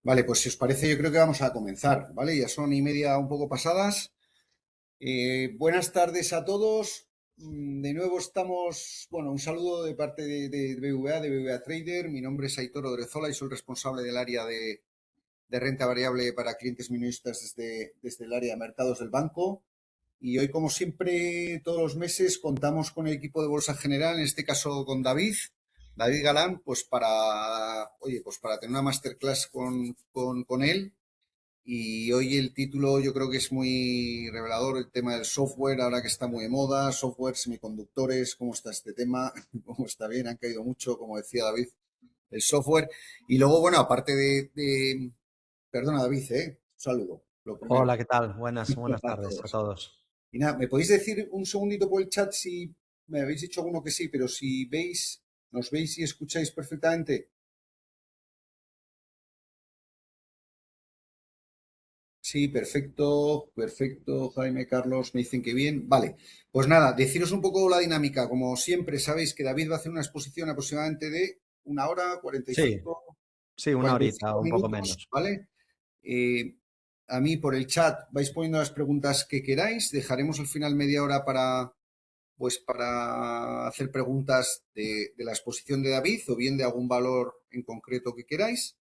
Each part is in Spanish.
Vale, pues si os parece, yo creo que vamos a comenzar, ¿vale? Ya son y media un poco pasadas. Buenas tardes a todos. De nuevo estamos, bueno, un saludo de parte de BVA, de BVA Trader. Mi nombre es Aitor Odrezola y soy el responsable del área de renta variable para clientes minoristas desde el área de mercados del banco. Y hoy, como siempre, todos los meses contamos con el equipo de Bolsa General, en este caso con David Galán, pues oye, pues para tener una masterclass con él. Y hoy el título yo creo que es muy revelador, el tema del software, ahora que está muy de moda, software, semiconductores, ¿cómo está este tema? ¿Cómo está bien? Han caído mucho, como decía David, el software. Y luego, bueno, aparte perdona David, un saludo, lo primero. Hola, ¿qué tal? Buenas A tardes a todos. todos. Y nada, ¿me podéis decir un segundito por el chat si me habéis dicho alguno que sí, pero si nos veis y escucháis perfectamente? Sí, perfecto, perfecto, Jaime, Carlos, me dicen que bien. Vale, pues nada, deciros un poco la dinámica. Como siempre, sabéis que David va a hacer una exposición aproximadamente de 1 hora, Sí, sí, una cuarenta y horita o cinco un poco minutos, menos. ¿vale? Eh, a mí por el chat vais poniendo las preguntas que queráis. Dejaremos al final media hora para hacer preguntas de la exposición de David o bien de algún valor en concreto que queráis.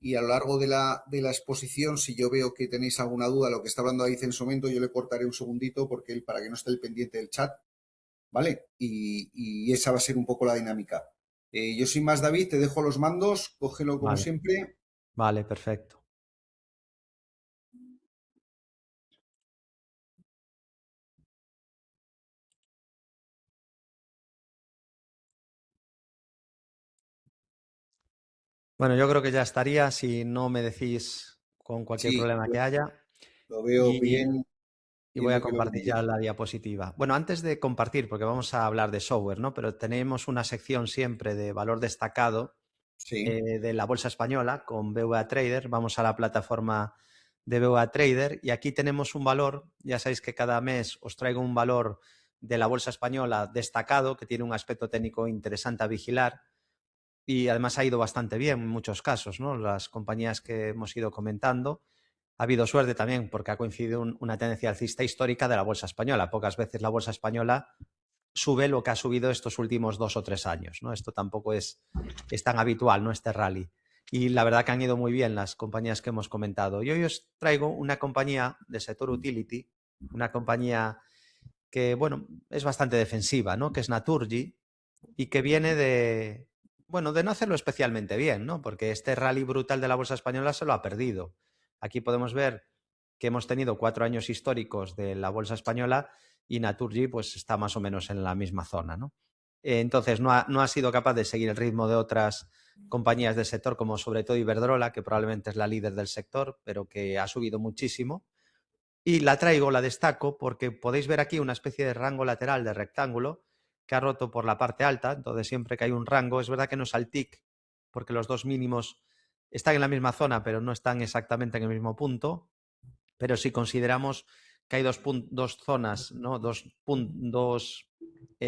Y a lo largo de la exposición, si yo veo que tenéis alguna duda de lo que está hablando David en su momento, yo le cortaré un segundito porque él, para que no esté el pendiente del chat, ¿vale? Y esa va a ser un poco la dinámica. Yo soy más David, te dejo los mandos, cógelo como Vale, siempre. vale, perfecto. Bueno, yo creo que ya estaría si no me decís con cualquier Sí, problema que haya. lo veo Y, bien, y voy a entiendo que lo veo compartir bien. ya la diapositiva. Bueno, antes de compartir, porque vamos a hablar de software, ¿no? Pero tenemos una sección siempre de valor destacado Sí, de la bolsa española con BVA Trader. Vamos a la plataforma de BVA Trader y aquí tenemos un valor. Ya sabéis que cada mes os traigo un valor de la bolsa española destacado que tiene un aspecto técnico interesante a vigilar y además ha ido bastante bien en muchos casos, ¿no? Las compañías que hemos ido comentando. Ha habido suerte también porque ha coincidido una tendencia alcista histórica de la bolsa española. Pocas veces la bolsa española sube lo que ha subido estos últimos 2 o 3 años, ¿no? Esto tampoco es tan habitual, ¿no? Este rally. Y la verdad que han ido muy bien las compañías que hemos comentado. Y hoy os traigo una compañía del sector utility, una compañía que, bueno, es bastante defensiva, ¿no? Que es Naturgy y que viene de, bueno, de no hacerlo especialmente bien, ¿no? Porque este rally brutal de la bolsa española se lo ha perdido. Aquí podemos ver que hemos tenido 4 años históricos de la bolsa española y Naturgy pues está más o menos en la misma zona, ¿no? Entonces no ha sido capaz de seguir el ritmo de otras compañías del sector como sobre todo Iberdrola, que probablemente es la líder del sector, pero que ha subido muchísimo. Y la traigo, la destaco, porque podéis ver aquí una especie de rango lateral de rectángulo que ha roto por la parte alta. Entonces, siempre que hay un rango, es verdad que no es al TIC, porque los dos mínimos están en la misma zona, pero no están exactamente en el mismo punto. Pero si consideramos que hay dos zonas, ¿no? Dos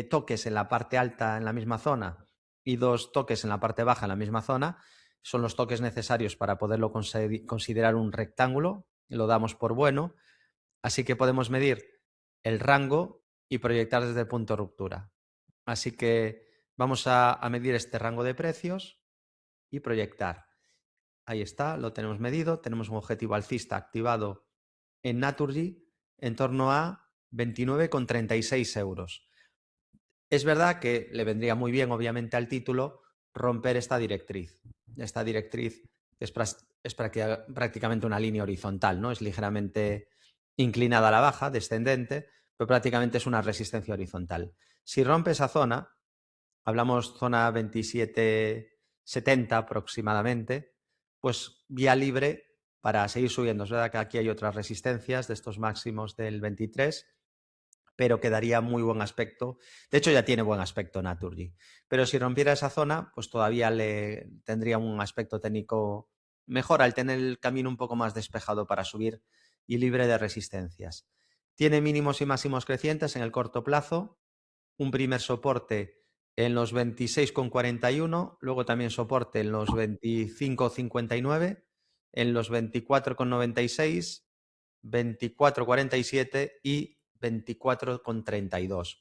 toques en la parte alta en la misma zona y dos toques en la parte baja en la misma zona, son los toques necesarios para poderlo considerar un rectángulo. Lo damos por bueno. Así que podemos medir el rango y proyectar desde el punto de ruptura. Así que vamos a medir este rango de precios y proyectar. Ahí está, lo tenemos medido. Tenemos un objetivo alcista activado en Naturgy en torno a 29,36 euros. Es verdad que le vendría muy bien, obviamente, al título romper esta directriz. Esta directriz es prácticamente una línea horizontal, ¿no? Es ligeramente inclinada a la baja, descendente, pero prácticamente es una resistencia horizontal. Si rompe esa zona, hablamos zona 27,70 aproximadamente, pues vía libre para seguir subiendo. Es verdad que aquí hay otras resistencias de estos máximos del 23, pero quedaría muy buen aspecto. De hecho, ya tiene buen aspecto Naturgy. Pero si rompiera esa zona, pues todavía le tendría un aspecto técnico mejor al tener el camino un poco más despejado para subir y libre de resistencias. Tiene mínimos y máximos crecientes en el corto plazo, un primer soporte en los 26,41, luego también soporte en los 25,59. en los 24,96, 24,47 y 24,32.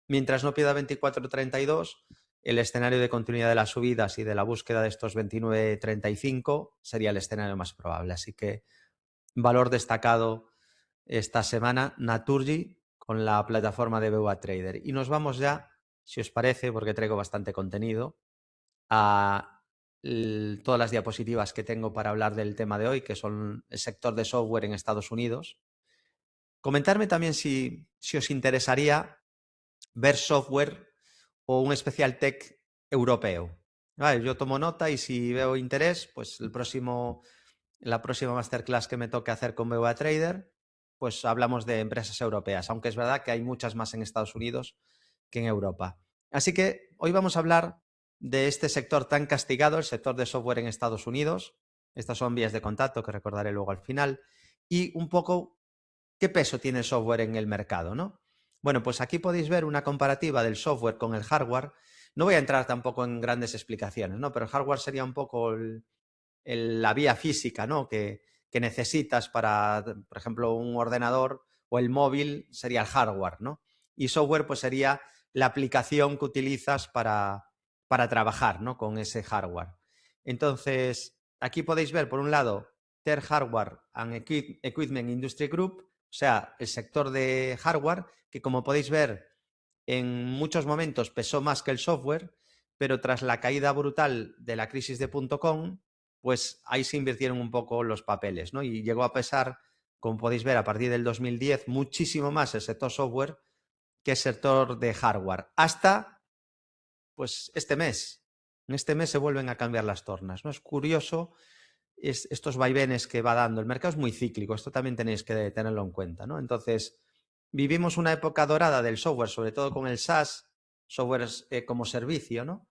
Mientras no pierda 24,32, el escenario de continuidad de las subidas y de la búsqueda de estos 29,35 sería el escenario más probable. Así que valor destacado esta semana, Naturgy, con la plataforma de BUA Trader. Y nos vamos ya, si os parece, porque traigo bastante contenido, a todas las diapositivas que tengo para hablar del tema de hoy, que son el sector de software en Estados Unidos. Comentarme también si os interesaría ver software o un especial tech europeo. Vale, yo tomo nota y si veo interés, pues la próxima masterclass que me toque hacer con BUA Trader, pues hablamos de empresas europeas, aunque es verdad que hay muchas más en Estados Unidos que en Europa. Así que hoy vamos a hablar de este sector tan castigado, el sector de software en Estados Unidos. Estas son vías de contacto que recordaré luego al final. Y un poco qué peso tiene el software en el mercado, ¿no? Bueno, pues aquí podéis ver una comparativa del software con el hardware. No voy a entrar tampoco en grandes explicaciones, ¿no? Pero el hardware sería un poco la vía física, ¿no? que necesitas para, por ejemplo, un ordenador, o el móvil sería el hardware, ¿no? Y software pues sería la aplicación que utilizas para trabajar, ¿no? con ese hardware. Entonces, aquí podéis ver, por un lado, TER Hardware and Equipment Industry Group, o sea, el sector de hardware, que como podéis ver, en muchos momentos pesó más que el software, pero tras la caída brutal de la crisis de .com, pues ahí se invirtieron un poco los papeles, ¿no? Y llegó a pesar, como podéis ver, a partir del 2010, muchísimo más el sector software que el sector de hardware. Hasta, pues, este mes. En este mes se vuelven a cambiar las tornas, ¿no? Es curioso estos vaivenes que va dando. El mercado es muy cíclico, esto también tenéis que tenerlo en cuenta, ¿no? Entonces, vivimos una época dorada del software, sobre todo con el SaaS, software como servicio, ¿no?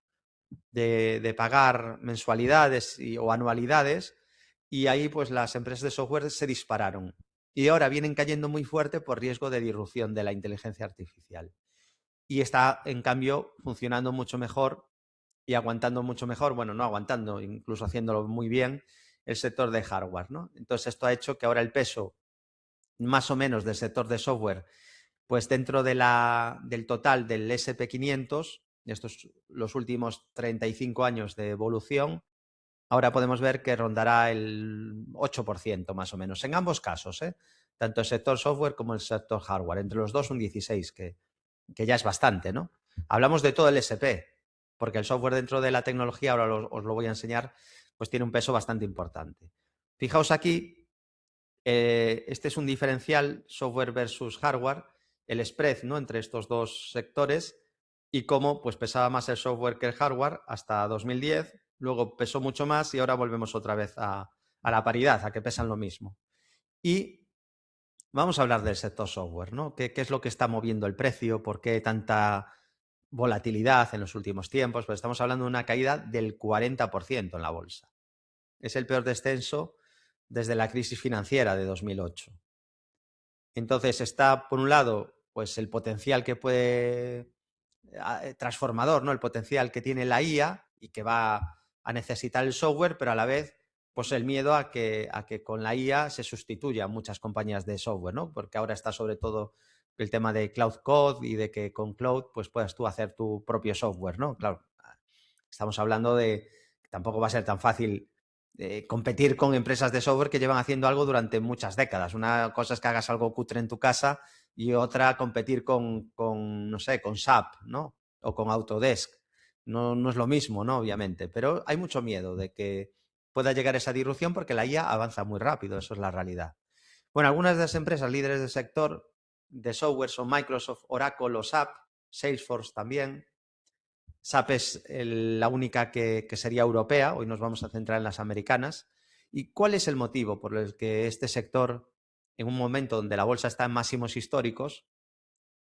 De pagar mensualidades o anualidades, y ahí pues las empresas de software se dispararon. Y ahora vienen cayendo muy fuerte por riesgo de disrupción de la inteligencia artificial. Y está, en cambio, funcionando mucho mejor y aguantando mucho mejor, bueno, no aguantando, incluso haciéndolo muy bien, el sector de hardware, ¿no? Entonces esto ha hecho que ahora el peso más o menos del sector de software, pues dentro del total del SP500, de estos los últimos 35 años de evolución, ahora podemos ver que rondará el 8% más o menos, en ambos casos, ¿eh? Tanto el sector software como el sector hardware. Entre los dos un 16, que ya es bastante, ¿no? Hablamos de todo el SP, porque el software dentro de la tecnología, ahora os lo voy a enseñar, pues tiene un peso bastante importante. Fijaos aquí, este es un diferencial software versus hardware, el spread, ¿no? entre estos dos sectores, y cómo pues pesaba más el software que el hardware hasta 2010, luego pesó mucho más y ahora volvemos otra vez a la paridad, a que pesan lo mismo. Y vamos a hablar del sector software, ¿no? ¿Qué es lo que está moviendo el precio? ¿Por qué tanta volatilidad en los últimos tiempos? Pues estamos hablando de una caída del 40% en la bolsa. Es el peor descenso desde la crisis financiera de 2008. Entonces está, por un lado, pues el potencial que puede transformador, ¿no? El potencial que tiene la IA y que va a necesitar el software, pero a la vez, pues el miedo a que con la IA se sustituya muchas compañías de software, ¿no? Porque ahora está sobre todo el tema de Cloud Code y de que con Cloud pues puedas tú hacer tu propio software, ¿no? Claro, estamos hablando de que tampoco va a ser tan fácil competir con empresas de software que llevan haciendo algo durante muchas décadas. Una cosa es que hagas algo cutre en tu casa y otra competir no sé, con SAP, ¿no? O con Autodesk. No es lo mismo, ¿no? Obviamente. Pero hay mucho miedo de que pueda llegar esa disrupción porque la IA avanza muy rápido, eso es la realidad. Bueno, algunas de las empresas líderes del sector de software son Microsoft, Oracle o SAP, Salesforce también. SAP es la única que sería europea, hoy nos vamos a centrar en las americanas. ¿Y cuál es el motivo por el que este sector, en un momento donde la bolsa está en máximos históricos,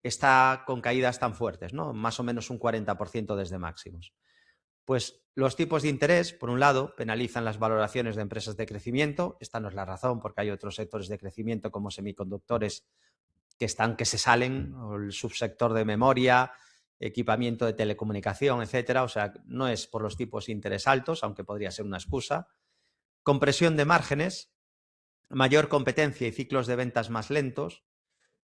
está con caídas tan fuertes, ¿no? Más o menos un 40% desde máximos? Pues los tipos de interés, por un lado, penalizan las valoraciones de empresas de crecimiento. Esta no es la razón, porque hay otros sectores de crecimiento como semiconductores que se salen, o el subsector de memoria, equipamiento de telecomunicación, etcétera. O sea, no es por los tipos de interés altos, aunque podría ser una excusa. compresión de márgenes, mayor competencia y ciclos de ventas más lentos.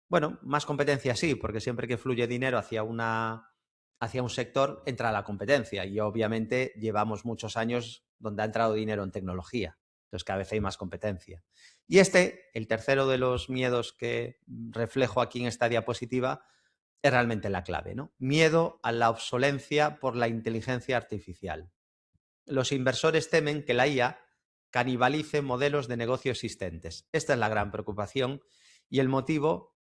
Bueno, más competencia sí, porque siempre que fluye dinero hacia un sector entra la competencia y obviamente llevamos muchos años donde ha entrado dinero en tecnología, entonces cada vez hay más competencia. Y el tercero de los miedos que reflejo aquí en esta diapositiva, es realmente la clave, ¿no? Miedo a la obsolencia por la inteligencia artificial. Los inversores temen que la IA canibalice modelos de negocio existentes. Esta es la gran preocupación y el motivo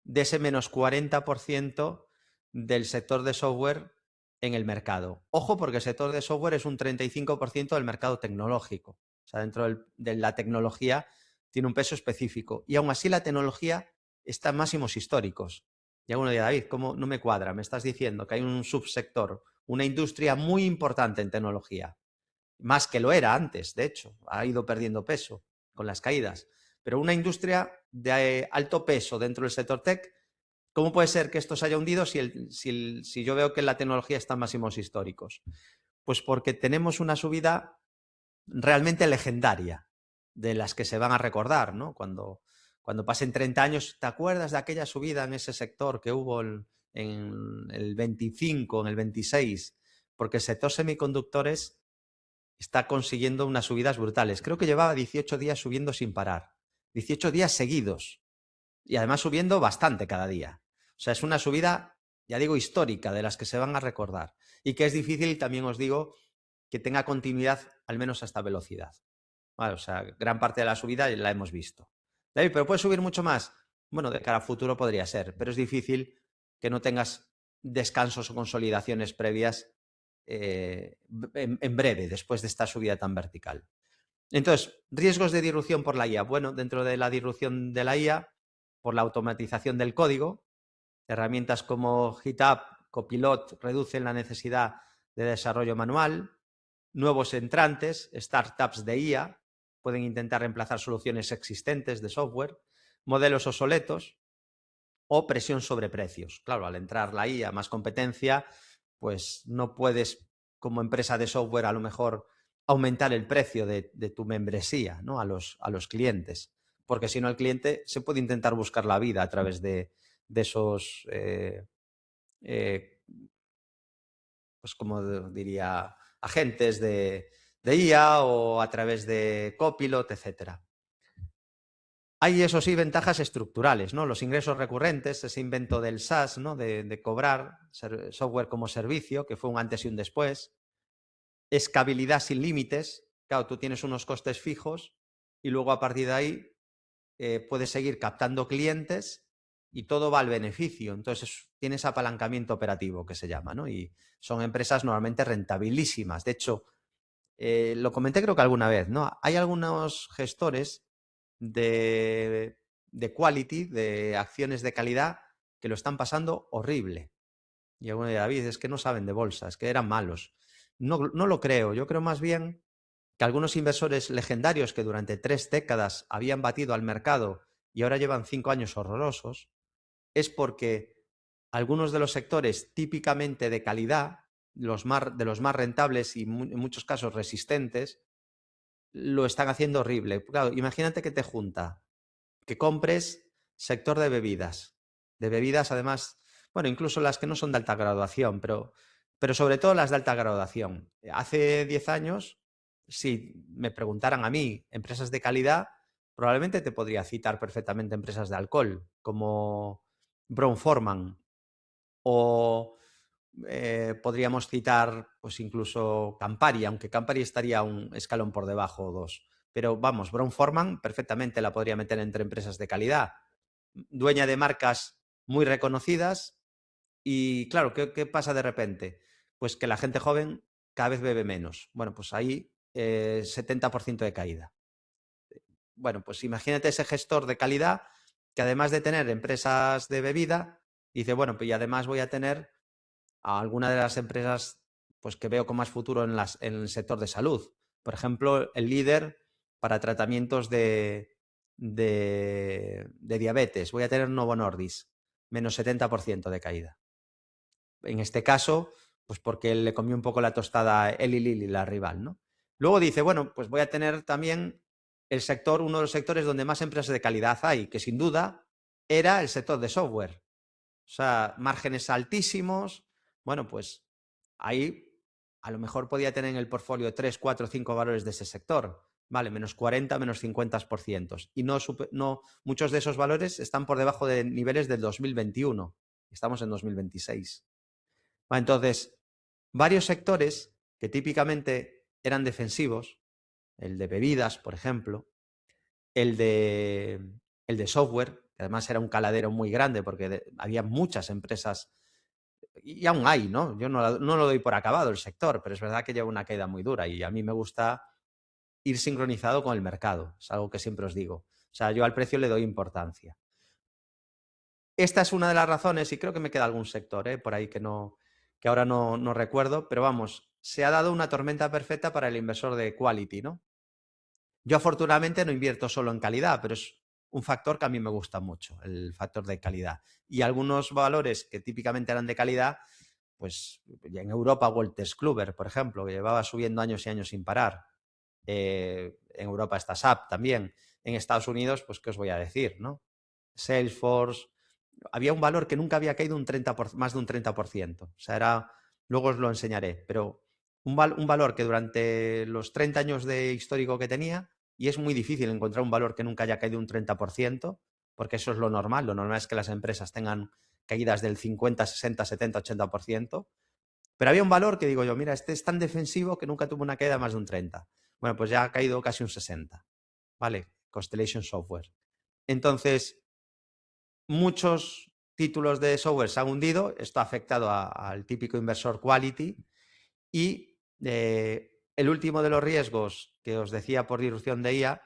de ese menos 40% del sector de software en el mercado. Ojo, porque el sector de software es un 35% del mercado tecnológico. O sea, dentro de la tecnología tiene un peso específico. Y aún así la tecnología está en máximos históricos. Y alguno dirá, David, ¿cómo no me cuadra? Me estás diciendo que hay un subsector, una industria muy importante en tecnología. Más que lo era antes, de hecho. Ha ido perdiendo peso con las caídas. Pero una industria de alto peso dentro del sector tech, ¿cómo puede ser que esto se haya hundido si yo veo que la tecnología está en máximos históricos? Pues porque tenemos una subida realmente legendaria, de las que se van a recordar, ¿no? Cuando pasen 30 años, ¿te acuerdas de aquella subida en ese sector que hubo en el 25, en el 26? Porque el sector semiconductores está consiguiendo unas subidas brutales. Creo que llevaba 18 días subiendo sin parar. 18 días seguidos. Y además subiendo bastante cada día. O sea, es una subida, ya digo, histórica, de las que se van a recordar. Y que es difícil, también os digo, que tenga continuidad, al menos a esta velocidad. Vale, o sea, gran parte de la subida la hemos visto. David, ¿pero puede subir mucho más? Bueno, de cara a futuro podría ser, pero es difícil que no tengas descansos o consolidaciones previas en breve, después de esta subida tan vertical. Entonces, riesgos de disrupción por la IA. Bueno, dentro de la disrupción de la IA, por la automatización del código, herramientas como GitHub, Copilot reducen la necesidad de desarrollo manual. Nuevos entrantes, startups de IA, pueden intentar reemplazar soluciones existentes de software, modelos obsoletos o presión sobre precios. Claro, al entrar la IA, más competencia, pues no puedes, como empresa de software, a lo mejor aumentar el precio de tu membresía, ¿no? a los clientes, porque si no el cliente se puede intentar buscar la vida a través de esos, pues como diría, agentes de IA o a través de Copilot, etcétera. Hay, eso sí, ventajas estructurales, ¿no? Los ingresos recurrentes, ese invento del SaaS, ¿no? De cobrar software como servicio, que fue un antes y un después. Escalabilidad sin límites. Claro, tú tienes unos costes fijos y luego a partir de ahí puedes seguir captando clientes y todo va al beneficio. Entonces tienes apalancamiento operativo, que se llama, ¿no? Y son empresas normalmente rentabilísimas. De hecho, lo comenté creo que alguna vez, ¿no? Hay algunos gestores de quality, de acciones de calidad, que lo están pasando horrible. Y alguno dirá, David, es que no saben de bolsa, es que eran malos. No lo creo. Yo creo más bien que algunos inversores legendarios que durante 3 décadas habían batido al mercado y ahora llevan 5 años horrorosos, es porque algunos de los sectores típicamente de calidad, de los más rentables y en muchos casos resistentes, lo están haciendo horrible. Claro, imagínate que te junta, que compres sector de bebidas además, bueno, incluso las que no son de alta graduación, pero sobre todo las de alta graduación. Hace 10 años, si me preguntaran a mí empresas de calidad, probablemente te podría citar perfectamente empresas de alcohol, como Brown-Forman, o podríamos citar pues incluso Campari, aunque Campari estaría un escalón por debajo o dos. Pero vamos, Brown-Forman perfectamente la podría meter entre empresas de calidad. Dueña de marcas muy reconocidas y claro, ¿qué pasa de repente? Pues que la gente joven cada vez bebe menos. Bueno, pues ahí 70% de caída. Bueno, pues imagínate ese gestor de calidad que además de tener empresas de bebida, dice, bueno, pues y además voy a tener a alguna de las empresas pues, que veo con más futuro en el sector de salud. Por ejemplo, el líder para tratamientos de diabetes. Voy a tener Novo Nordisk, menos 70% de caída. En este caso, pues porque le comió un poco la tostada Eli Lilly, la rival, ¿no? Luego dice, bueno, pues voy a tener también el sector, uno de los sectores donde más empresas de calidad hay, que sin duda era el sector de software. O sea, márgenes altísimos. Bueno, pues ahí a lo mejor podía tener en el portfolio 3, 4, 5 valores de ese sector. Vale, menos 40, menos 50%. Y no, muchos de esos valores están por debajo de niveles del 2021. Estamos en 2026. Vale, entonces, varios sectores que típicamente eran defensivos, el de bebidas, por ejemplo, el de, el de software, que además era un caladero muy grande porque había muchas empresas, y aún hay, ¿no? Yo no lo doy por acabado el sector, pero es verdad que lleva una caída muy dura y a mí me gusta ir sincronizado con el mercado, es algo que siempre os digo. O sea, yo al precio le doy importancia. Esta es una de las razones, y creo que me queda algún sector por ahí que ahora no recuerdo, pero vamos, se ha dado una tormenta perfecta para el inversor de quality, ¿no? Yo afortunadamente no invierto solo en calidad, pero es un factor que a mí me gusta mucho, el factor de calidad. Y algunos valores que típicamente eran de calidad, pues en Europa Wolters Kluwer, por ejemplo, que llevaba subiendo años y años sin parar. En Europa está SAP también. En Estados Unidos, pues qué os voy a decir, ¿no? Salesforce. Había un valor que nunca había caído más de un 30%. O sea, luego os lo enseñaré, pero un valor que durante los 30 años de histórico que tenía, y es muy difícil encontrar un valor que nunca haya caído un 30%, porque eso es lo normal es que las empresas tengan caídas del 50, 60, 70, 80%, pero había un valor que digo yo, mira, este es tan defensivo que nunca tuvo una caída más de un 30. Bueno, pues ya ha caído casi un 60, ¿vale? Constellation Software. Entonces, muchos títulos de software se han hundido, esto ha afectado al típico inversor quality y el último de los riesgos que os decía por disrupción de IA,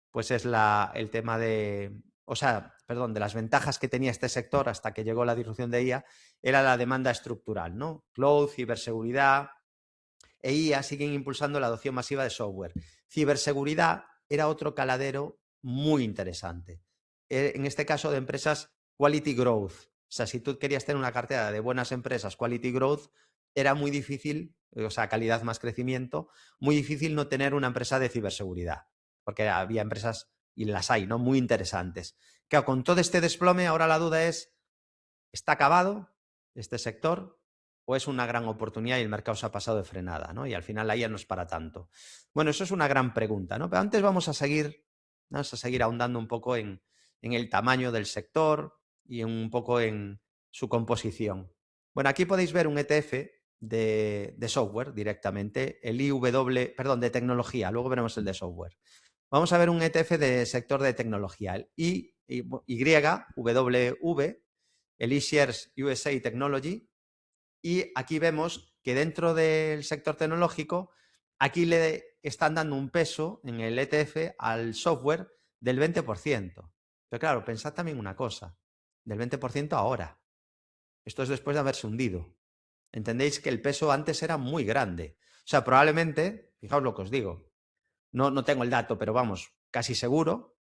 pues es el tema de las ventajas que tenía este sector hasta que llegó la disrupción de IA, era la demanda estructural, ¿no? Cloud, ciberseguridad e IA siguen impulsando la adopción masiva de software. Ciberseguridad era otro caladero muy interesante. En este caso de empresas quality growth. O sea, si tú querías tener una cartera de buenas empresas quality growth, era muy difícil, o sea, calidad más crecimiento, muy difícil no tener una empresa de ciberseguridad, porque había empresas, y las hay, ¿no? Muy interesantes. Claro, con todo este desplome, ahora la duda es, ¿está acabado este sector o es una gran oportunidad y el mercado se ha pasado de frenada, ¿no? Y al final la IA no es para tanto. Bueno, eso es una gran pregunta, ¿no? Pero antes vamos a seguir ahondando un poco en el tamaño del sector y un poco en su composición. Bueno, aquí podéis ver un ETF de software directamente, el de tecnología, luego veremos el de software. Vamos a ver un ETF de sector de tecnología, el YWV, el eShares USA Technology, y aquí vemos que dentro del sector tecnológico, aquí le están dando un peso en el ETF al software del 20%. Pero claro, pensad también una cosa, del 20% ahora. Esto es después de haberse hundido. Entendéis que el peso antes era muy grande. O sea, probablemente, fijaos lo que os digo, no tengo el dato, pero vamos, casi seguro,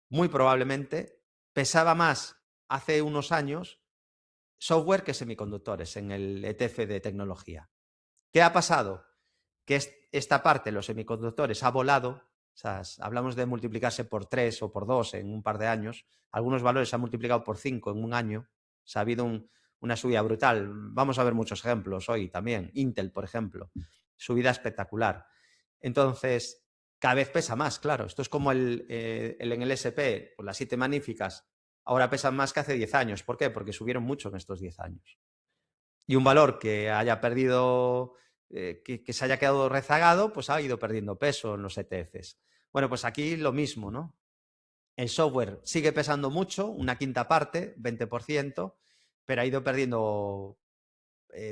muy probablemente, pesaba más hace unos años software que semiconductores en el ETF de tecnología. ¿Qué ha pasado? Que esta parte, los semiconductores, ha volado. O sea, hablamos de multiplicarse por 3 o por 2 en un par de años. Algunos valores se han multiplicado por 5 en un año. O sea, ha habido una subida brutal. Vamos a ver muchos ejemplos hoy también. Intel, por ejemplo. Subida espectacular. Entonces, cada vez pesa más, claro. Esto es como en el SP, pues las 7 magníficas ahora pesan más que hace 10 años. ¿Por qué? Porque subieron mucho en estos 10 años. Y un valor que haya perdido, que se haya quedado rezagado, pues ha ido perdiendo peso en los ETFs. Bueno, pues aquí lo mismo, ¿no? El software sigue pesando mucho, una quinta parte, 20%, pero ha ido perdiendo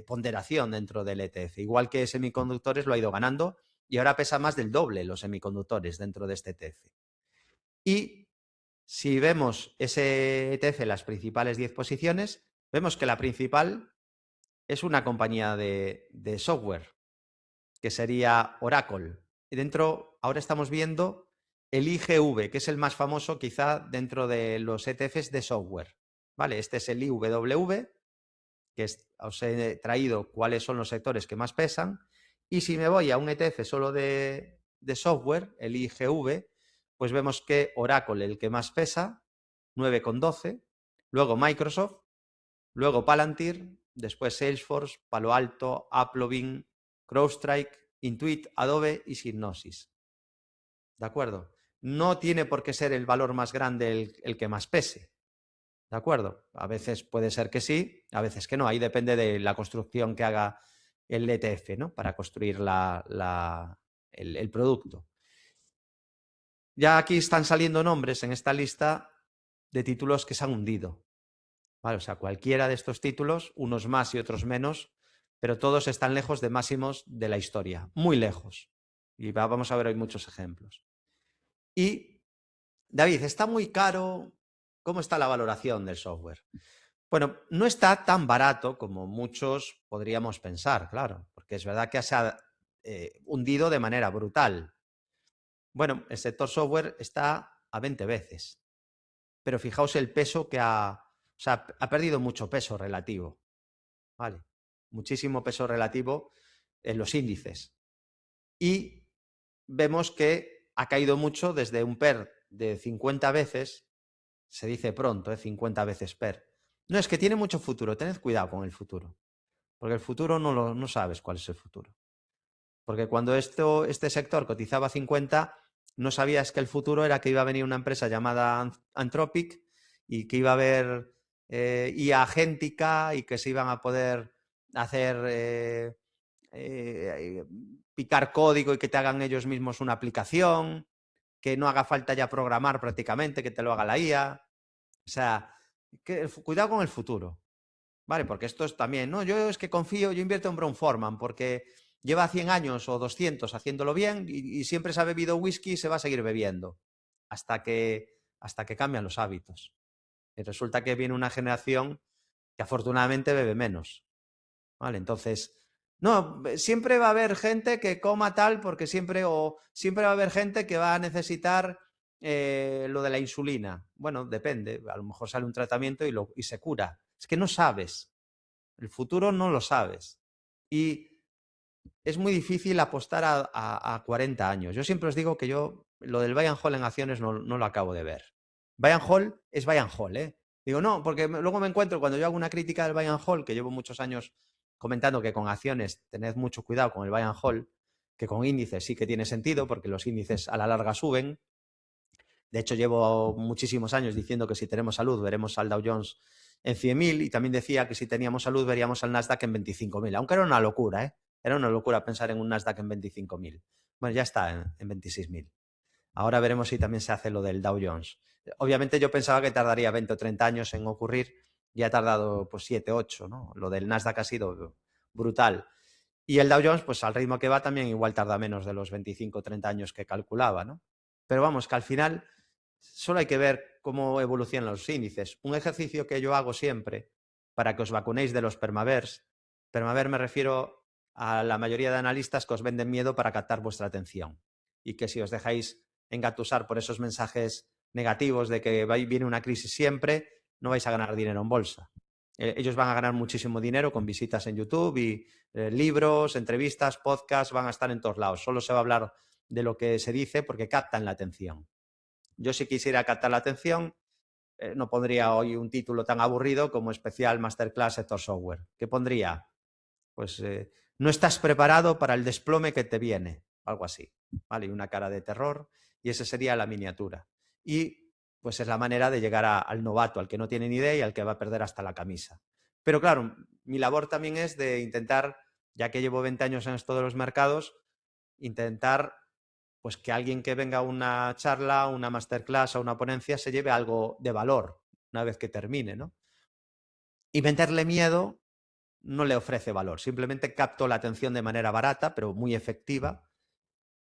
ponderación dentro del ETF. Igual que semiconductores lo ha ido ganando y ahora pesa más del doble los semiconductores dentro de este ETF. Y si vemos ese ETF, las principales 10 posiciones, vemos que la principal es una compañía de software, que sería Oracle. Y dentro, ahora estamos viendo el IGV, que es el más famoso quizá dentro de los ETFs de software. ¿Vale? Este es el IWV, que os he traído cuáles son los sectores que más pesan, Y si me voy a un ETF solo de software, el IGV, pues vemos que Oracle, el que más pesa, 9,12, luego Microsoft, luego Palantir, después Salesforce, Palo Alto, Applovin, CrowdStrike, Intuit, Adobe y Synopsys. ¿De acuerdo? No tiene por qué ser el valor más grande el que más pese. ¿De acuerdo? A veces puede ser que sí, a veces que no. Ahí depende de la construcción que haga el ETF, ¿no? Para construir el producto. Ya aquí están saliendo nombres en esta lista de títulos que se han hundido. ¿Vale? O sea, cualquiera de estos títulos, unos más y otros menos, pero todos están lejos de máximos de la historia, muy lejos. Y vamos a ver hoy muchos ejemplos. Y, David, ¿está muy caro? ¿Cómo está la valoración del software? Bueno, no está tan barato como muchos podríamos pensar, claro, porque es verdad que se ha hundido de manera brutal. Bueno, el sector software está a 20 veces, pero fijaos el peso que o sea, ha perdido mucho peso relativo, ¿vale? Muchísimo peso relativo en los índices. Y vemos que ha caído mucho desde un PER de 50 veces, se dice pronto, 50 veces PER. No, es que tiene mucho futuro, tened cuidado con el futuro. Porque el futuro no sabes cuál es el futuro. Porque cuando este sector cotizaba 50, no sabías que el futuro era que iba a venir una empresa llamada Anthropic y que iba a haber IA agéntica y que se iban a poder hacer picar código y que te hagan ellos mismos una aplicación, que no haga falta ya programar prácticamente, que te lo haga la IA. O sea, cuidado con el futuro. Vale, porque esto es también, ¿no? Yo es que confío, yo invierto en Brown Forman porque lleva 100 años o 200 haciéndolo bien y siempre se ha bebido whisky y se va a seguir bebiendo hasta que cambian los hábitos. Y resulta que viene una generación que afortunadamente bebe menos. ¿Vale? Entonces, no, siempre va a haber gente que coma tal porque siempre va a haber gente que va a necesitar lo de la insulina. Bueno, depende, a lo mejor sale un tratamiento y se cura. Es que no sabes. El futuro no lo sabes. Y es muy difícil apostar a 40 años. Yo siempre os digo que yo lo del buy and hold en acciones no lo acabo de ver. Buy and hold es buy and hold, ¿eh? Digo, no, porque luego me encuentro cuando yo hago una crítica del buy and hold, que llevo muchos años comentando que con acciones tened mucho cuidado con el buy and hold, que con índices sí que tiene sentido, porque los índices a la larga suben. De hecho, llevo muchísimos años diciendo que si tenemos salud veremos al Dow Jones en 100.000 y también decía que si teníamos salud veríamos al Nasdaq en 25.000, aunque era una locura, ¿eh? Era una locura pensar en un Nasdaq en 25.000. Bueno, ya está en 26.000. Ahora veremos si también se hace lo del Dow Jones. Obviamente yo pensaba que tardaría 20 o 30 años en ocurrir y ha tardado pues 7, 8, ¿no? Lo del Nasdaq ha sido brutal. Y el Dow Jones, pues al ritmo que va también igual tarda menos de los 25 o 30 años que calculaba, ¿no? Pero vamos, que al final solo hay que ver cómo evolucionan los índices. Un ejercicio que yo hago siempre para que os vacunéis de los permavers me refiero a la mayoría de analistas que os venden miedo para captar vuestra atención y que si os dejáis engatusar por esos mensajes negativos de que viene una crisis siempre, no vais a ganar dinero en bolsa. Ellos van a ganar muchísimo dinero con visitas en YouTube y libros, entrevistas, podcasts, van a estar en todos lados. Solo se va a hablar de lo que se dice porque captan la atención. Yo si quisiera captar la atención, no pondría hoy un título tan aburrido como especial Masterclass Sector Software. ¿Qué pondría? Pues no estás preparado para el desplome que te viene, algo así, ¿vale? Y una cara de terror y esa sería la miniatura. Y pues es la manera de llegar al novato, al que no tiene ni idea y al que va a perder hasta la camisa. Pero claro, mi labor también es de intentar, ya que llevo 20 años en esto de los mercados, intentar pues que alguien que venga a una charla, una masterclass o una ponencia se lleve algo de valor una vez que termine, ¿no? Y meterle miedo no le ofrece valor, simplemente capto la atención de manera barata, pero muy efectiva,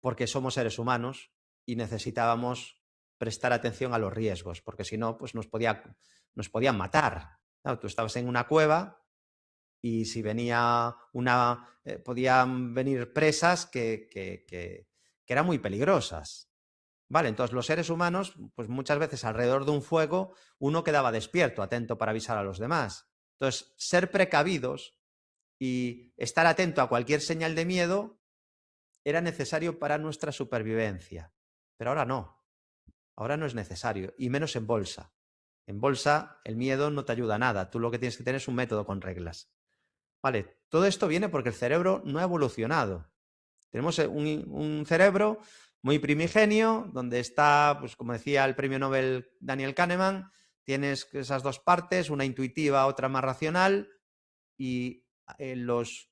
porque somos seres humanos y necesitábamos prestar atención a los riesgos, porque si no, pues nos podían matar. Claro, tú estabas en una cueva y si venía podían venir presas que eran muy peligrosas. Vale, entonces los seres humanos, pues muchas veces alrededor de un fuego, uno quedaba despierto, atento para avisar a los demás. Entonces, ser precavidos y estar atento a cualquier señal de miedo era necesario para nuestra supervivencia, pero ahora no. Ahora no es necesario, y menos en bolsa. En bolsa el miedo no te ayuda a nada. Tú lo que tienes que tener es un método con reglas. Vale, todo esto viene porque el cerebro no ha evolucionado. Tenemos un cerebro muy primigenio, donde está, pues como decía el premio Nobel Daniel Kahneman, tienes esas dos partes, una intuitiva, otra más racional, y los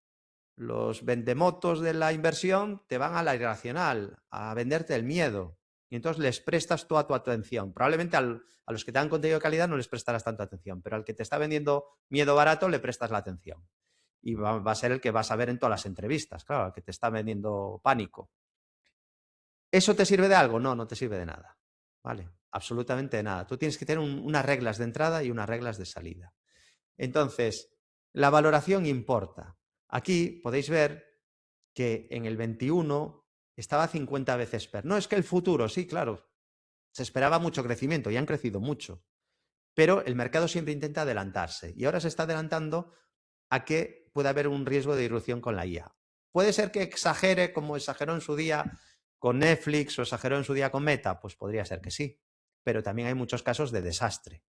vendemotos de la inversión te van a la irracional, a venderte el miedo. Y entonces les prestas toda tu atención. Probablemente a los que te dan contenido de calidad no les prestarás tanta atención, pero al que te está vendiendo miedo barato le prestas la atención. Y va a ser el que vas a ver en todas las entrevistas, claro, al que te está vendiendo pánico. ¿Eso te sirve de algo? No, no te sirve de nada. ¿Vale? Absolutamente de nada. Tú tienes que tener unas reglas de entrada y unas reglas de salida. Entonces, la valoración importa. Aquí podéis ver que en el 21 estaba 50 veces PER. No, es que el futuro, sí, claro, se esperaba mucho crecimiento y han crecido mucho, pero el mercado siempre intenta adelantarse y ahora se está adelantando a que pueda haber un riesgo de irrupción con la IA. ¿Puede ser que exagere como exageró en su día con Netflix o exageró en su día con Meta? Pues podría ser que sí, pero también hay muchos casos de desastre.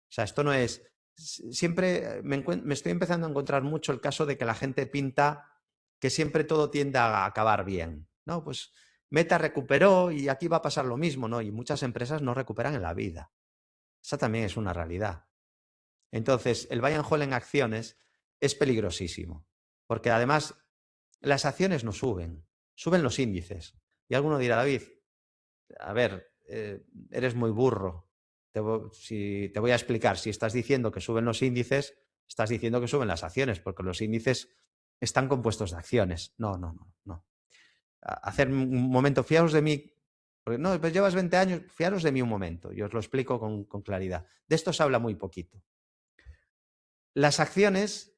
O sea, esto no es... Siempre me estoy empezando a encontrar mucho el caso de que la gente pinta que siempre todo tiende a acabar bien. No, pues Meta recuperó y aquí va a pasar lo mismo, ¿no? Y muchas empresas no recuperan en la vida. Esa también es una realidad. Entonces, el buy and hold en acciones es peligrosísimo, porque además las acciones no suben, suben los índices. Y alguno dirá, David, a ver, eres muy burro. Si te voy a explicar, si estás diciendo que suben los índices, estás diciendo que suben las acciones, porque los índices están compuestos de acciones. No, no, no, no. Hacer un momento, fiaros de mí, porque no, pues llevas 20 años, fiaros de mí un momento, y os lo explico con claridad. De esto se habla muy poquito. Las acciones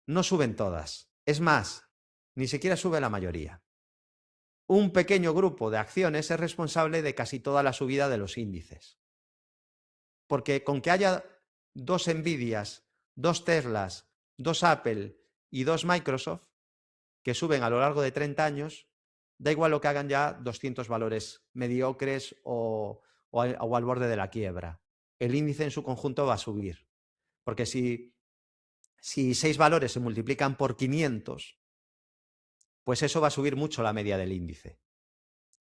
no suben todas. Es más, ni siquiera sube la mayoría. Un pequeño grupo de acciones es responsable de casi toda la subida de los índices. Porque con que haya 2 Nvidias, 2 Teslas, 2 Apple y 2 Microsoft, que suben a lo largo de 30 años, da igual lo que hagan ya 200 valores mediocres o al borde de la quiebra. El índice en su conjunto va a subir. Porque si 6 valores se multiplican por 500, pues eso va a subir mucho la media del índice.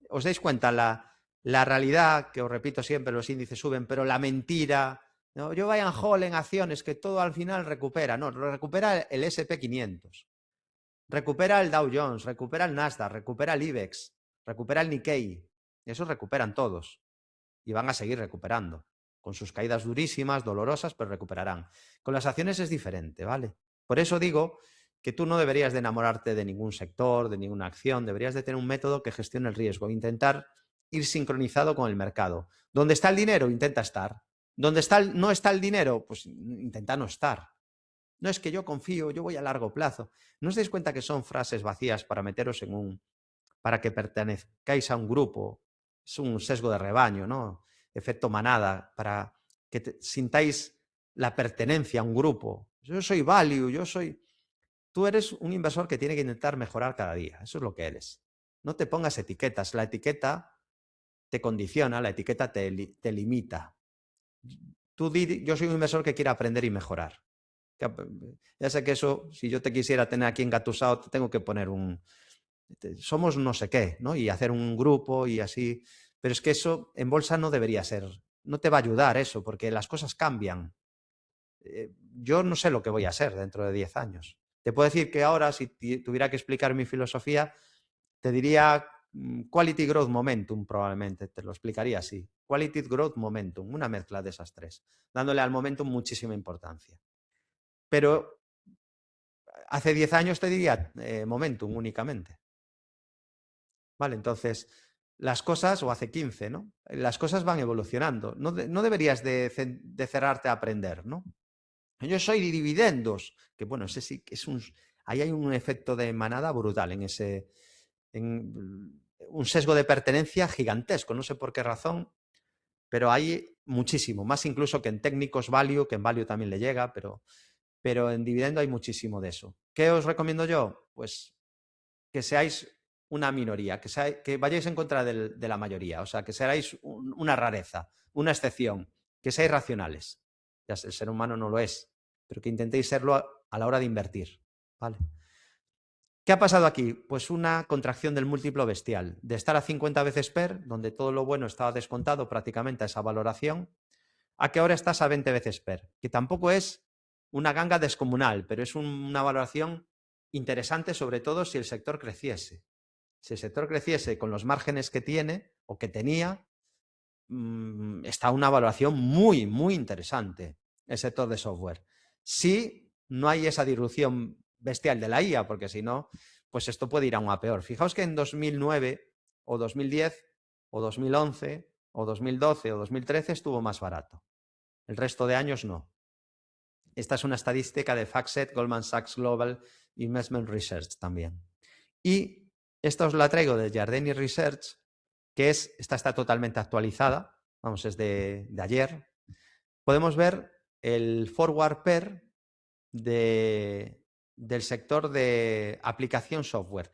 ¿Os dais cuenta? La realidad, que os repito siempre, los índices suben, pero la mentira, ¿no? Yo vayan hold en acciones, que todo al final recupera. No, recupera el SP500, recupera el Dow Jones, recupera el Nasdaq, recupera el IBEX, recupera el Nikkei. Esos recuperan todos y van a seguir recuperando, con sus caídas durísimas, dolorosas, pero recuperarán. Con las acciones es diferente, ¿vale? Por eso digo que tú no deberías de enamorarte de ningún sector, de ninguna acción, deberías de tener un método que gestione el riesgo, intentar ir sincronizado con el mercado. ¿Dónde está el dinero? Intenta estar. ¿Dónde no está el dinero? Pues intenta no estar. No es que yo confío, yo voy a largo plazo. ¿No os dais cuenta que son frases vacías para meteros para que pertenezcáis a un grupo? Es un sesgo de rebaño, ¿no? Efecto manada, para que sintáis la pertenencia a un grupo. Yo soy value, yo soy... Tú eres un inversor que tiene que intentar mejorar cada día. Eso es lo que eres. No te pongas etiquetas. La etiqueta te condiciona, la etiqueta te limita. Tú di, yo soy un inversor que quiere aprender y mejorar. Ya sé que eso, si yo te quisiera tener aquí engatusado, te tengo que poner somos no sé qué, ¿no? Y hacer un grupo y así. Pero es que eso en bolsa no debería ser. No te va a ayudar eso, porque las cosas cambian. Yo no sé lo que voy a ser dentro de 10 años. Te puedo decir que ahora, si tuviera que explicar mi filosofía, te diría Quality Growth Momentum, probablemente. Te lo explicaría así. Quality Growth Momentum, una mezcla de esas tres, dándole al momentum muchísima importancia. Pero hace 10 años te diría momentum únicamente. Vale, entonces las cosas, o hace 15, ¿no? Las cosas van evolucionando. No deberías de cerrarte a aprender, ¿no? Yo soy de dividendos, que bueno, ese sí que es ahí hay un efecto de manada brutal un sesgo de pertenencia gigantesco, no sé por qué razón, pero hay muchísimo, más incluso que en técnicos value, que en value también le llega, pero en dividendo hay muchísimo de eso. ¿Qué os recomiendo yo? Pues que seáis una minoría, que vayáis en contra de la mayoría, o sea, que seráis una rareza, una excepción, que seáis racionales. Ya sé, el ser humano no lo es, pero que intentéis serlo a la hora de invertir, ¿vale? ¿Qué ha pasado aquí? Pues una contracción del múltiplo bestial. De estar a 50 veces PER, donde todo lo bueno estaba descontado prácticamente a esa valoración, a que ahora estás a 20 veces PER, que tampoco es una ganga descomunal, pero es una valoración interesante, sobre todo si el sector creciese. Si el sector creciese con los márgenes que tiene o que tenía, está una valoración muy, muy interesante el sector de software. Si no hay esa disrupción bestial de la IA, porque si no, pues esto puede ir aún a peor. Fijaos que en 2009 o 2010 o 2011 o 2012 o 2013 estuvo más barato. El resto de años no. Esta es una estadística de FactSet, Goldman Sachs Global Investment Research también. Y esta os la traigo de Jardini Research, que esta está totalmente actualizada, vamos, es de ayer. Podemos ver el forward pair del sector de aplicación software.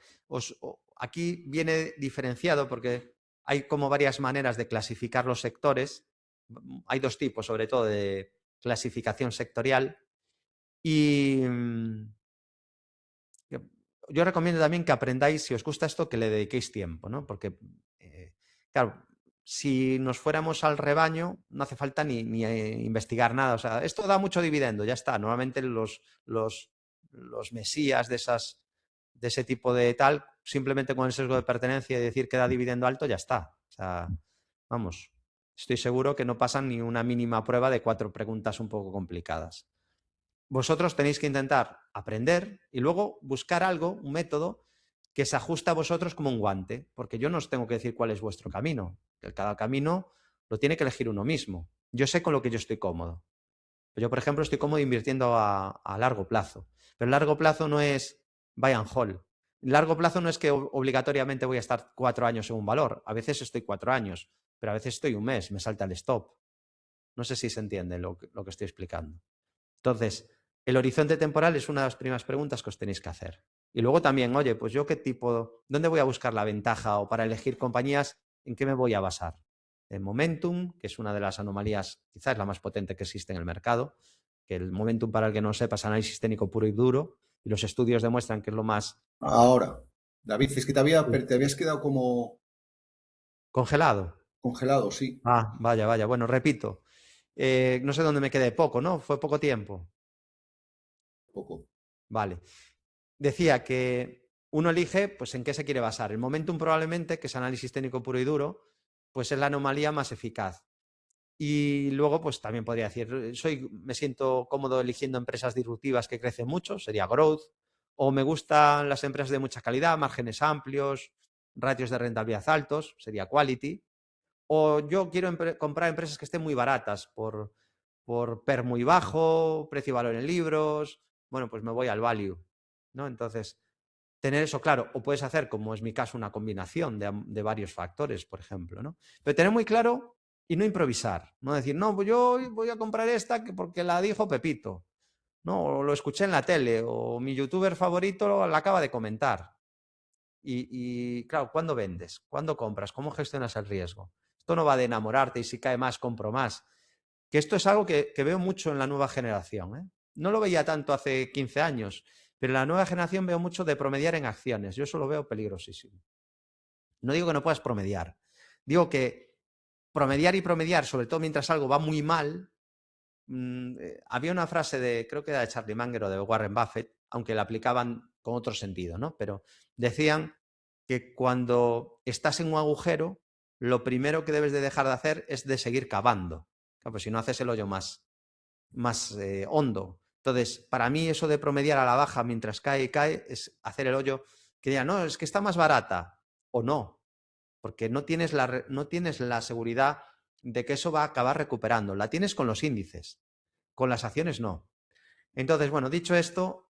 Aquí viene diferenciado porque hay como varias maneras de clasificar los sectores. Hay dos tipos, sobre todo, de clasificación sectorial. Y yo recomiendo también que aprendáis, si os gusta esto, que le dediquéis tiempo, ¿no? Porque, claro, si nos fuéramos al rebaño, no hace falta ni investigar nada. O sea, esto da mucho dividendo, ya está. Normalmente los mesías de ese tipo de tal, simplemente con el sesgo de pertenencia y decir que da dividendo alto, ya está. O sea, vamos, estoy seguro que no pasan ni una mínima prueba de 4 preguntas un poco complicadas. Vosotros tenéis que intentar aprender y luego buscar algo, un método que se ajuste a vosotros como un guante, porque yo no os tengo que decir cuál es vuestro camino. Cada camino lo tiene que elegir uno mismo. Yo sé con lo que yo estoy cómodo. Yo, por ejemplo, estoy cómodo invirtiendo a largo plazo. Pero largo plazo no es buy and hold. Largo plazo no es que obligatoriamente voy a estar 4 años en un valor. A veces estoy 4 años, pero a veces estoy un mes, me salta el stop. No sé si se entiende lo que estoy explicando. Entonces, el horizonte temporal es una de las primeras preguntas que os tenéis que hacer. Y luego también, oye, pues yo ¿dónde voy a buscar la ventaja? O para elegir compañías, ¿en qué me voy a basar? En momentum, que es una de las anomalías, quizás la más potente que existe en el mercado, que el momentum, para el que no sepa, es análisis técnico puro y duro, y los estudios demuestran que es lo más... Ahora, David, es que te habías quedado como Congelado. congelado, sí. Ah, vaya, vaya. Bueno, repito. No sé dónde me quedé. Poco, ¿no? Fue poco tiempo. Poco. Vale. Decía que uno elige pues en qué se quiere basar. El momentum probablemente, que es análisis técnico puro y duro, pues es la anomalía más eficaz. Y luego pues también podría decir, me siento cómodo eligiendo empresas disruptivas que crecen mucho, sería growth, o me gustan las empresas de mucha calidad, márgenes amplios, ratios de rentabilidad altos, sería quality, o yo quiero comprar empresas que estén muy baratas por PER muy bajo, precio-valor en libros, bueno, pues me voy al value, ¿no? Entonces, tener eso claro, o puedes hacer, como es mi caso, una combinación de varios factores, por ejemplo, ¿no? Pero tener muy claro y no improvisar, no decir, no, pues yo voy a comprar esta porque la dijo Pepito, ¿no? O lo escuché en la tele, o mi youtuber favorito la acaba de comentar. Y claro, ¿cuándo vendes? ¿Cuándo compras? ¿Cómo gestionas el riesgo? Esto no va de enamorarte y si cae más, compro más. Que esto es algo que veo mucho en la nueva generación, ¿eh? No lo veía tanto hace 15 años, pero en la nueva generación veo mucho de promediar en acciones. Yo eso lo veo peligrosísimo. No digo que no puedas promediar. Digo que promediar y promediar, sobre todo mientras algo va muy mal. Había una frase creo que era de Charlie Munger o de Warren Buffett, aunque la aplicaban con otro sentido, ¿no? Pero decían que cuando estás en un agujero, lo primero que debes de dejar de hacer es de seguir cavando. Claro, pues si no haces el hoyo más hondo. Entonces, para mí eso de promediar a la baja mientras cae y cae es hacer el hoyo que diga, no, es que está más barata o no, porque no tienes la seguridad de que eso va a acabar recuperando. La tienes con los índices, con las acciones no. Entonces, bueno, dicho esto,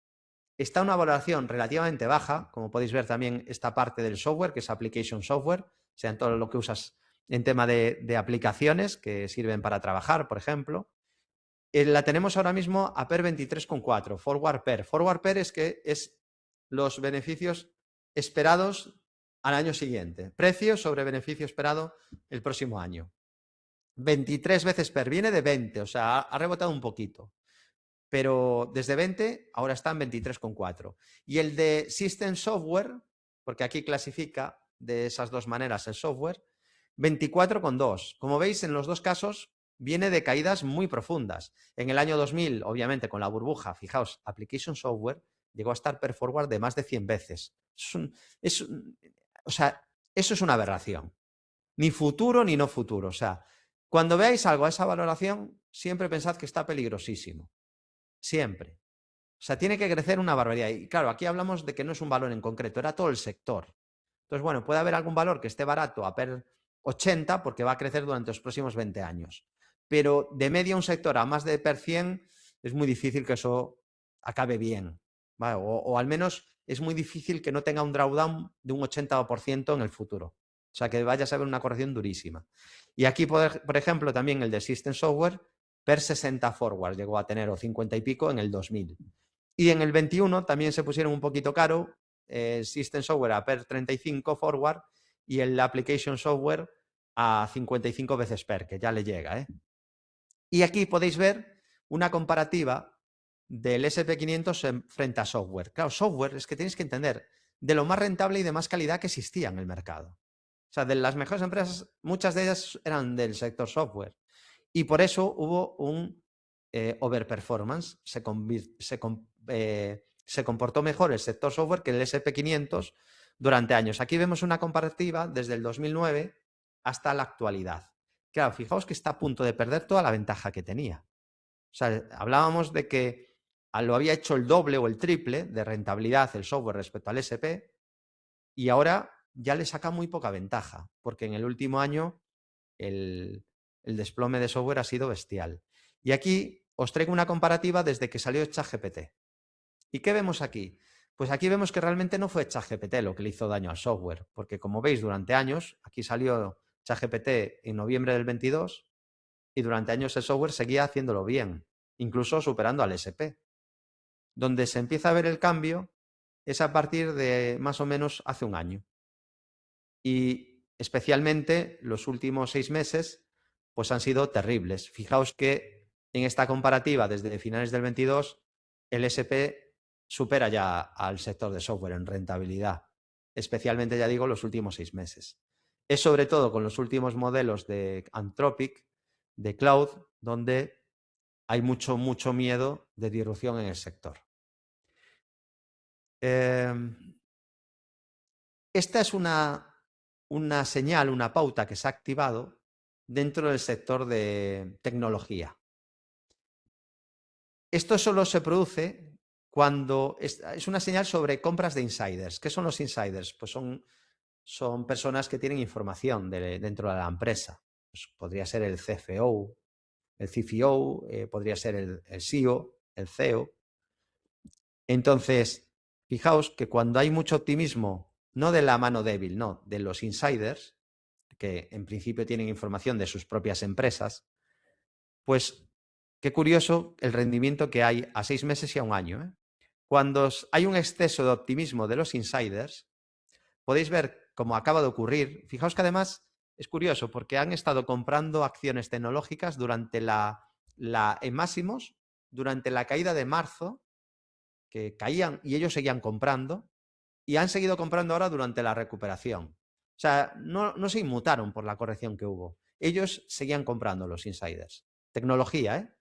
está una valoración relativamente baja, como podéis ver también esta parte del software, que es application software, o sea, en todo lo que usas en tema de aplicaciones que sirven para trabajar, por ejemplo. La tenemos ahora mismo a PER 23,4, forward PER. Forward PER es que es los beneficios esperados al año siguiente. Precio sobre beneficio esperado el próximo año. 23 veces PER, viene de 20, o sea, ha rebotado un poquito. Pero desde 20 ahora está en 23,4. Y el de System Software, porque aquí clasifica de esas dos maneras el software, 24,2. Como veis, en los dos casos viene de caídas muy profundas. En el año 2000, obviamente, con la burbuja, fijaos, Application Software llegó a estar per forward de más de 100 veces. O sea, eso es una aberración. Ni futuro ni no futuro. O sea, cuando veáis algo a esa valoración, siempre pensad que está peligrosísimo. Siempre. O sea, tiene que crecer una barbaridad. Y claro, aquí hablamos de que no es un valor en concreto, era todo el sector. Entonces, bueno, puede haber algún valor que esté barato a PER 80 porque va a crecer durante los próximos 20 años. Pero de media un sector a más de PER 100 es muy difícil que eso acabe bien. ¿Vale? O al menos es muy difícil que no tenga un drawdown de un 80% en el futuro. O sea, que vayas a ver una corrección durísima. Y aquí, por ejemplo, también el de System Software, PER 60 forward llegó a tener, o 50 y pico en el 2000. Y en el 21 también se pusieron un poquito caro, System Software a PER 35 forward y el Application Software a 55 veces PER, que ya le llega. Y aquí podéis ver una comparativa del SP500 frente a software. Claro, software es que tenéis que entender de lo más rentable y de más calidad que existía en el mercado. O sea, de las mejores empresas, muchas de ellas eran del sector software. Y por eso hubo un overperformance. Se comportó mejor el sector software que el SP500 durante años. Aquí vemos una comparativa desde el 2009 hasta la actualidad. Claro, fijaos que está a punto de perder toda la ventaja que tenía. O sea, hablábamos de que lo había hecho el doble o el triple de rentabilidad el software respecto al SP y ahora ya le saca muy poca ventaja, porque en el último año el desplome de software ha sido bestial. Y aquí os traigo una comparativa desde que salió ChatGPT. ¿Y qué vemos aquí? Pues aquí vemos que realmente no fue ChatGPT lo que le hizo daño al software, porque como veis, durante años, aquí salió ChatGPT en noviembre del 22 y durante años el software seguía haciéndolo bien, incluso superando al SP. Donde se empieza a ver el cambio es a partir de más o menos hace un año. Y especialmente los últimos 6 meses pues han sido terribles. Fijaos que en esta comparativa desde finales del 22 el SP supera ya al sector de software en rentabilidad, especialmente, ya digo, los últimos 6 meses. Es sobre todo con los últimos modelos de Anthropic, de Cloud, donde hay mucho miedo de disrupción en el sector. Esta es una señal, una pauta que se ha activado dentro del sector de tecnología. Esto solo se produce cuando es una señal sobre compras de insiders. ¿Qué son los insiders? Pues son personas que tienen información dentro de la empresa. Pues podría ser el CFO, el CFO, podría ser el CEO, el CEO. Entonces, fijaos que cuando hay mucho optimismo, no de la mano débil, no, de los insiders, que en principio tienen información de sus propias empresas, pues qué curioso el rendimiento que hay a 6 meses y a un año. Cuando hay un exceso de optimismo de los insiders, podéis ver cómo acaba de ocurrir. Fijaos que además es curioso porque han estado comprando acciones tecnológicas durante en máximos, durante la caída de marzo, que caían y ellos seguían comprando, y han seguido comprando ahora durante la recuperación. O sea, no se inmutaron por la corrección que hubo. Ellos seguían comprando los insiders. Tecnología, ¿eh?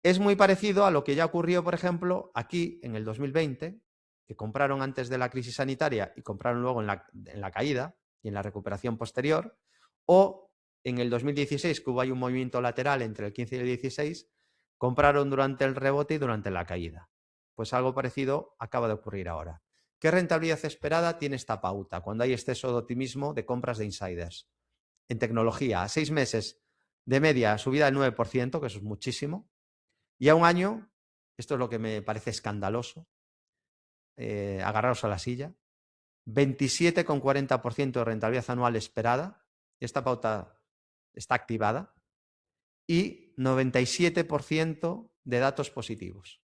Es muy parecido a lo que ya ocurrió, por ejemplo, aquí en el 2020, que compraron antes de la crisis sanitaria y compraron luego en la caída y en la recuperación posterior, o en el 2016, que hubo ahí un movimiento lateral entre el 15 y el 16, compraron durante el rebote y durante la caída. Pues algo parecido acaba de ocurrir ahora. ¿Qué rentabilidad esperada tiene esta pauta cuando hay exceso de optimismo de compras de insiders? En tecnología, a 6 meses de media subida del 9%, que eso es muchísimo, y a un año, esto es lo que me parece escandaloso, agarraros a la silla, 27,40% de rentabilidad anual esperada, esta pauta está activada, y 97% de datos positivos.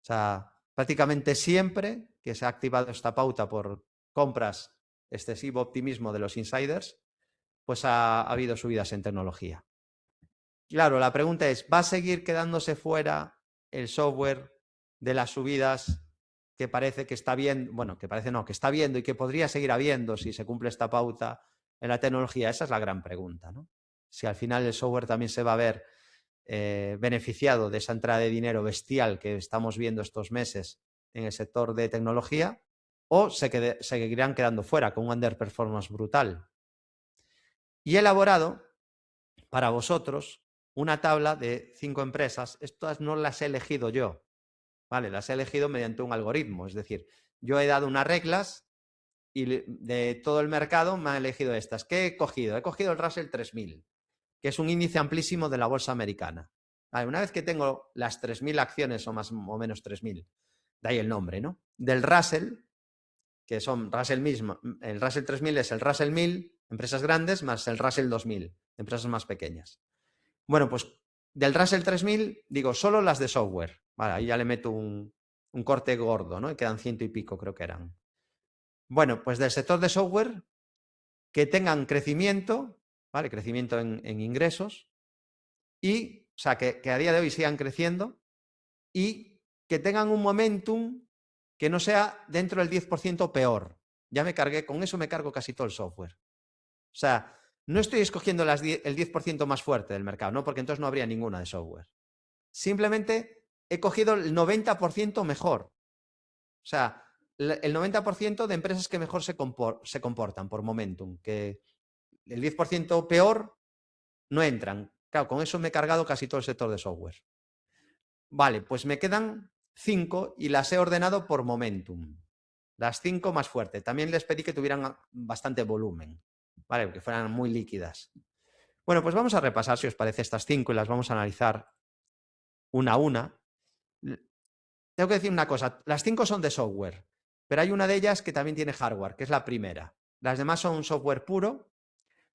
O sea, prácticamente siempre que se ha activado esta pauta por compras, excesivo optimismo de los insiders, pues ha habido subidas en tecnología. Claro, la pregunta es, ¿va a seguir quedándose fuera el software de las subidas que parece que está viendo, bueno, que parece no, que está viendo y que podría seguir habiendo si se cumple esta pauta en la tecnología? Esa es la gran pregunta, ¿no? Si al final el software también se va a ver beneficiado de esa entrada de dinero bestial que estamos viendo estos meses en el sector de tecnología, o seguirán quedando fuera con un underperformance brutal. Y he elaborado para vosotros una tabla de 5 empresas. Estas no las he elegido yo, ¿vale? Las he elegido mediante un algoritmo. Es decir, yo he dado unas reglas y de todo el mercado me han elegido estas. ¿Qué he cogido? He cogido el Russell 3000, que es un índice amplísimo de la bolsa americana. Vale, una vez que tengo las 3.000 acciones, o más o menos 3.000, de ahí el nombre, ¿no? Del Russell, que son Russell mismo, el Russell 3000 es el Russell 1000, empresas grandes, más el Russell 2000, empresas más pequeñas. Bueno, pues del Russell 3000 digo solo las de software. Vale, ahí ya le meto un corte gordo, ¿no? Y quedan 100 y pico, creo que eran. Bueno, pues del sector de software que tengan crecimiento, ¿vale? Crecimiento en ingresos y, o sea, que a día de hoy sigan creciendo y que tengan un momentum que no sea dentro del 10% peor. Ya me cargué, con eso me cargo casi todo el software. O sea, no estoy escogiendo el 10% más fuerte del mercado, ¿no? Porque entonces no habría ninguna de software. Simplemente he cogido el 90% mejor. O sea, el 90% de empresas que mejor se comportan por momentum, que el 10% peor no entran. Claro, con eso me he cargado casi todo el sector de software. Vale, pues me quedan 5 y las he ordenado por momentum. Las 5 más fuertes. También les pedí que tuvieran bastante volumen, ¿vale? Que fueran muy líquidas. Bueno, pues vamos a repasar, si os parece, estas 5 y las vamos a analizar una a una. Tengo que decir una cosa, las 5 son de software, pero hay una de ellas que también tiene hardware, que es la primera. Las demás son software puro.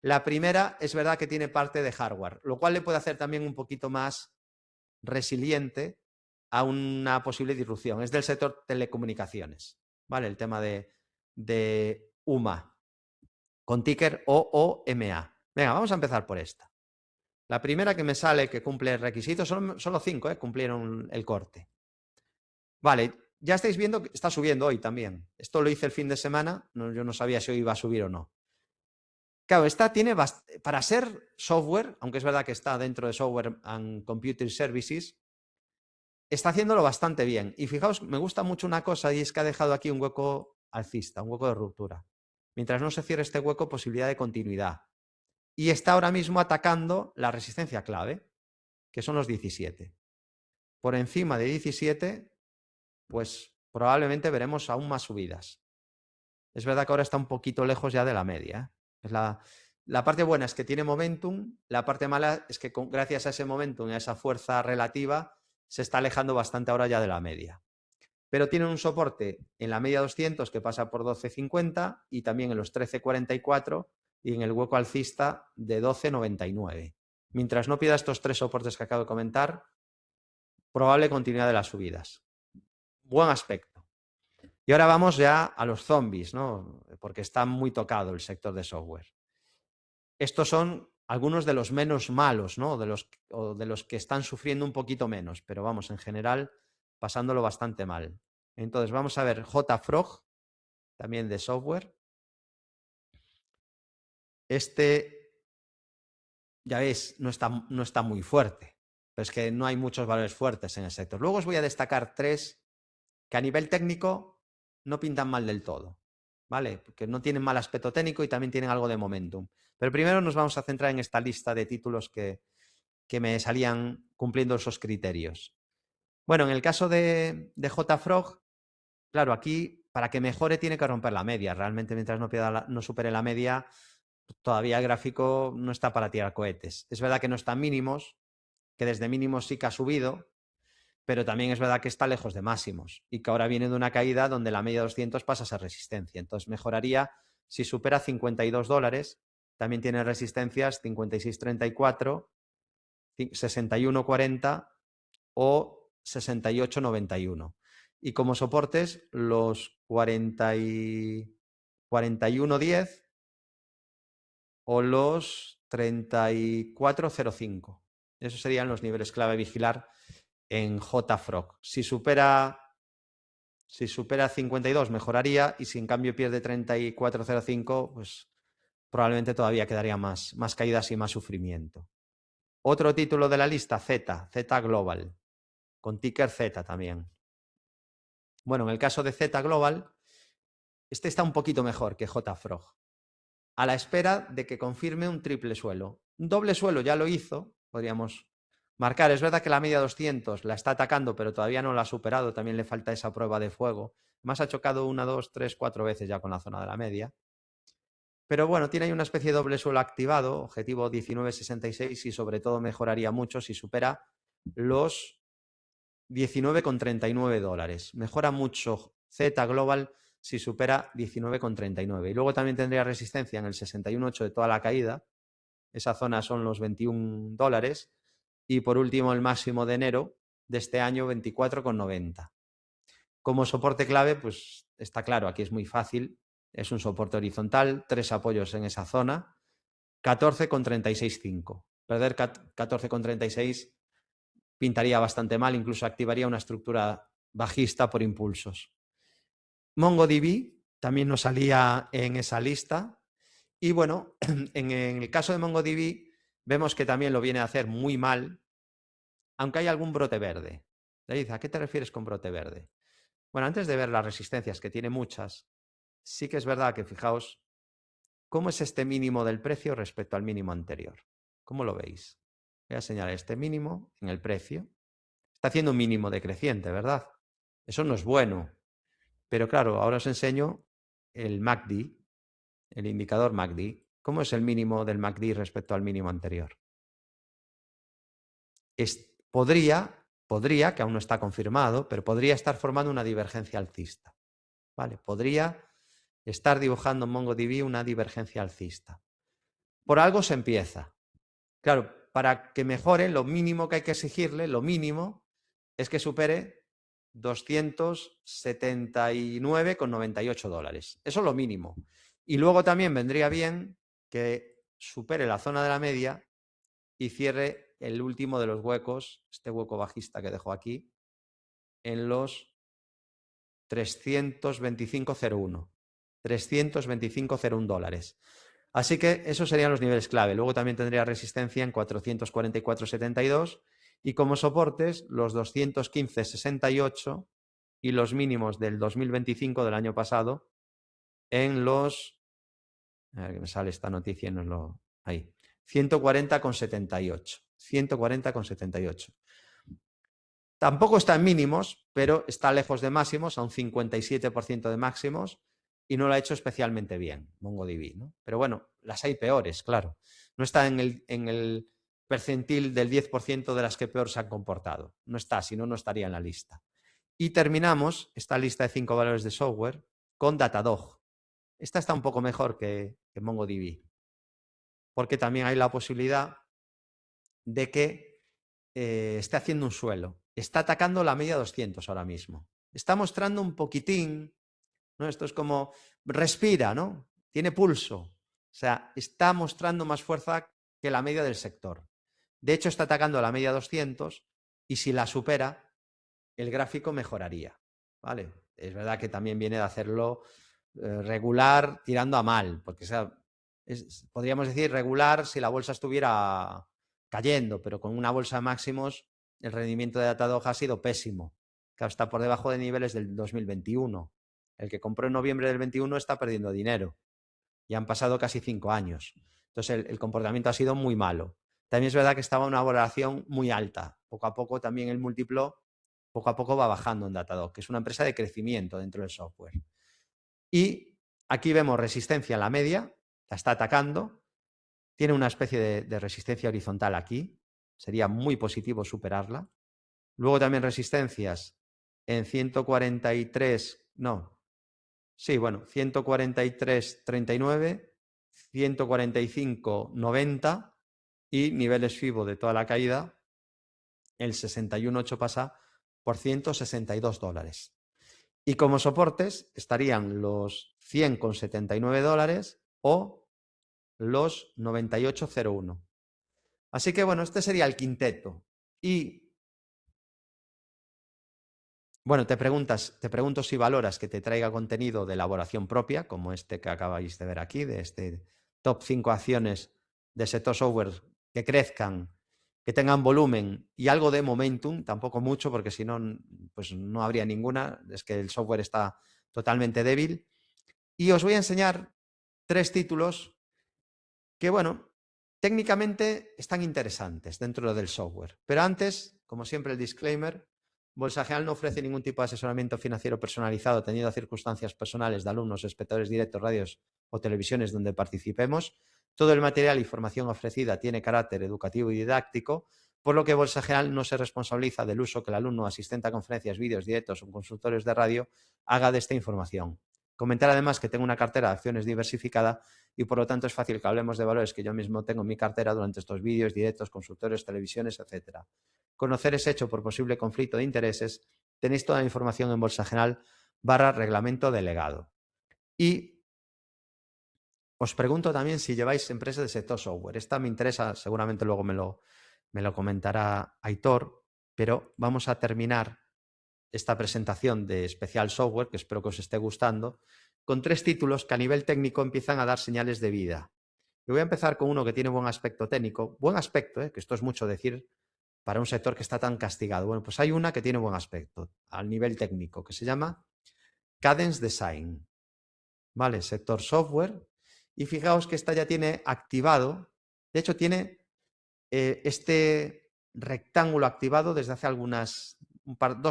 La primera es verdad que tiene parte de hardware, lo cual le puede hacer también un poquito más resiliente a una posible disrupción. Es del sector telecomunicaciones, ¿vale? El tema de UMA, con ticker OOMA. Venga, vamos a empezar por esta. La primera que me sale que cumple el requisito, solo 5 cumplieron el corte. Vale, ya estáis viendo que está subiendo hoy también. Esto lo hice el fin de semana, yo no sabía si hoy iba a subir o no. Claro, esta tiene, para ser software, aunque es verdad que está dentro de Software and Computer Services, está haciéndolo bastante bien. Y fijaos, me gusta mucho una cosa y es que ha dejado aquí un hueco alcista, un hueco de ruptura. Mientras no se cierre este hueco, posibilidad de continuidad. Y está ahora mismo atacando la resistencia clave, que son los 17. Por encima de 17, pues probablemente veremos aún más subidas. Es verdad que ahora está un poquito lejos ya de la media. Es la parte buena es que tiene momentum, la parte mala es que gracias a ese momentum y a esa fuerza relativa se está alejando bastante ahora ya de la media. Pero tiene un soporte en la media 200 que pasa por 12.50 y también en los 13.44 y en el hueco alcista de 12.99. Mientras no pida estos 3 soportes que acabo de comentar, probable continuidad de las subidas. Buen aspecto. Y ahora vamos ya a los zombies, ¿no? Porque está muy tocado el sector de software. Estos son algunos de los menos malos, ¿no? De los que están sufriendo un poquito menos, pero vamos, en general, pasándolo bastante mal. Entonces, vamos a ver JFrog, también de software. Este, ya veis, no está muy fuerte, pero es que no hay muchos valores fuertes en el sector. Luego os voy a destacar 3 que a nivel técnico no pintan mal del todo, ¿vale? Porque no tienen mal aspecto técnico y también tienen algo de momentum. Pero primero nos vamos a centrar en esta lista de títulos que me salían cumpliendo esos criterios. Bueno, en el caso de JFrog, claro, aquí para que mejore tiene que romper la media. Realmente mientras no supere la media, todavía el gráfico no está para tirar cohetes. Es verdad que no está en mínimos, que desde mínimos sí que ha subido, pero también es verdad que está lejos de máximos y que ahora viene de una caída donde la media 200 pasa a ser resistencia. Entonces mejoraría si supera $52. También tiene resistencias 56.34, 61.40 o 68.91. Y como soportes los 40 41.10 o los 34.05. Esos serían los niveles clave a vigilar en JFrog. Si supera 52 mejoraría, y si en cambio pierde 34.05, pues probablemente todavía quedaría más caídas y más sufrimiento. Otro título de la lista, Z Global, con ticker Z también. Bueno, en el caso de Z Global, este está un poquito mejor que JFrog, a la espera de que confirme un triple suelo. Un doble suelo ya lo hizo, podríamos marcar. Es verdad que la media 200 la está atacando, pero todavía no la ha superado, también le falta esa prueba de fuego. Más ha chocado 1, 2, 3, 4 veces ya con la zona de la media. Pero bueno, tiene ahí una especie de doble suelo activado, objetivo 19.66, y sobre todo mejoraría mucho si supera los 19,39 dólares. Mejora mucho Z Global si supera 19,39. Y luego también tendría resistencia en el 61,8 de toda la caída. Esa zona son los 21 dólares. Y por último, el máximo de enero de este año, 24,90. Como soporte clave, pues está claro, aquí es muy fácil. Es un soporte horizontal, 3 apoyos en esa zona, 14,36,5. Perder 14,36 pintaría bastante mal, incluso activaría una estructura bajista por impulsos. MongoDB también nos salía en esa lista. Y bueno, en el caso de MongoDB vemos que también lo viene a hacer muy mal, aunque hay algún brote verde. David, ¿a qué te refieres con brote verde? Bueno, antes de ver las resistencias, que tiene muchas, sí que es verdad que fijaos cómo es este mínimo del precio respecto al mínimo anterior. ¿Cómo lo veis? Voy a señalar este mínimo en el precio. Está haciendo un mínimo decreciente, ¿verdad? Eso no es bueno. Pero claro, ahora os enseño el MACD, el indicador MACD. ¿Cómo es el mínimo del MACD respecto al mínimo anterior? Podría, que aún no está confirmado, pero podría estar formando una divergencia alcista. ¿Vale? Podría estar dibujando en MongoDB una divergencia alcista. Por algo se empieza. Claro, para que mejore, lo mínimo que hay que exigirle, lo mínimo, es que supere 279,98 dólares. Eso es lo mínimo. Y luego también vendría bien que supere la zona de la media y cierre el último de los huecos, este hueco bajista que dejo aquí, en los 325,01. 325,01 dólares. Así que esos serían los niveles clave. Luego también tendría resistencia en 444,72 y como soportes los 215,68 y los mínimos del 2025 del año pasado en los... A ver que me sale esta noticia, no es lo... Ahí. 140,78. 140,78. Tampoco está en mínimos, pero está lejos de máximos, a un 57% de máximos, y no lo ha hecho especialmente bien MongoDB, ¿no? Pero bueno, las hay peores, claro. No está en el percentil del 10% de las que peor se han comportado. No está, si no, no estaría en la lista. Y terminamos esta lista de 5 valores de software con Datadog. Esta está un poco mejor que MongoDB, porque también hay la posibilidad de que esté haciendo un suelo. Está atacando la media 200 ahora mismo. Está mostrando un poquitín, ¿no? Esto es como respira, ¿no? Tiene pulso. O sea, está mostrando más fuerza que la media del sector. De hecho, está atacando la media 200 y si la supera, el gráfico mejoraría, ¿vale? Es verdad que también viene de hacerlo regular tirando a mal, porque podríamos decir regular si la bolsa estuviera cayendo, pero con una bolsa de máximos el rendimiento de Datadog ha sido pésimo, que está por debajo de niveles del 2021. El que compró en noviembre del 21 está perdiendo dinero. Y han pasado casi 5 años. Entonces el comportamiento ha sido muy malo. También es verdad que estaba una valoración muy alta. Poco a poco también el múltiplo, poco a poco va bajando en Datadog, que es una empresa de crecimiento dentro del software. Y aquí vemos resistencia en la media, la está atacando. Tiene una especie de resistencia horizontal aquí. Sería muy positivo superarla. Luego también resistencias en 143, no, sí, bueno, 143,39, 145,90 y niveles FIBO de toda la caída, el 61,8 pasa por 162 dólares. Y como soportes estarían los $100,79 o los 98,01. Así que bueno, este sería el quinteto. Y bueno, te pregunto si valoras que te traiga contenido de elaboración propia, como este que acabáis de ver aquí, de este top 5 acciones de sector software que crezcan, que tengan volumen y algo de momentum, tampoco mucho, porque si no, pues no habría ninguna. Es que el software está totalmente débil. Y os voy a enseñar 3 títulos que, bueno, técnicamente están interesantes dentro del software. Pero antes, como siempre, el disclaimer: Bolsa General no ofrece ningún tipo de asesoramiento financiero personalizado teniendo circunstancias personales de alumnos, espectadores directos, radios o televisiones donde participemos. Todo el material e información ofrecida tiene carácter educativo y didáctico, por lo que Bolsa General no se responsabiliza del uso que el alumno, asistente a conferencias, vídeos, directos o consultorios de radio haga de esta información. Comentar además que tengo una cartera de acciones diversificada y por lo tanto es fácil que hablemos de valores que yo mismo tengo en mi cartera durante estos vídeos, directos, consultorios, televisiones, etc. Conocer ese hecho por posible conflicto de intereses, tenéis toda la información en Bolsa General /reglamento delegado. Y os pregunto también si lleváis empresas de sector software. Esta me interesa, seguramente luego me lo comentará Aitor, pero vamos a terminar esta presentación de especial software, que espero que os esté gustando, con 3 títulos que a nivel técnico empiezan a dar señales de vida. Y voy a empezar con uno que tiene buen aspecto técnico. Buen aspecto, que esto es mucho decir para un sector que está tan castigado. Bueno, pues hay una que tiene buen aspecto al nivel técnico, que se llama Cadence Design. ¿Vale? Sector software. Y fijaos que esta ya tiene activado, de hecho tiene este rectángulo activado desde hace 2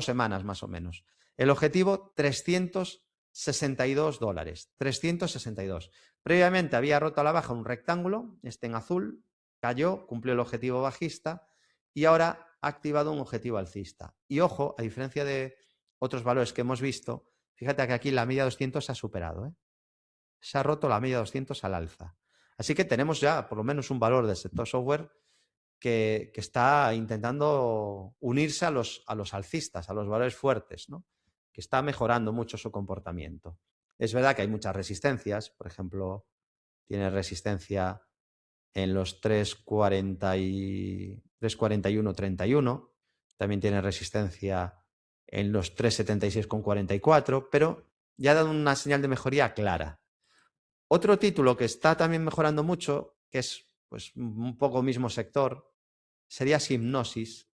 semanas más o menos. El objetivo, $362. 362. Previamente había roto a la baja un rectángulo, este en azul, cayó, cumplió el objetivo bajista y ahora ha activado un objetivo alcista. Y ojo, a diferencia de otros valores que hemos visto, fíjate que aquí la media 200 se ha superado, ¿eh? Se ha roto la media 200 al alza. Así que tenemos ya por lo menos un valor del sector software que está intentando unirse a los alcistas, a los valores fuertes, ¿no? Que está mejorando mucho su comportamiento. Es verdad que hay muchas resistencias, por ejemplo, tiene resistencia en los 3,41,31, también tiene resistencia en los 3,76,44, pero ya ha dado una señal de mejoría clara. Otro título que está también mejorando mucho, que es pues un poco mismo sector, sería Synopsys,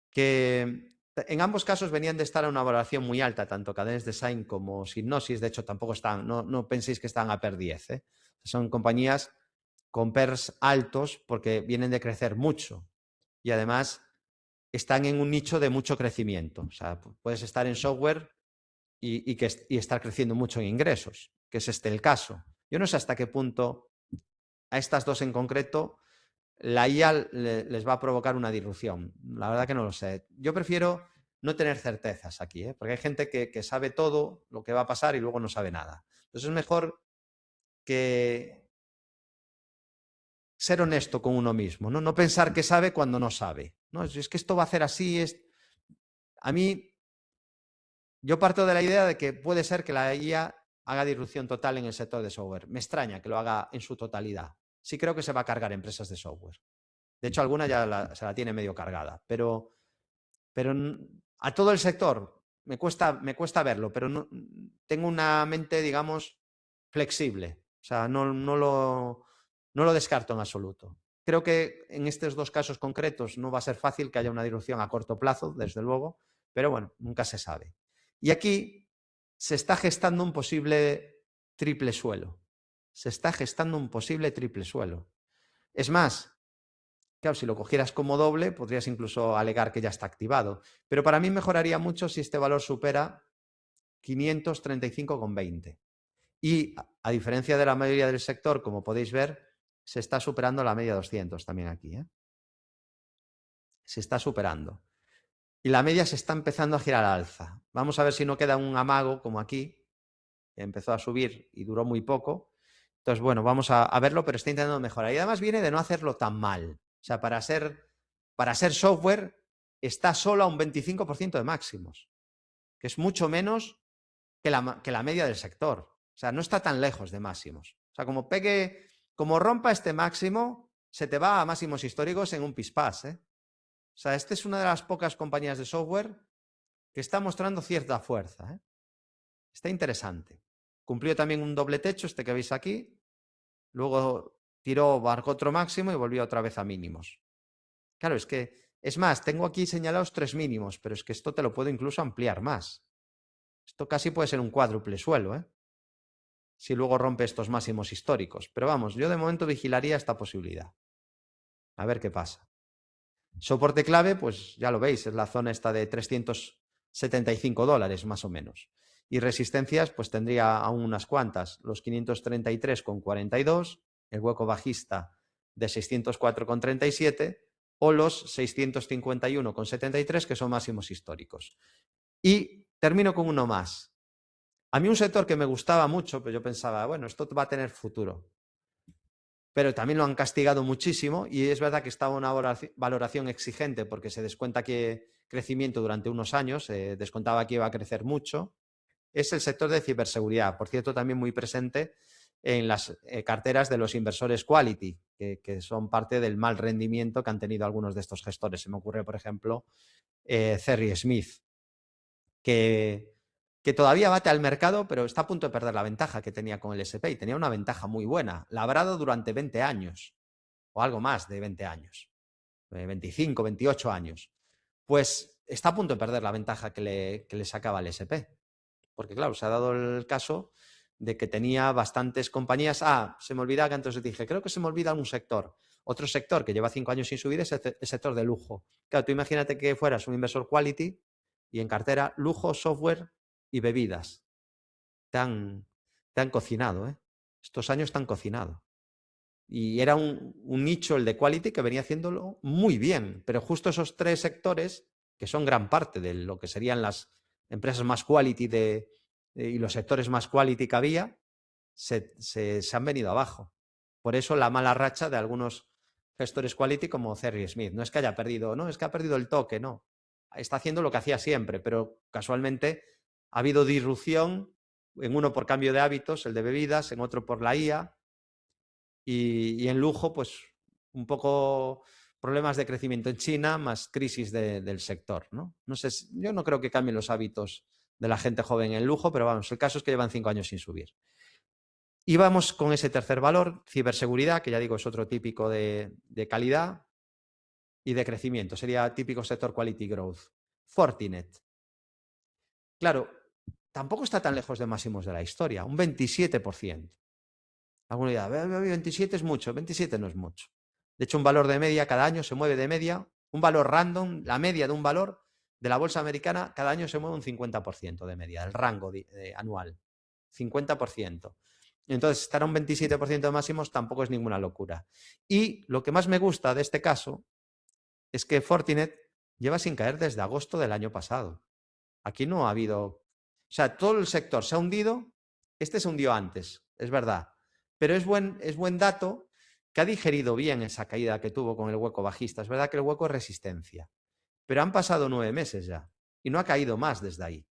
que en ambos casos venían de estar a una valoración muy alta, tanto Cadence Design como Synopsys. De hecho, tampoco están, no penséis que están a PER 10, ¿eh? Son compañías con PERs altos porque vienen de crecer mucho y además están en un nicho de mucho crecimiento. O sea, puedes estar en software y estar creciendo mucho en ingresos, que es este el caso. Yo no sé hasta qué punto a estas dos en concreto la IA les va a provocar una disrupción. La verdad que no lo sé. Yo prefiero no tener certezas aquí, ¿eh? Porque hay gente que sabe todo lo que va a pasar y luego no sabe nada. Entonces es mejor que ser honesto con uno mismo, ¿no? No pensar que sabe cuando no sabe, ¿no? Es que esto va a hacer así. A mí, yo parto de la idea de que puede ser que la IA haga disrupción total en el sector de software. Me extraña que lo haga en su totalidad. Sí creo que se va a cargar empresas de software. De hecho, alguna ya se la tiene medio cargada, pero a todo el sector me cuesta verlo, pero no, tengo una mente, digamos, flexible. O sea, no lo descarto en absoluto. Creo que en estos dos casos concretos no va a ser fácil que haya una disrupción a corto plazo, desde luego, pero bueno, nunca se sabe. Y aquí se está gestando un posible triple suelo. Se está gestando un posible triple suelo. Es más, claro, si lo cogieras como doble, podrías incluso alegar que ya está activado. Pero para mí mejoraría mucho si este valor supera 535,20. Y a diferencia de la mayoría del sector, como podéis ver, se está superando la media 200 también aquí, ¿eh? Se está superando. Y la media se está empezando a girar al alza. Vamos a ver si no queda un amago como aquí, que empezó a subir y duró muy poco. Entonces, bueno, vamos a verlo, pero está intentando mejorar. Y además viene de no hacerlo tan mal. O sea, para ser software está solo a un 25% de máximos. que es mucho menos que la media del sector. O sea, no está tan lejos de máximos. O sea, como rompa este máximo, se te va a máximos históricos en un pispás, ¿eh? O sea, esta es una de las pocas compañías de software que está mostrando cierta fuerza, ¿eh? Está interesante. Cumplió también un doble techo, este que veis aquí. Luego tiró, marcó otro máximo y volvió otra vez a mínimos. Claro, es más, tengo aquí señalados 3 mínimos, pero es que esto te lo puedo incluso ampliar más. Esto casi puede ser un cuádruple suelo, ¿eh? Si luego rompe estos máximos históricos. Pero vamos, yo de momento vigilaría esta posibilidad. A ver qué pasa. Soporte clave, pues ya lo veis, es la zona esta de $375 más o menos. Y resistencias, pues tendría aún unas cuantas. Los 533,42, el hueco bajista de 604,37 o los 651,73, que son máximos históricos. Y termino con uno más. A mí un sector que me gustaba mucho, pero yo pensaba, bueno, esto va a tener futuro. Pero también lo han castigado muchísimo y es verdad que estaba una valoración exigente porque se descuenta que crecimiento durante unos años, descontaba que iba a crecer mucho. Es el sector de ciberseguridad, por cierto, también muy presente en las carteras de los inversores quality, que son parte del mal rendimiento que han tenido algunos de estos gestores. Se me ocurre, por ejemplo, Cerry Smith, que todavía bate al mercado, pero está a punto de perder la ventaja que tenía con el S&P. Tenía una ventaja muy buena, labrado durante 20 años, o algo más de 20 años, 25, 28 años. Pues está a punto de perder la ventaja que le sacaba el S&P. Porque claro, se ha dado el caso de que tenía bastantes compañías. Se me olvidaba que antes os dije, creo que se me olvida un sector. Otro sector que lleva 5 años sin subir es el sector de lujo. Claro, tú imagínate que fueras un inversor quality y en cartera lujo, software y bebidas. Te han cocinado, ¿eh? Estos años te han cocinado. Y era un nicho, el de quality, que venía haciéndolo muy bien. Pero justo esos 3 sectores, que son gran parte de lo que serían las empresas más quality y los sectores más quality que había, se han venido abajo. Por eso la mala racha de algunos gestores quality como Cerry Smith. No es que haya perdido, no, es que ha perdido el toque, no. Está haciendo lo que hacía siempre, pero casualmente ha habido disrupción en uno por cambio de hábitos, el de bebidas, en otro por la IA, y en lujo, pues un poco problemas de crecimiento en China, más crisis del sector, ¿no? No sé, yo no creo que cambien los hábitos de la gente joven en lujo, pero vamos, el caso es que llevan 5 años sin subir. Y vamos con ese tercer valor, ciberseguridad, que ya digo es otro típico de calidad y de crecimiento. Sería típico sector quality growth. Fortinet. Claro, tampoco está tan lejos de máximos de la historia, un 27%. Alguna idea, 27 es mucho, 27 no es mucho. De hecho, un valor de media cada año se mueve de media, un valor random, la media de un valor de la bolsa americana cada año se mueve un 50% de media, el rango anual. 50%. Entonces, estar a un 27% de máximos tampoco es ninguna locura. Y lo que más me gusta de este caso es que Fortinet lleva sin caer desde agosto del año pasado. Aquí no ha habido... O sea, todo el sector se ha hundido, este se hundió antes, es verdad, pero es buen dato que ha digerido bien esa caída que tuvo con el hueco bajista. Es verdad que el hueco es resistencia, pero han pasado 9 meses ya y no ha caído más desde ahí.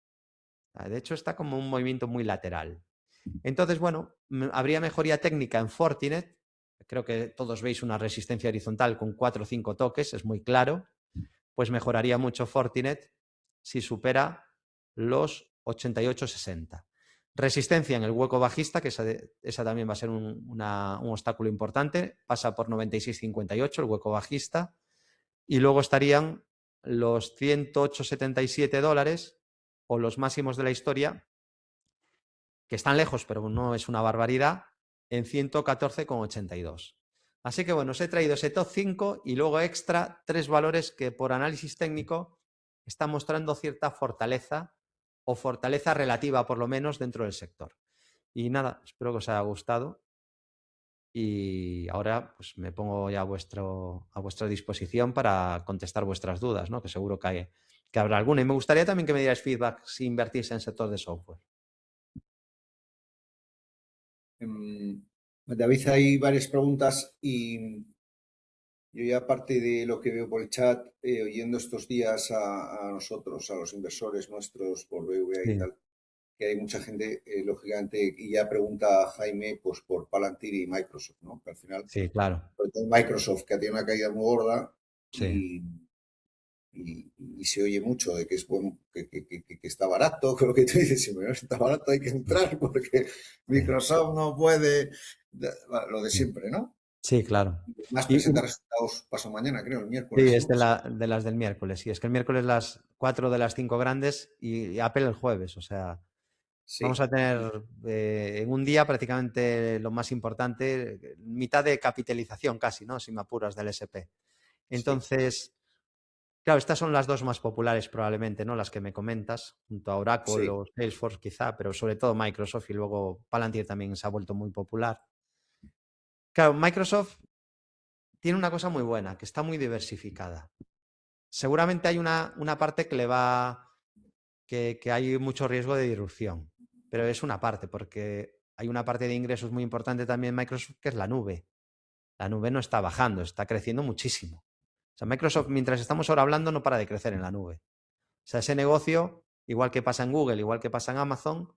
De hecho, está como un movimiento muy lateral. Entonces, bueno, habría mejoría técnica en Fortinet. Creo que todos veis una resistencia horizontal con 4 o 5 toques, es muy claro. Pues mejoraría mucho Fortinet si supera los 88,60. Resistencia en el hueco bajista, que esa también va a ser un obstáculo importante, pasa por 96,58 el hueco bajista, y luego estarían los $108,77 o los máximos de la historia, que están lejos, pero no es una barbaridad, en 114,82. Así que bueno, os he traído ese top 5 y luego extra 3 valores que por análisis técnico están mostrando cierta fortaleza o fortaleza relativa por lo menos dentro del sector. Y nada, espero que os haya gustado y ahora pues me pongo ya a vuestra disposición para contestar vuestras dudas, ¿no? Que seguro que habrá alguna. Y me gustaría también que me dierais feedback si invertís en el sector de software. David, hay varias preguntas y Yo ya aparte de lo que veo por el chat, oyendo estos días a nosotros, a los inversores nuestros por BVA y Sí, tal, que hay mucha gente, lógicamente, y ya pregunta a Jaime, pues por Palantir y Microsoft, ¿no? Que al final, sí, claro, sobre todo Microsoft, que ha tenido una caída muy gorda sí, y se oye mucho de que es bueno, que está barato, creo que tú dices, si no está barato hay que entrar porque sí, Microsoft no puede, lo de sí, siempre, ¿no? sí, claro. Más Y, presenta resultados paso mañana, creo, el sí, miércoles, es ¿no? de las del miércoles. Sí, es que el miércoles las 4 de las 5 grandes y Apple el jueves. O sea, vamos Sí, a tener en un día prácticamente lo más importante, mitad de capitalización casi, ¿no? Si me apuras del SP. sí, Entonces, claro, estas son las dos más populares probablemente, ¿no? Las que me comentas, junto a Oracle sí, o Salesforce quizá, pero sobre todo Microsoft y luego Palantir también se ha vuelto muy popular. Claro, Microsoft tiene una cosa muy buena, que está muy diversificada. Seguramente hay una parte que le va, que hay mucho riesgo de disrupción, pero es una parte, porque hay una parte de ingresos muy importante también en Microsoft, que es la nube. La nube no está bajando, está creciendo muchísimo. O sea, Microsoft, mientras estamos ahora hablando, no para de crecer en la nube. O sea, ese negocio, igual que pasa en Google, igual que pasa en Amazon,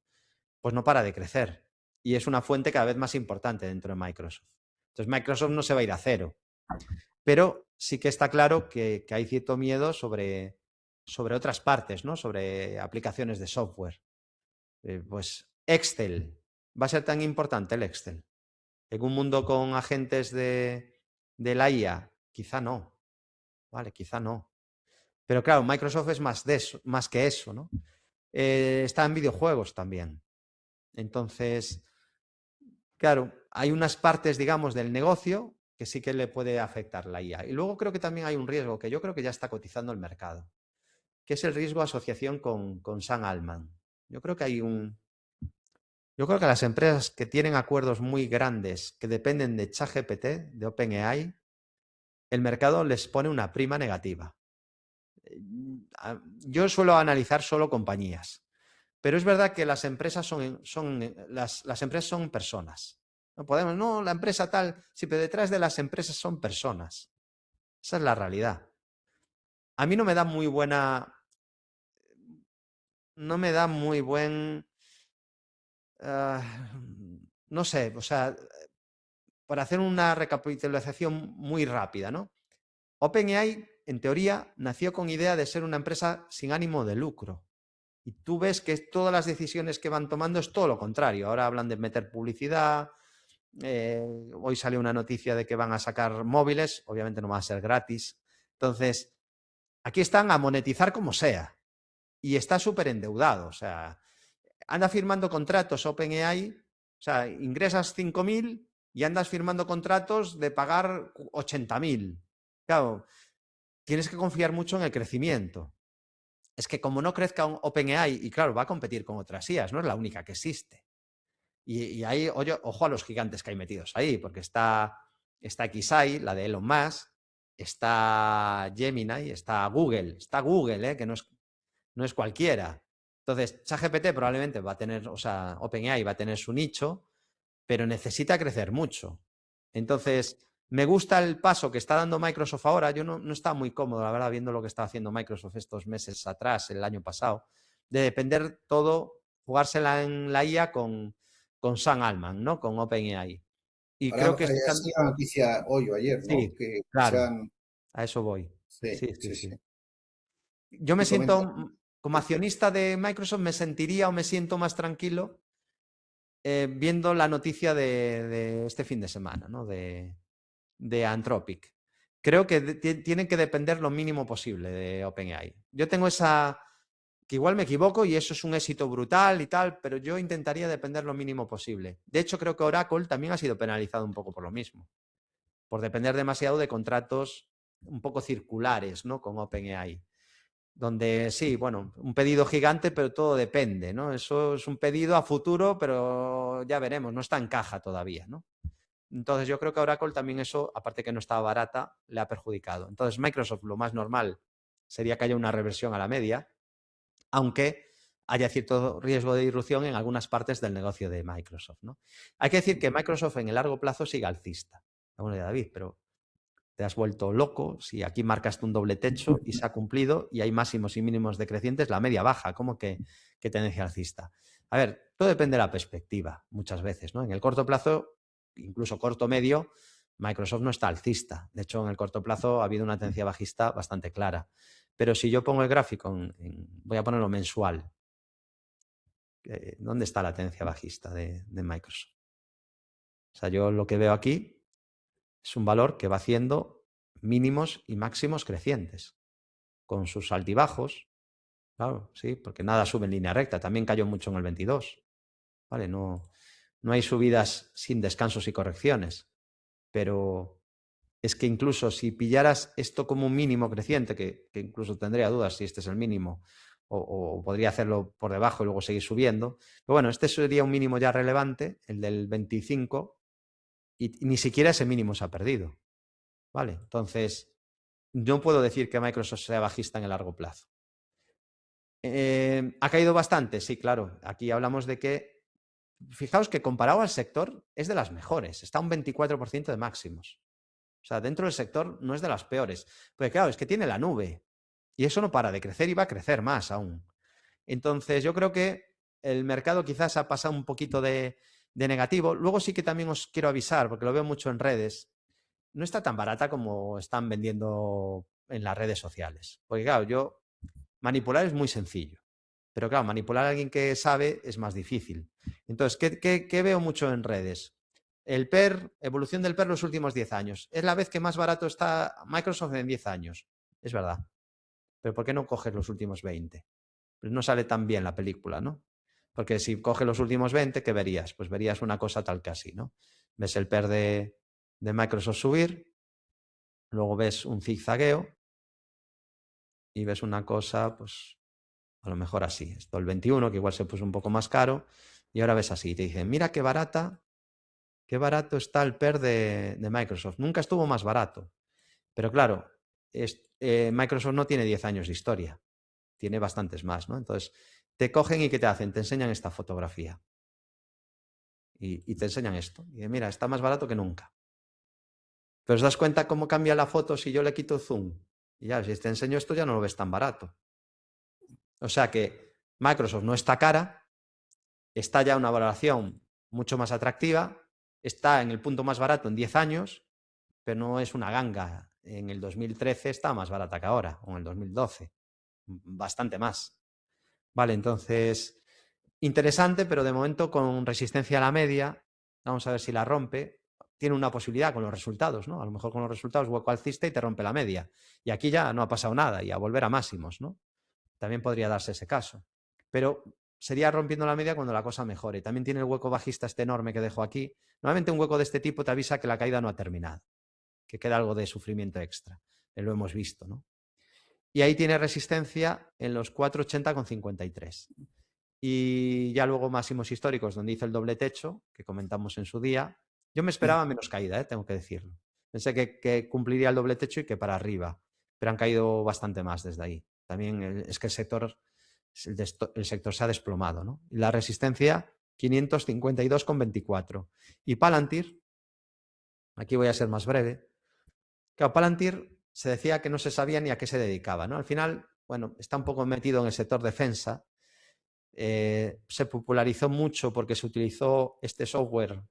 pues no para de crecer. Y es una fuente cada vez más importante dentro de Microsoft. Entonces, Microsoft no se va a ir a cero. Pero sí que está claro que hay cierto miedo sobre otras partes, ¿no? Sobre aplicaciones de software. Pues Excel. ¿Va a ser tan importante el Excel? En un mundo con agentes de la IA, quizá no. Vale, quizá no. Pero claro, Microsoft es más de eso, más que eso, ¿no? Está en videojuegos también. Entonces, claro, hay unas partes, digamos, del negocio que sí que le puede afectar la IA. Y luego creo que también hay un riesgo que yo creo que ya está cotizando el mercado, que es el riesgo de asociación con Sam Altman. Yo creo que hay un. Yo creo que las empresas que tienen acuerdos muy grandes que dependen de ChatGPT, de OpenAI, el mercado les pone una prima negativa. Yo suelo analizar solo compañías. Pero es verdad que las empresas las empresas son personas. No podemos, no, la empresa tal, sí, pero detrás de las empresas son personas. Esa es la realidad. A mí no me da muy buena, no me da muy buen, no sé, o sea, para hacer una recapitulación muy rápida, ¿no? OpenAI, en teoría, nació con idea de ser una empresa sin ánimo de lucro. Y tú ves que todas las decisiones que van tomando es todo lo contrario. Ahora hablan de meter publicidad. Hoy salió una noticia de que van a sacar móviles, obviamente no va a ser gratis. Entonces, aquí están a monetizar como sea. Y está súper endeudado. O sea, anda firmando contratos OpenAI, o sea, ingresas 5.000 y andas firmando contratos de pagar 80.000. Claro, tienes que confiar mucho en el crecimiento. Es que como no crezca un OpenAI, y claro, va a competir con otras IAs, no es la única que existe. Y ahí, oye, ojo a los gigantes que hay metidos ahí, porque está XAI, la de Elon Musk, está Gemini, está Google, que no es cualquiera. Entonces, ChatGPT probablemente va a tener, o sea, OpenAI va a tener su nicho, pero necesita crecer mucho. Entonces, me gusta el paso que está dando Microsoft ahora. Yo no estaba muy cómodo, la verdad, viendo lo que está haciendo Microsoft estos meses atrás, el año pasado, de depender todo, jugársela en la IA con Sam Altman, ¿no? Con OpenAI. Y ahora creo que ha están. sido la noticia hoy o ayer, ¿no? Sí, Que se claro, han... a eso voy. Sí, Sí, sí, sí, sí. sí. Yo me Sí, comenta. siento, como accionista de Microsoft, me sentiría o me siento más tranquilo viendo la noticia de este fin de semana, ¿no? De Anthropic. Creo que tienen que depender lo mínimo posible de OpenAI. Yo tengo esa, que igual me equivoco y eso es un éxito brutal y tal, pero yo intentaría depender lo mínimo posible. De hecho, creo que Oracle también ha sido penalizado un poco por lo mismo, por depender demasiado de contratos un poco circulares, ¿no? Con OpenAI. Donde sí, bueno, un pedido gigante, pero todo depende, ¿no? Eso es un pedido a futuro, pero ya veremos, no está en caja todavía, ¿no? Entonces yo creo que a Oracle también eso, aparte que no estaba barata, le ha perjudicado. Entonces Microsoft lo más normal sería que haya una reversión a la media, aunque haya cierto riesgo de disrupción en algunas partes del negocio de Microsoft, ¿no? Hay que decir que Microsoft en el largo plazo sigue alcista. Bueno, de David, pero te has vuelto loco si aquí marcaste un doble techo y se ha cumplido y hay máximos y mínimos decrecientes, la media baja, ¿cómo que tendencia alcista? A ver, todo depende de la perspectiva muchas veces, ¿no? En el corto plazo, incluso corto medio, Microsoft no está alcista. De hecho, en el corto plazo ha habido una tendencia bajista bastante clara. Pero si yo pongo el gráfico, voy a ponerlo mensual, ¿dónde está la tendencia bajista de Microsoft? O sea, yo lo que veo aquí es un valor que va haciendo mínimos y máximos crecientes, con sus altibajos, claro, sí, porque nada sube en línea recta, también cayó mucho en el 22, ¿vale? No hay subidas sin descansos y correcciones, pero es que incluso si pillaras esto como un mínimo creciente, que incluso tendría dudas si este es el mínimo, o podría hacerlo por debajo y luego seguir subiendo, pero bueno, este sería un mínimo ya relevante, el del 25, y ni siquiera ese mínimo se ha perdido, ¿vale? Entonces, no puedo decir que Microsoft sea bajista en el largo plazo. ¿Ha caído bastante? Sí, claro. Aquí hablamos de que, fijaos que comparado al sector es de las mejores, está un 24% de máximos. O sea, dentro del sector no es de las peores. Porque claro, es que tiene la nube y eso no para de crecer y va a crecer más aún. Entonces, yo creo que el mercado quizás ha pasado un poquito de negativo. Luego sí que también os quiero avisar, porque lo veo mucho en redes, no está tan barata como están vendiendo en las redes sociales. Porque claro, manipular es muy sencillo. Pero claro, manipular a alguien que sabe es más difícil. Entonces, ¿qué veo mucho en redes? El PER, evolución del PER los últimos 10 años. Es la vez que más barato está Microsoft en 10 años. Es verdad. Pero ¿por qué no coges los últimos 20? Pues no sale tan bien la película, ¿no? Porque si coges los últimos 20, ¿qué verías? Pues verías una cosa tal que así, ¿no? Ves el PER de Microsoft subir, luego ves un zigzagueo y ves una cosa, pues a lo mejor así. Esto el 21, que igual se puso un poco más caro, y ahora ves así. Y te dicen, mira qué barato está el PER de Microsoft. Nunca estuvo más barato. Pero claro, Microsoft no tiene 10 años de historia, tiene bastantes más, ¿no? Entonces, te cogen y ¿qué te hacen? Te enseñan esta fotografía. Y te enseñan esto. Y mira, está más barato que nunca. Pero os das cuenta cómo cambia la foto si yo le quito zoom. Y ya, si te enseño esto ya no lo ves tan barato. O sea que Microsoft no está cara, está ya una valoración mucho más atractiva, está en el punto más barato en 10 años, pero no es una ganga. En el 2013 está más barata que ahora, o en el 2012, bastante más. Vale, entonces, interesante, pero de momento con resistencia a la media, vamos a ver si la rompe. Tiene una posibilidad con los resultados, ¿no? A lo mejor con los resultados hueco alcista y te rompe la media. Y aquí ya no ha pasado nada y a volver a máximos, ¿no? También podría darse ese caso. Pero sería rompiendo la media cuando la cosa mejore. También tiene el hueco bajista este enorme que dejo aquí. Normalmente un hueco de este tipo te avisa que la caída no ha terminado, que queda algo de sufrimiento extra. Lo hemos visto, ¿no? Y ahí tiene resistencia en los 480,53. Y ya luego máximos históricos donde hizo el doble techo, que comentamos en su día. Yo me esperaba menos caída, tengo que decirlo. Pensé que cumpliría el doble techo y que para arriba, pero han caído bastante más desde ahí. También es que el sector se ha desplomado, ¿no? Y la resistencia 552,24. Y Palantir, aquí voy a ser más breve. Claro, Palantir se decía que no se sabía ni a qué se dedicaba, ¿no? Al final, bueno, está un poco metido en el sector defensa. Se popularizó mucho porque se utilizó este software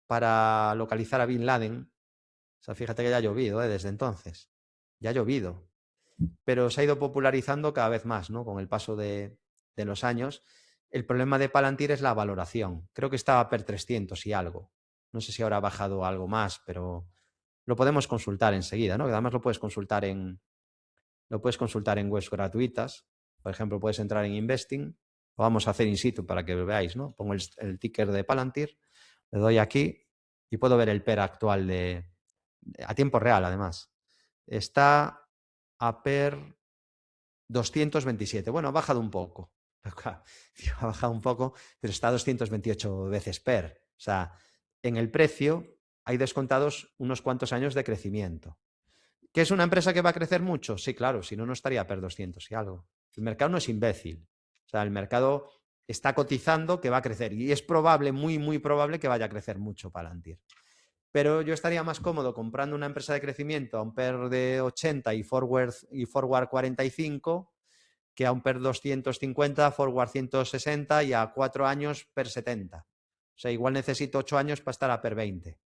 para localizar a Bin Laden. O sea, fíjate que ya ha llovido desde entonces. Ya ha llovido. Pero se ha ido popularizando cada vez más, ¿no? Con el paso de los años. El problema de Palantir es la valoración. Creo que estaba per 300 y algo. No sé si ahora ha bajado algo más, pero lo podemos consultar enseguida, ¿no? Que además lo puedes consultar en webs gratuitas. Por ejemplo, puedes entrar en Investing. Lo vamos a hacer in situ para que lo veáis, ¿no? Pongo el ticker de Palantir, le doy aquí y puedo ver el PER actual a tiempo real, además. Está a PER 227. Bueno, ha bajado un poco. Ha bajado un poco, pero está a 228 veces PER. O sea, en el precio hay descontados unos cuantos años de crecimiento. ¿Qué es una empresa que va a crecer mucho? Sí, claro, si no, no estaría PER 200 y algo. El mercado no es imbécil. O sea, el mercado está cotizando que va a crecer y es probable, muy, muy probable que vaya a crecer mucho Palantir. Pero yo estaría más cómodo comprando una empresa de crecimiento a un PER de 80 y forward 45 que a un PER 250, forward 160 y a 4 años PER 70. O sea, igual necesito 8 años para estar a PER 20.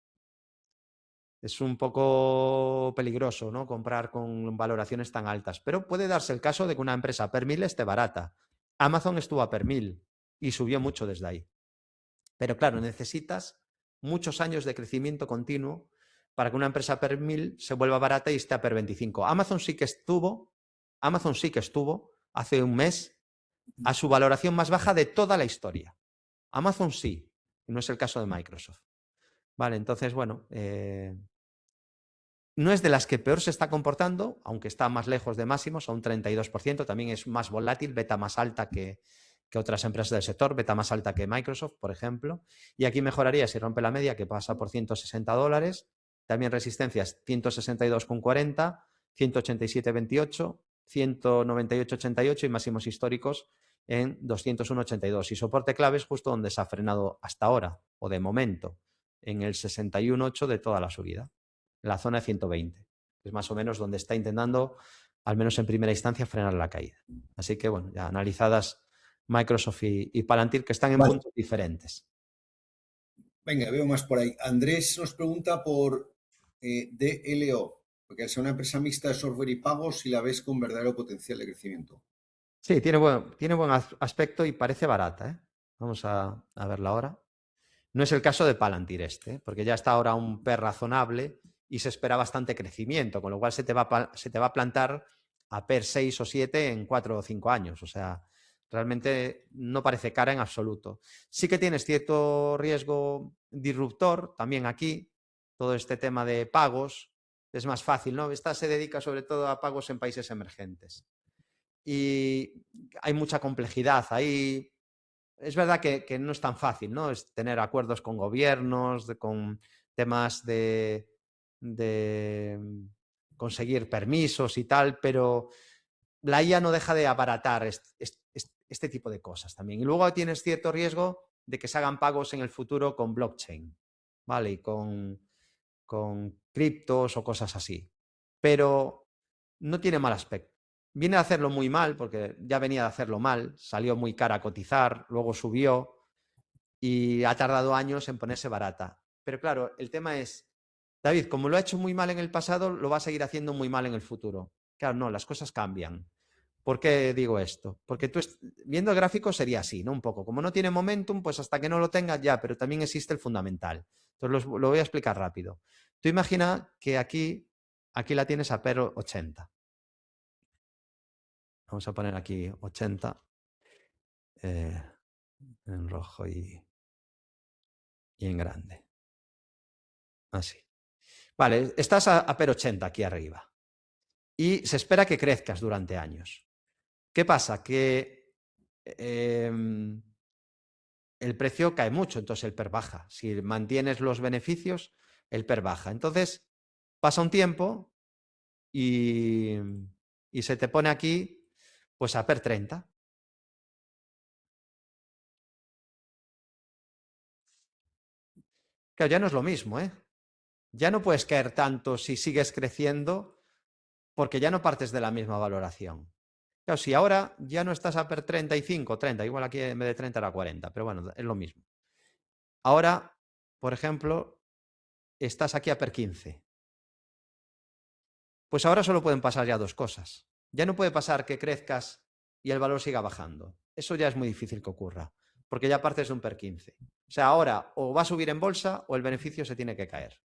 Es un poco peligroso, ¿no? Comprar con valoraciones tan altas, pero puede darse el caso de que una empresa per 1000 esté barata. Amazon estuvo a per 1000 y subió mucho desde ahí. Pero claro, necesitas muchos años de crecimiento continuo para que una empresa per 1000 se vuelva barata y esté a per 25. Amazon sí que estuvo hace un mes a su valoración más baja de toda la historia. Amazon sí, y no es el caso de Microsoft. Vale, entonces, bueno, no es de las que peor se está comportando, aunque está más lejos de máximos, a un 32%, también es más volátil, beta más alta que otras empresas del sector, beta más alta que Microsoft, por ejemplo. Y aquí mejoraría si rompe la media, que pasa por $160. También resistencias 162,40, 187,28, 198,88 y máximos históricos en 201,82. Y soporte clave es justo donde se ha frenado hasta ahora, o de momento, en el 61,8 de toda la subida, la zona de 120. Es más o menos donde está intentando, al menos en primera instancia, frenar la caída. Así que, bueno, ya analizadas Microsoft y Palantir, que están en puntos diferentes. Venga, veo más por ahí. Andrés nos pregunta por DLO, porque al ser una empresa mixta de software y pagos, si la ves con verdadero potencial de crecimiento. Sí, tiene buen aspecto y parece barata, ¿eh? Vamos a verla ahora. No es el caso de Palantir porque ya está ahora un PER razonable y se espera bastante crecimiento, con lo cual se te va a plantar a PER 6 o 7 en 4 o 5 años. O sea, realmente no parece cara en absoluto. Sí que tienes cierto riesgo disruptor también aquí, todo este tema de pagos. Es más fácil, ¿no? Esta se dedica sobre todo a pagos en países emergentes. Y hay mucha complejidad ahí. Es verdad que no es tan fácil, ¿no? Es tener acuerdos con gobiernos, con temas de conseguir permisos y tal, pero la IA no deja de abaratar este tipo de cosas también. Y luego tienes cierto riesgo de que se hagan pagos en el futuro con blockchain, ¿vale? Y con criptos o cosas así. Pero no tiene mal aspecto. Viene a hacerlo muy mal, porque ya venía de hacerlo mal, salió muy cara a cotizar, luego subió y ha tardado años en ponerse barata. Pero claro, el tema es, David, como lo ha hecho muy mal en el pasado, lo va a seguir haciendo muy mal en el futuro. Claro, no, las cosas cambian. ¿Por qué digo esto? Porque tú viendo el gráfico sería así, ¿no? Un poco. Como no tiene momentum, pues hasta que no lo tenga ya, pero también existe el fundamental. Entonces lo voy a explicar rápido. Tú imagina que aquí la tienes a PER 80. Vamos a poner aquí 80 en rojo y en grande. Así. Vale, estás a PER 80 aquí arriba. Y se espera que crezcas durante años. ¿Qué pasa? Que el precio cae mucho, entonces el PER baja. Si mantienes los beneficios, el PER baja. Entonces, pasa un tiempo y se te pone aquí pues a PER 30. Claro, ya no es lo mismo, ¿eh? Ya no puedes caer tanto si sigues creciendo porque ya no partes de la misma valoración. Claro, si ahora ya no estás a PER 35, 30, igual aquí en vez de 30 era 40, pero bueno, es lo mismo. Ahora, por ejemplo, estás aquí a PER 15. Pues ahora solo pueden pasar ya dos cosas. Ya no puede pasar que crezcas y el valor siga bajando. Eso ya es muy difícil que ocurra, porque ya partes de un PER 15. O sea, ahora o va a subir en bolsa o el beneficio se tiene que caer.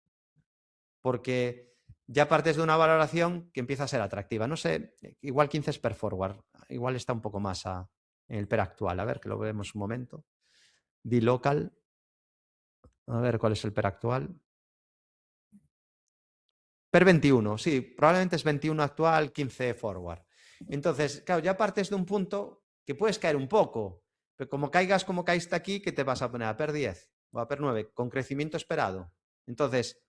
Porque ya partes de una valoración que empieza a ser atractiva. No sé, igual 15 es PER forward, igual está un poco más en el PER actual. A ver, que lo vemos un momento. D-Local, a ver cuál es el PER actual. PER 21, sí, probablemente es 21 actual, 15 forward. Entonces, claro, ya partes de un punto que puedes caer un poco, pero como caigas como caíste aquí, ¿qué te vas a poner? A PER 10 o a PER 9, con crecimiento esperado. Entonces,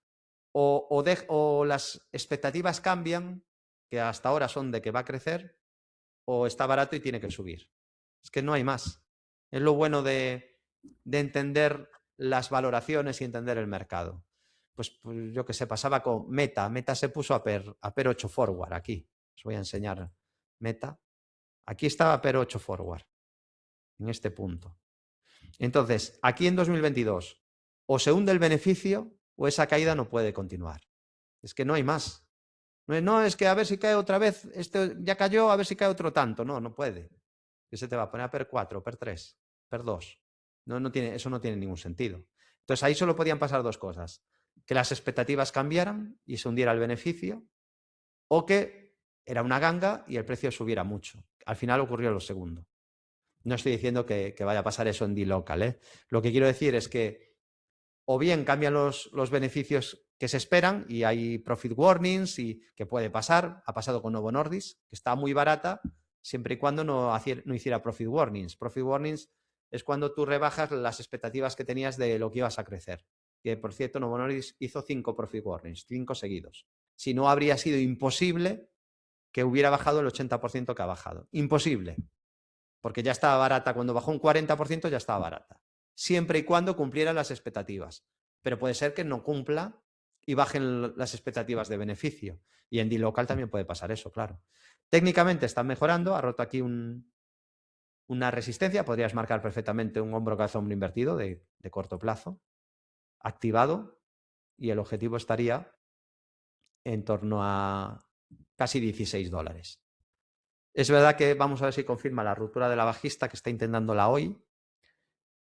o las expectativas cambian, que hasta ahora son de que va a crecer, o está barato y tiene que subir. Es que no hay más. Es lo bueno de entender las valoraciones y entender el mercado. pues yo que sé, pasaba con Meta. Meta se puso a PER 8 forward aquí. Os voy a enseñar Meta. Aquí estaba PER 8 forward, en este punto. Entonces, aquí en 2022, o se hunde el beneficio o esa caída no puede continuar. Es que no hay más. No es que a ver si cae otra vez, este ya cayó, a ver si cae otro tanto. No, no puede. Que se te va a poner a PER 4, PER 3, PER 2. Eso no tiene ningún sentido. Entonces ahí solo podían pasar dos cosas. Que las expectativas cambiaran y se hundiera el beneficio, o que era una ganga y el precio subiera mucho. Al final ocurrió lo segundo. No estoy diciendo que vaya a pasar eso en D-Local, ¿eh? Lo que quiero decir es que o bien cambian los beneficios que se esperan y hay profit warnings, y que puede pasar. Ha pasado con Novo Nordisk, que está muy barata siempre y cuando no hiciera profit warnings. Profit warnings es cuando tú rebajas las expectativas que tenías de lo que ibas a crecer. Que, por cierto, Novo Nordisk hizo 5 profit warnings, 5 seguidos. Si no, habría sido imposible que hubiera bajado el 80% que ha bajado. Imposible. Porque ya estaba barata. Cuando bajó un 40% ya estaba barata. Siempre y cuando cumpliera las expectativas. Pero puede ser que no cumpla y bajen las expectativas de beneficio. Y en D-Local también puede pasar eso, claro. Técnicamente está mejorando. Ha roto aquí una resistencia. Podrías marcar perfectamente un hombro cabeza hombro invertido de corto plazo. Activado. Y el objetivo estaría en torno a casi $16. Es verdad que vamos a ver si confirma la ruptura de la bajista, que está intentándola hoy,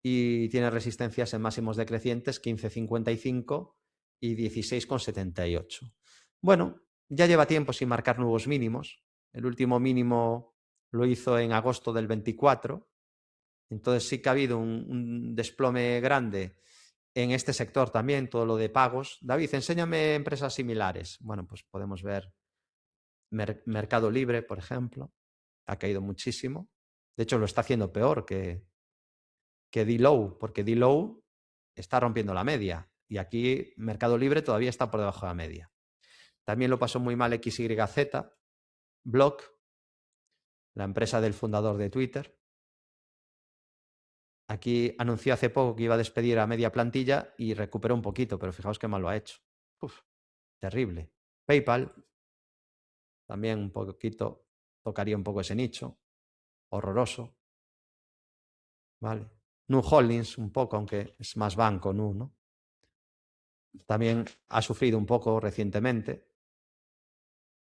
y tiene resistencias en máximos decrecientes 15,55 y 16,78. Bueno, ya lleva tiempo sin marcar nuevos mínimos. El último mínimo lo hizo en agosto del 24. Entonces sí que ha habido un desplome grande en este sector también, todo lo de pagos. David, enséñame empresas similares. Bueno, pues podemos ver Mercado Libre, por ejemplo. Ha caído muchísimo. De hecho, lo está haciendo peor que D-Low, porque D-Low está rompiendo la media y aquí Mercado Libre todavía está por debajo de la media. También lo pasó muy mal XYZ, Block, la empresa del fundador de Twitter. Aquí anunció hace poco que iba a despedir a media plantilla y recuperó un poquito, pero fijaos qué mal lo ha hecho. Uf, terrible. PayPal, también un poquito, tocaría un poco ese nicho. Horroroso. Vale. Nu Holdings, un poco, aunque es más banco, ¿no? También ha sufrido un poco recientemente,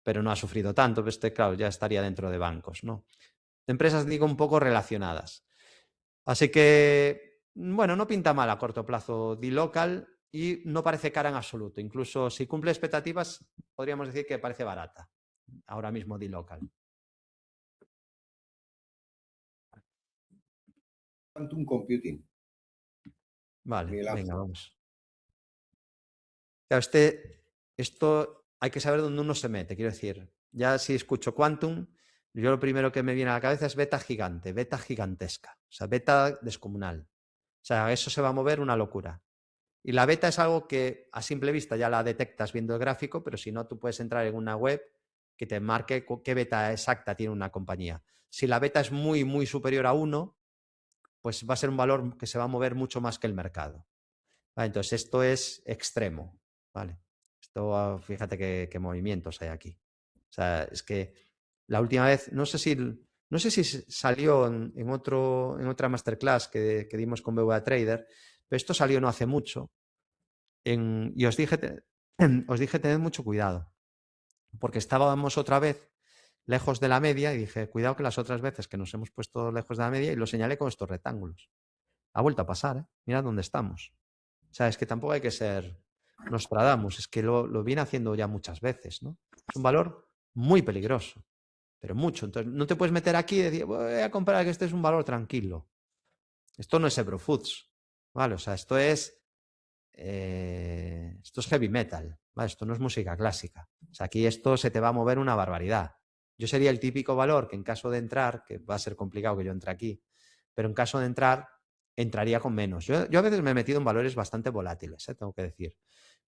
pero no ha sufrido tanto. Claro, ya estaría dentro de bancos, ¿no? Empresas, digo, un poco relacionadas. Así que, bueno, no pinta mal a corto plazo D-Local y no parece cara en absoluto. Incluso si cumple expectativas, podríamos decir que parece barata ahora mismo D-Local. Quantum Computing. Vale, Miguel venga, Ángel. vamos. Claro, esto hay que saber dónde uno se mete, quiero decir. Ya si escucho Quantum, yo lo primero que me viene a la cabeza es beta gigante, beta gigantesca, o sea, beta descomunal. O sea, eso se va a mover una locura. Y la beta es algo que a simple vista ya la detectas viendo el gráfico, pero si no, tú puedes entrar en una web que te marque qué beta exacta tiene una compañía. Si la beta es muy, muy superior a 1, pues va a ser un valor que se va a mover mucho más que el mercado. Vale, entonces esto es extremo. ¿Vale? Esto, fíjate qué movimientos hay aquí. O sea, es que la última vez, no sé si salió en otra masterclass que dimos con BVA Trader, pero esto salió no hace mucho. Y os dije tened mucho cuidado, porque estábamos otra vez lejos de la media y dije, cuidado que las otras veces que nos hemos puesto lejos de la media, y lo señalé con estos rectángulos. Ha vuelto a pasar, ¿eh? Mirad dónde estamos. O sea, es que tampoco hay que ser Nostradamus, es que lo viene haciendo ya muchas veces, ¿no? Es un valor muy peligroso, pero mucho. Entonces, no te puedes meter aquí y decir, voy a comprar que este es un valor tranquilo. Esto no es Ebrofoods, ¿vale? O sea, esto es heavy metal, ¿vale? Esto no es música clásica. O sea, aquí esto se te va a mover una barbaridad. Yo sería el típico valor que en caso de entrar, que va a ser complicado que yo entre aquí, pero en caso de entrar, entraría con menos. Yo a veces me he metido en valores bastante volátiles, tengo que decir.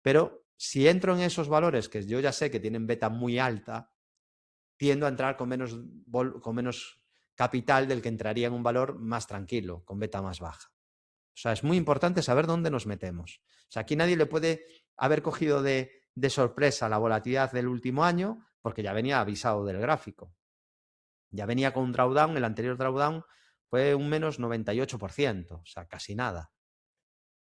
Pero si entro en esos valores que yo ya sé que tienen beta muy alta, tiendo a entrar con menos capital del que entraría en un valor más tranquilo, con beta más baja. O sea, es muy importante saber dónde nos metemos. O sea, aquí nadie le puede haber cogido de sorpresa la volatilidad del último año, porque ya venía avisado del gráfico. Ya venía con un drawdown, el anterior drawdown fue un menos 98%, o sea, casi nada.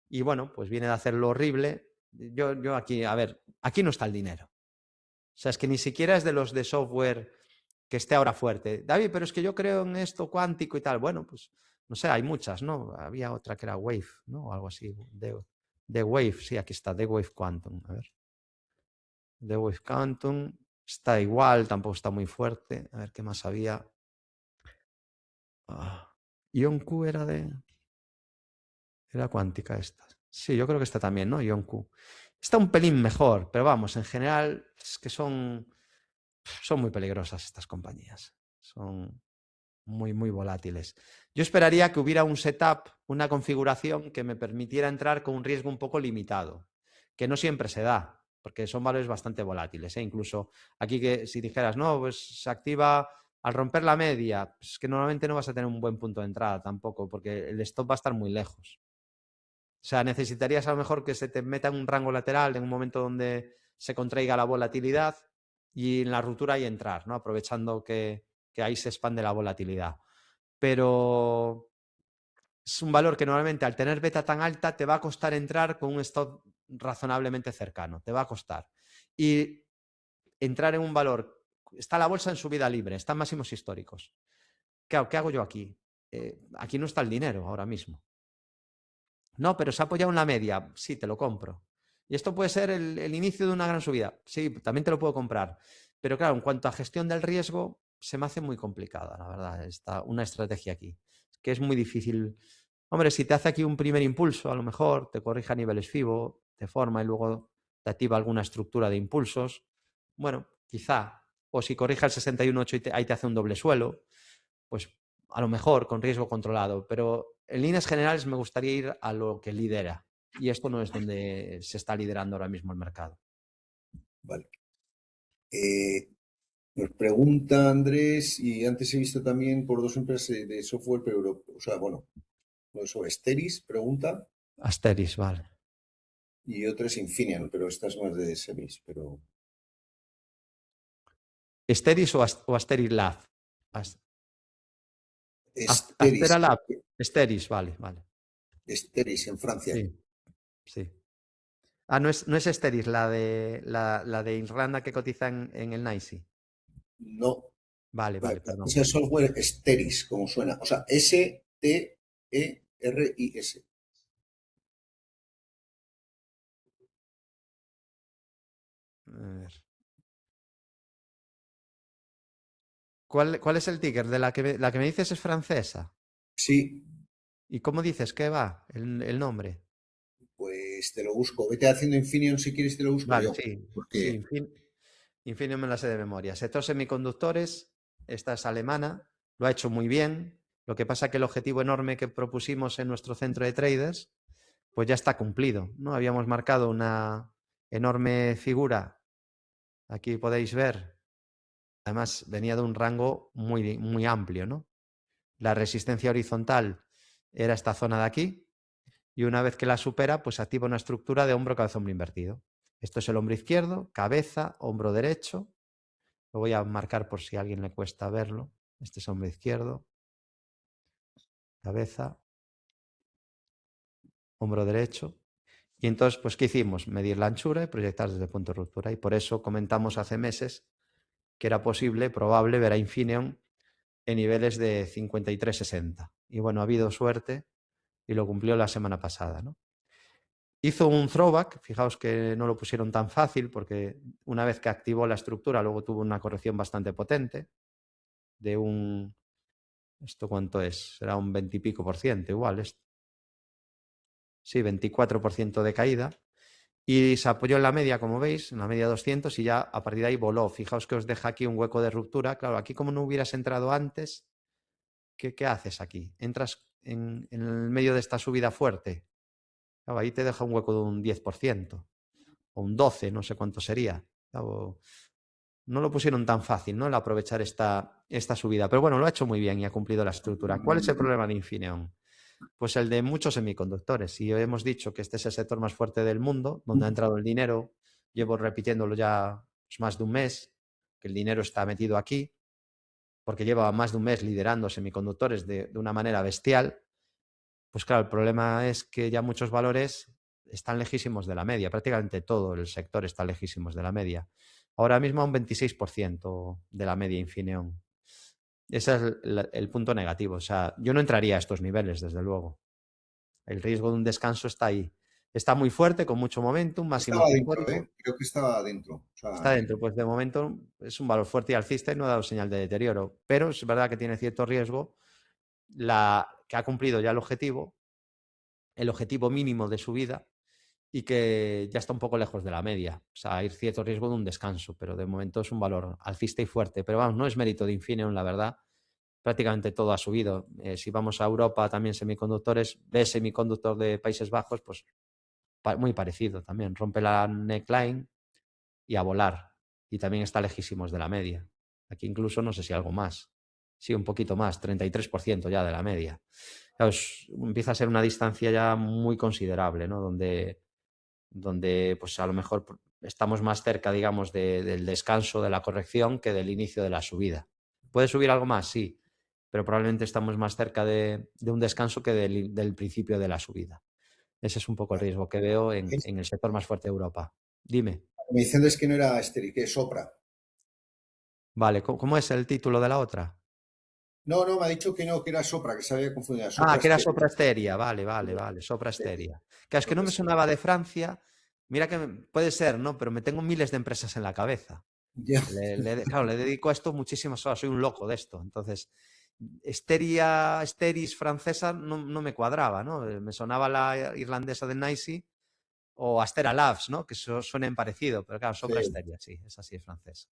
Y bueno, pues viene de hacer lo horrible. Yo aquí, a ver, aquí no está el dinero. O sea, es que ni siquiera es de los de software que esté ahora fuerte. David, pero es que yo creo en esto cuántico y tal. Bueno, pues no sé, hay muchas, ¿no? Había otra que era Wave, ¿no? O algo así. De Wave, sí, aquí está, de Wave Quantum. A ver. De Wave Quantum está igual, tampoco está muy fuerte. A ver qué más había. IonQ era cuántica esta. Sí, yo creo que esta también, ¿no? IonQ. Está un pelín mejor, pero vamos, en general es que son muy peligrosas estas compañías. Son muy, muy volátiles. Yo esperaría que hubiera un setup, una configuración que me permitiera entrar con un riesgo un poco limitado, que no siempre se da, porque son valores bastante volátiles. Incluso aquí que si dijeras, no, pues se activa al romper la media, pues que normalmente no vas a tener un buen punto de entrada tampoco, porque el stop va a estar muy lejos. O sea, necesitarías a lo mejor que se te meta en un rango lateral en un momento donde se contraiga la volatilidad y en la ruptura ahí entrar, ¿no? Aprovechando que ahí se expande la volatilidad. Pero es un valor que normalmente al tener beta tan alta te va a costar entrar con un stop razonablemente cercano, te va a costar. Y entrar en un valor, está la bolsa en subida libre, están máximos históricos. ¿Qué hago yo aquí? Aquí no está el dinero ahora mismo. No, pero se ha apoyado en la media. Sí, te lo compro. Y esto puede ser el inicio de una gran subida. Sí, también te lo puedo comprar. Pero claro, en cuanto a gestión del riesgo, se me hace muy complicada, la verdad, una estrategia aquí. Que es muy difícil. Hombre, si te hace aquí un primer impulso, a lo mejor te corrige a niveles FIBO, te forma y luego te activa alguna estructura de impulsos. Bueno, quizá. O si corrige el 61.8 y ahí te hace un doble suelo, pues a lo mejor con riesgo controlado, pero en líneas generales me gustaría ir a lo que lidera. Y esto no es donde se está liderando ahora mismo el mercado. Vale. Nos pregunta Andrés, y antes he visto también por dos empresas de software, pero, o sea, bueno, eso, Steris pregunta, Asteris, vale. y otra es Infineon, pero esta es más de semis, pero... ¿Steris o Asteris Lab? Steris, Astera Lab. Steris, vale, vale. Steris en Francia. Sí, sí. Ah, no es Steris, la de Irlanda que cotiza en el NYSE. No, Vale, vale, perdón. ese software Steris, como suena, o sea, Steris. A ver. ¿Cuál es el ticker? De la que me dices es francesa. Sí, ¿Y cómo dices que va el nombre? pues te lo busco. Vete haciendo Infineon si quieres, te lo busco Vale, yo. sí, sí, Porque, Infineon me la sé de memoria. Sector semiconductores, esta es alemana, lo ha hecho muy bien. Lo que pasa es que el objetivo enorme que propusimos en nuestro centro de traders, pues ya está cumplido, ¿no? Habíamos marcado una enorme figura, aquí podéis ver, además venía de un rango muy, muy amplio, ¿no? La resistencia horizontal era esta zona de aquí, y una vez que la supera, pues activa una estructura de hombro, cabeza, hombro invertido. Esto es el hombro izquierdo, cabeza, hombro derecho. Lo voy a marcar por si a alguien le cuesta verlo. Este es hombro izquierdo, cabeza, hombro derecho. Y entonces, pues, ¿qué hicimos? Medir la anchura y proyectar desde el punto de ruptura. Y por eso comentamos hace meses que era probable ver a Infineon en niveles de 53,60. Y bueno, ha habido suerte y lo cumplió la semana pasada, ¿no? Hizo un throwback, fijaos que no lo pusieron tan fácil porque una vez que activó la estructura luego tuvo una corrección bastante potente de ¿esto cuánto es? Será un 20 y pico por ciento igual. Sí, 24% de caída. Y se apoyó en la media, como veis, en la media 200 y ya a partir de ahí voló. Fijaos que os deja aquí un hueco de ruptura. Claro, aquí como no hubieras entrado antes, ¿qué haces aquí? Entras en el medio de esta subida fuerte. Claro, ahí te deja un hueco de un 10%. O un 12, no sé cuánto sería. Claro, no lo pusieron tan fácil, ¿no? El aprovechar esta subida. Pero bueno, lo ha hecho muy bien y ha cumplido la estructura. ¿Cuál es el problema de Infineon? Pues el de muchos semiconductores. Y hemos dicho que este es el sector más fuerte del mundo, donde ha entrado el dinero. Llevo repitiéndolo ya pues, más de un mes, que el dinero está metido aquí, porque lleva más de un mes liderando semiconductores de una manera bestial. Pues claro, el problema es que ya muchos valores están lejísimos de la media. Prácticamente todo el sector está lejísimos de la media. Ahora mismo a un 26% de la media Infineon. Ese es el punto negativo. O sea, yo no entraría a estos niveles, desde luego. El riesgo de un descanso está ahí. Está muy fuerte, con mucho momentum, Estaba máximos dentro, ¿eh? históricos. Creo que estaba dentro. O Está sea, dentro, pues de momento es un valor fuerte y alcista y no ha dado señal de deterioro. Pero es verdad que tiene cierto riesgo, que ha cumplido ya el objetivo mínimo de subida y que ya está un poco lejos de la media. O sea, hay cierto riesgo de un descanso, pero de momento es un valor alcista y fuerte. Pero vamos, no es mérito de Infineon, la verdad. Prácticamente todo ha subido. Si vamos a Europa, también semiconductores, ves semiconductor de Países Bajos, pues muy parecido también. Rompe la neckline y a volar. Y también está lejísimos de la media. Aquí incluso no sé si algo más. Sí, un poquito más, 33% ya de la media. Claro, empieza a ser una distancia ya muy considerable, ¿no? Donde pues a lo mejor estamos más cerca, digamos, del descanso, de la corrección, que del inicio de la subida. ¿Puede subir algo más? Sí, pero probablemente estamos más cerca de un descanso que del principio de la subida. Ese es un poco el vale. riesgo que veo Es- en el sector más fuerte de Europa. Dime. Me dicen es que no era Esteri, que es Sopra. Vale, ¿cómo es el título de la otra? No, no, me ha dicho que no, que era Sopra, que se había confundido. Ah, Sopra que era Steria. Sopra Steria. Vale, vale, vale. Sopra Steria. Que es que no Sopra me Steria. sonaba de Francia. Mira que puede ser, ¿no? Pero me tengo miles de empresas en la cabeza. Ya, Claro, le dedico a esto muchísimas horas, soy un loco de esto. Entonces, Steris francesa no me cuadraba, ¿no? Me sonaba la irlandesa de Nicey o Astera Labs, ¿no? Que suenen parecido, pero claro, Sopra sí. Steria, sí, esa sí es francesa.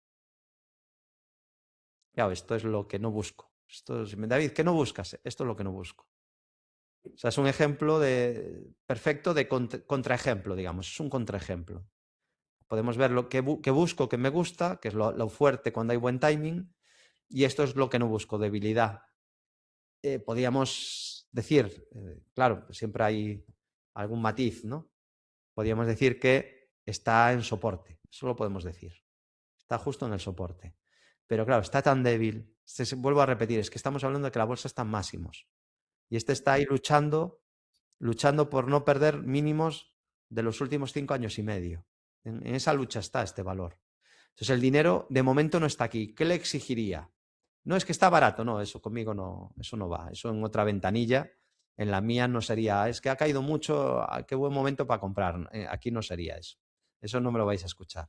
Claro, esto es lo que no busco. David, ¿qué no buscas? Esto es lo que no busco. O sea, es un ejemplo perfecto de contraejemplo, digamos, es un contraejemplo. Podemos ver lo que busco, que me gusta, que es lo fuerte cuando hay buen timing, y esto es lo que no busco, debilidad. Podríamos decir, claro, siempre hay algún matiz, ¿no? Podríamos decir que está en soporte, eso lo podemos decir. Está justo en el soporte. Pero claro, está tan débil. Vuelvo a repetir, es que estamos hablando de que la bolsa está en máximos. Y este está ahí luchando por no perder mínimos de los últimos 5 años y medio. En esa lucha está este valor. Entonces el dinero de momento no está aquí. ¿Qué le exigiría? No es que está barato, no, eso conmigo no, eso no va. Eso en otra ventanilla, en la mía no sería, es que ha caído mucho, qué buen momento para comprar. Aquí no sería eso. Eso no me lo vais a escuchar.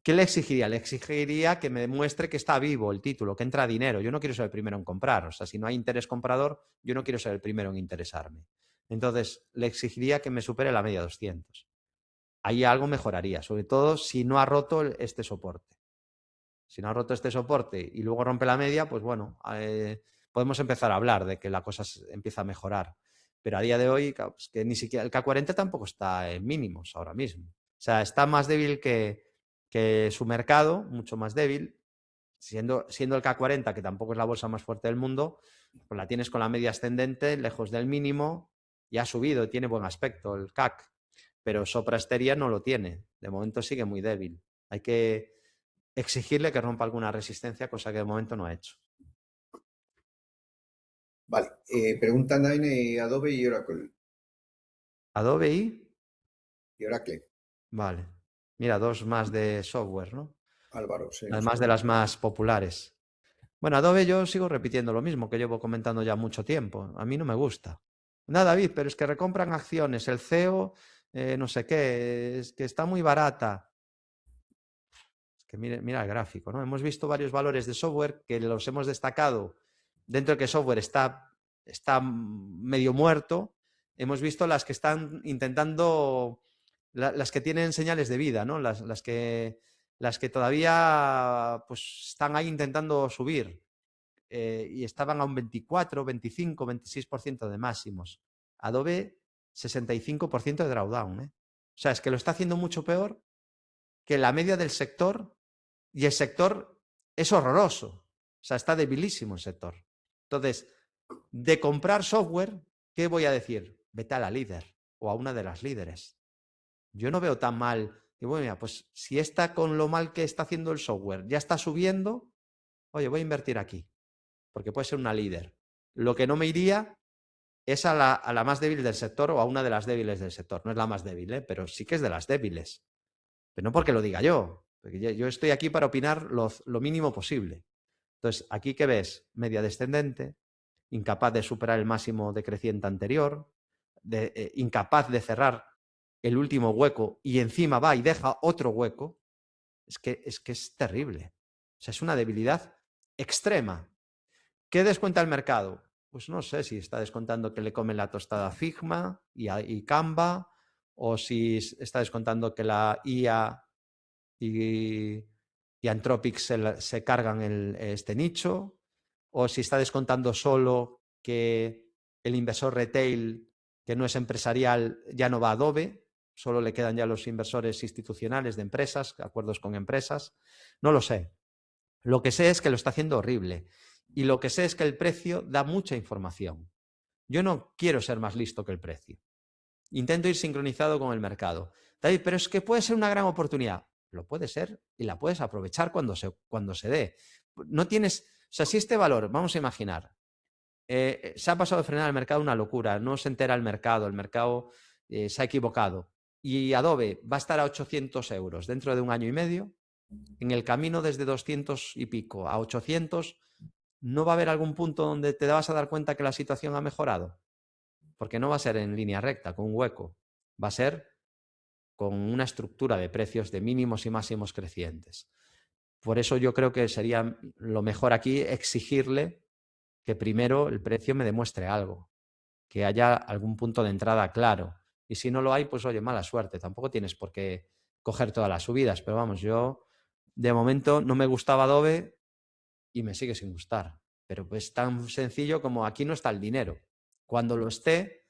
¿Qué le exigiría? Le exigiría que me demuestre que está vivo el título, que entra dinero. Yo no quiero ser el primero en comprar. O sea, si no hay interés comprador, yo no quiero ser el primero en interesarme. Entonces, le exigiría que me supere la media 200. Ahí algo mejoraría, sobre todo si no ha roto este soporte. Si no ha roto este soporte y luego rompe la media, pues bueno, podemos empezar a hablar de que la cosa empieza a mejorar. Pero a día de hoy, pues que ni siquiera el K40 tampoco está en mínimos ahora mismo. O sea, está más débil que su mercado, mucho más débil. Siendo el K40, que tampoco es la bolsa más fuerte del mundo, pues la tienes con la media ascendente, lejos del mínimo, y ha subido, tiene buen aspecto el CAC, pero Sopra Steria no lo tiene. De momento sigue muy débil. Hay que exigirle que rompa alguna resistencia, cosa que de momento no ha hecho. Vale. Preguntan también Adobe y Oracle. Adobe y... Y Oracle. Vale. Mira, dos más de software, ¿no? Álvaro, sí, nos Además de pregunta. las más populares. Bueno, Adobe yo sigo repitiendo lo mismo que llevo comentando ya mucho tiempo. A mí no me gusta. Nada, David, pero es que recompran acciones. El CEO, no sé qué, es que está muy barata. Es que mira el gráfico, ¿no? Hemos visto varios valores de software que los hemos destacado dentro de que software está medio muerto. Hemos visto las que están intentando, las que tienen señales de vida, ¿no? Las que todavía pues, están ahí intentando subir. Y estaban a un 24, 25, 26% de máximos. Adobe, 65% de drawdown. O sea, es que lo está haciendo mucho peor que la media del sector, y el sector es horroroso. O sea, está debilísimo el sector. Entonces, de comprar software, ¿qué voy a decir? Vete a la líder o a una de las líderes. Yo no veo tan mal. Y bueno, mira, pues si está con lo mal que está haciendo el software, ya está subiendo, oye, voy a invertir aquí, porque puede ser una líder. Lo que no me iría es a la más débil del sector o a una de las débiles del sector. No es la más débil, pero sí que es de las débiles. Pero no porque lo diga yo, porque yo estoy aquí para opinar lo mínimo posible. Entonces, aquí que ves media descendente, incapaz de superar el máximo decreciente anterior, incapaz de cerrar el último hueco y encima va y deja otro hueco, es terrible. O sea, es una debilidad extrema. ¿Qué descuenta el mercado? Pues no sé si está descontando que le comen la tostada a Figma y Canva, o si está descontando que la IA y Anthropic se cargan este nicho, o si está descontando solo que el inversor retail, que no es empresarial, ya no va a Adobe, solo le quedan ya los inversores institucionales de empresas, acuerdos con empresas. No lo sé. Lo que sé es que lo está haciendo horrible. Y lo que sé es que el precio da mucha información. Yo no quiero ser más listo que el precio. Intento ir sincronizado con el mercado. David, pero es que puede ser una gran oportunidad. Lo puede ser y la puedes aprovechar cuando se dé. No tienes, o sea, si este valor, vamos a imaginar, se ha pasado de frenar el mercado una locura, no se entera el mercado se ha equivocado y Adobe va a estar a 800 euros dentro de un año y medio, en el camino desde 200 y pico a 800, ¿no va a haber algún punto donde te vas a dar cuenta que la situación ha mejorado? Porque no va a ser en línea recta, con un hueco. Va a ser con una estructura de precios de mínimos y máximos crecientes. Por eso yo creo que sería lo mejor aquí exigirle que primero el precio me demuestre algo, que haya algún punto de entrada claro. Y si no lo hay, pues oye, mala suerte. Tampoco tienes por qué coger todas las subidas. Pero vamos, yo de momento no me gustaba Adobe y me sigue sin gustar. Pero es tan sencillo como aquí no está el dinero. Cuando lo esté,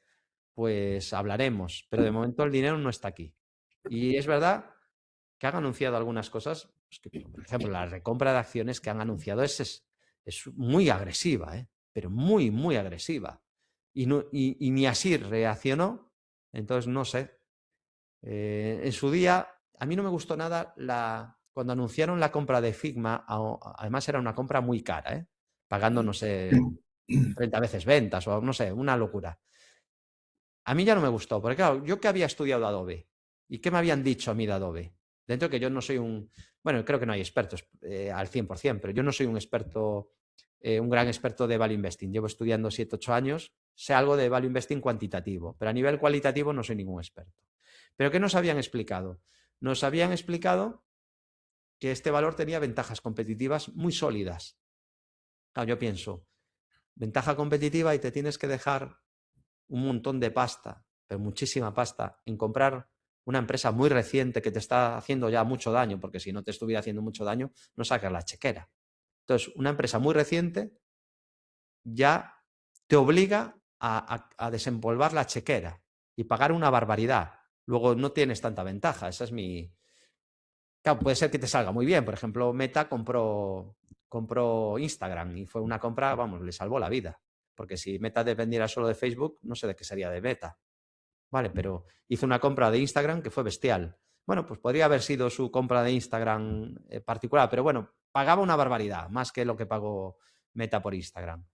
pues hablaremos. Pero de momento el dinero no está aquí. Y es verdad que han anunciado algunas cosas, pues que, por ejemplo, la recompra de acciones que han anunciado es muy agresiva, pero muy, muy agresiva. Y ni así reaccionó. Entonces, no sé. En su día, a mí no me gustó nada cuando anunciaron la compra de Figma, además era una compra muy cara, pagando, no sé, 30 veces ventas o no sé, una locura. A mí ya no me gustó, porque claro, yo que había estudiado Adobe y qué me habían dicho a mí de Adobe, dentro de que yo no soy bueno, creo que no hay expertos al 100%, pero yo no soy un experto, un gran experto de value investing. Llevo estudiando 7, 8 años, sé algo de value investing cuantitativo, pero a nivel cualitativo no soy ningún experto. ¿Pero qué nos habían explicado? Nos habían explicado que este valor tenía ventajas competitivas muy sólidas. Claro, yo pienso, ventaja competitiva y te tienes que dejar un montón de pasta, pero muchísima pasta, en comprar una empresa muy reciente que te está haciendo ya mucho daño, porque si no te estuviera haciendo mucho daño, no sacas la chequera. Entonces, una empresa muy reciente ya te obliga a desempolvar la chequera y pagar una barbaridad. Luego no tienes tanta ventaja, esa es mi... Claro, puede ser que te salga muy bien. Por ejemplo, Meta compró Instagram y fue una compra, vamos, le salvó la vida. Porque si Meta dependiera solo de Facebook, no sé de qué sería de Meta. Vale, pero hizo una compra de Instagram que fue bestial. Bueno, pues podría haber sido su compra de Instagram particular, pero bueno, pagaba una barbaridad, más que lo que pagó Meta por Instagram.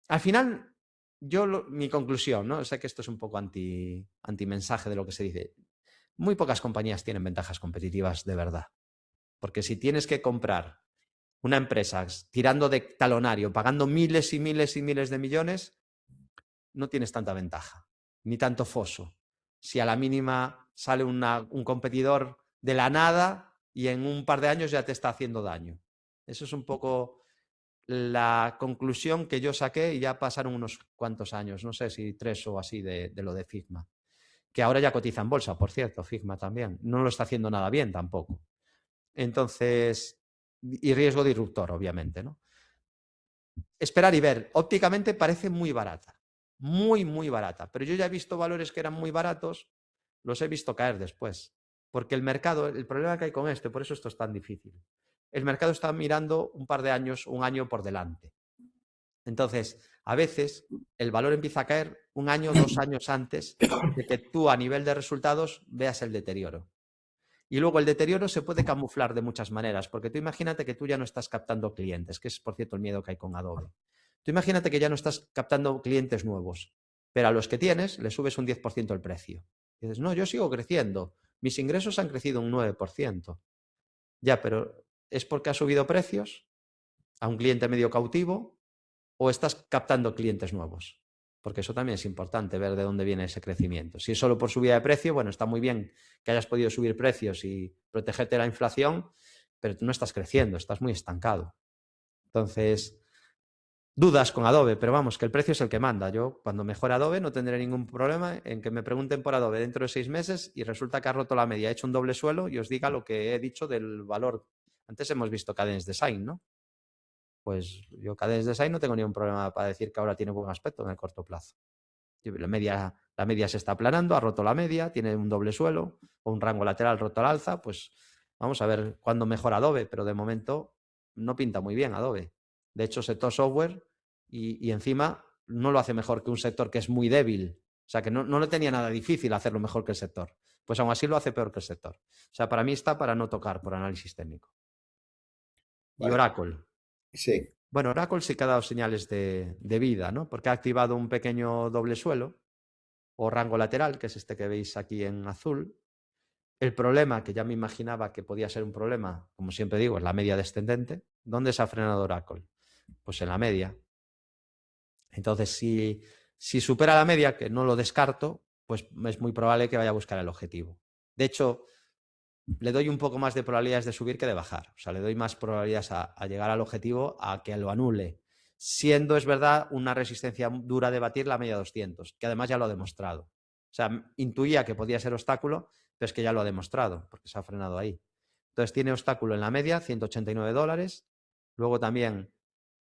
Al final, mi conclusión, ¿no? Sé que esto es un poco anti-mensaje de lo que se dice. Muy pocas compañías tienen ventajas competitivas de verdad. Porque si tienes que comprar una empresa tirando de talonario, pagando miles y miles y miles de millones, no tienes tanta ventaja, ni tanto foso. Si a la mínima sale un competidor de la nada y en un par de años ya te está haciendo daño. Eso es un poco la conclusión que yo saqué y ya pasaron unos cuantos años, no sé si 3 o así de lo de Figma. Que ahora ya cotiza en bolsa, por cierto, Figma también. No lo está haciendo nada bien tampoco. Entonces, y riesgo disruptor, obviamente, ¿no? Esperar y ver. Ópticamente parece muy barata. Muy, muy barata. Pero yo ya he visto valores que eran muy baratos, los he visto caer después. Porque el mercado, el problema que hay con esto, y por eso esto es tan difícil, el mercado está mirando un par de años, un año por delante. Entonces, a veces el valor empieza a caer 1 año, 2 años antes de que tú a nivel de resultados veas el deterioro. Y luego el deterioro se puede camuflar de muchas maneras, porque tú imagínate que tú ya no estás captando clientes, que es por cierto el miedo que hay con Adobe. Tú imagínate que ya no estás captando clientes nuevos, pero a los que tienes le subes un 10% el precio. Y dices, no, yo sigo creciendo, mis ingresos han crecido un 9%. Ya, pero ¿es porque has subido precios a un cliente medio cautivo o estás captando clientes nuevos? Porque eso también es importante, ver de dónde viene ese crecimiento. Si es solo por subida de precio, bueno, está muy bien que hayas podido subir precios y protegerte de la inflación, pero tú no estás creciendo, estás muy estancado. Entonces, dudas con Adobe, pero vamos, que el precio es el que manda. Yo, cuando mejore Adobe, no tendré ningún problema en que me pregunten por Adobe dentro de 6 meses y resulta que ha roto la media, ha hecho un doble suelo y os diga lo que he dicho del valor. Antes hemos visto Cadence Design, ¿no? Pues yo Cadence Design no tengo ningún problema para decir que ahora tiene buen aspecto en el corto plazo. La media se está aplanando, ha roto la media, tiene un doble suelo o un rango lateral roto al alza, pues vamos a ver cuándo mejora Adobe, pero de momento no pinta muy bien Adobe. De hecho, sector software y encima no lo hace mejor que un sector que es muy débil. O sea, que no le tenía nada difícil hacerlo mejor que el sector. Pues aún así lo hace peor que el sector. O sea, para mí está para no tocar por análisis técnico. Y Vale, Oracle. sí. Bueno, Oracle sí que ha dado señales de vida, ¿no? Porque ha activado un pequeño doble suelo o rango lateral, que es este que veis aquí en azul. El problema, que ya me imaginaba que podía ser un problema, como siempre digo, es la media descendente. ¿Dónde se ha frenado Oracle? Pues en la media. Entonces, si supera la media, que no lo descarto, pues es muy probable que vaya a buscar el objetivo. De hecho, le doy un poco más de probabilidades de subir que de bajar. O sea, le doy más probabilidades a llegar al objetivo a que lo anule. Siendo, es verdad, una resistencia dura de batir la media 200, que además ya lo ha demostrado. O sea, intuía que podía ser obstáculo, pero es que ya lo ha demostrado, porque se ha frenado ahí. Entonces tiene obstáculo en la media, $189. Luego también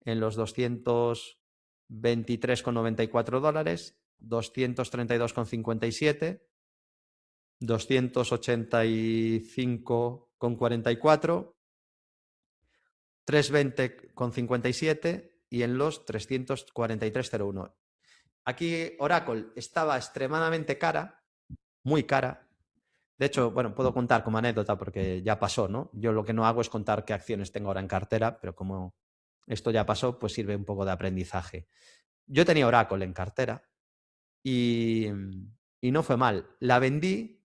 en los $223,94, $232,57, 285,44, 320,57 y en los 343,01. Aquí Oracle estaba extremadamente cara, muy cara. De hecho, bueno, puedo contar como anécdota porque ya pasó, ¿no? Yo lo que no hago es contar qué acciones tengo ahora en cartera, pero como esto ya pasó, pues sirve un poco de aprendizaje. Yo tenía Oracle en cartera y no fue mal. La vendí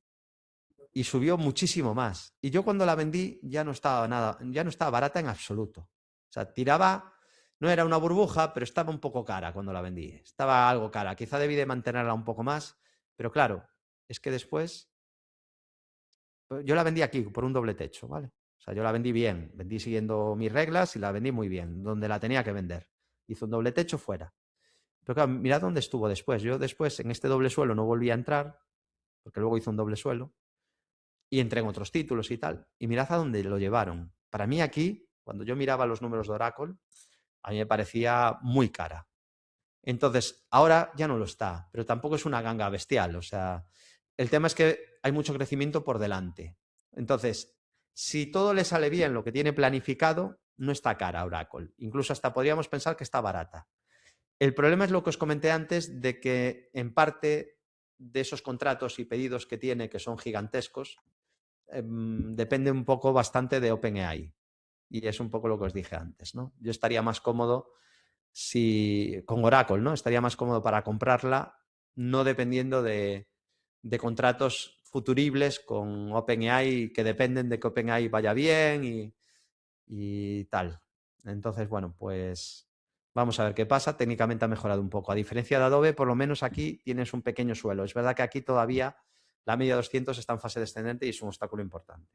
y subió muchísimo más. Y yo cuando la vendí ya no estaba nada, ya no estaba barata en absoluto. O sea, tiraba, no era una burbuja, pero estaba un poco cara cuando la vendí. Estaba algo cara. Quizá debí de mantenerla un poco más, pero claro, es que después yo la vendí aquí por un doble techo, ¿vale? O sea, yo la vendí bien, vendí siguiendo mis reglas y la vendí muy bien, donde la tenía que vender. Hizo un doble techo fuera. Pero claro, mirad dónde estuvo después. Yo después en este doble suelo no volví a entrar, porque luego hizo un doble suelo y entré en otros títulos y tal. Y mirad a dónde lo llevaron. Para mí aquí, cuando yo miraba los números de Oracle, a mí me parecía muy cara. Entonces, ahora ya no lo está, pero tampoco es una ganga bestial. O sea, el tema es que hay mucho crecimiento por delante. Entonces, si todo le sale bien lo que tiene planificado, no está cara Oracle. Incluso hasta podríamos pensar que está barata. El problema es lo que os comenté antes de que en parte de esos contratos y pedidos que tiene, que son gigantescos, depende un poco bastante de OpenAI. Y es un poco lo que os dije antes, ¿no? Yo estaría más cómodo si con Oracle, ¿no? Estaría más cómodo para comprarla, no dependiendo de contratos futuribles con OpenAI que dependen de que OpenAI vaya bien y tal. Entonces, bueno, pues vamos a ver qué pasa. Técnicamente ha mejorado un poco. A diferencia de Adobe, por lo menos aquí tienes un pequeño suelo. Es verdad que aquí todavía la media 200 está en fase descendente y es un obstáculo importante.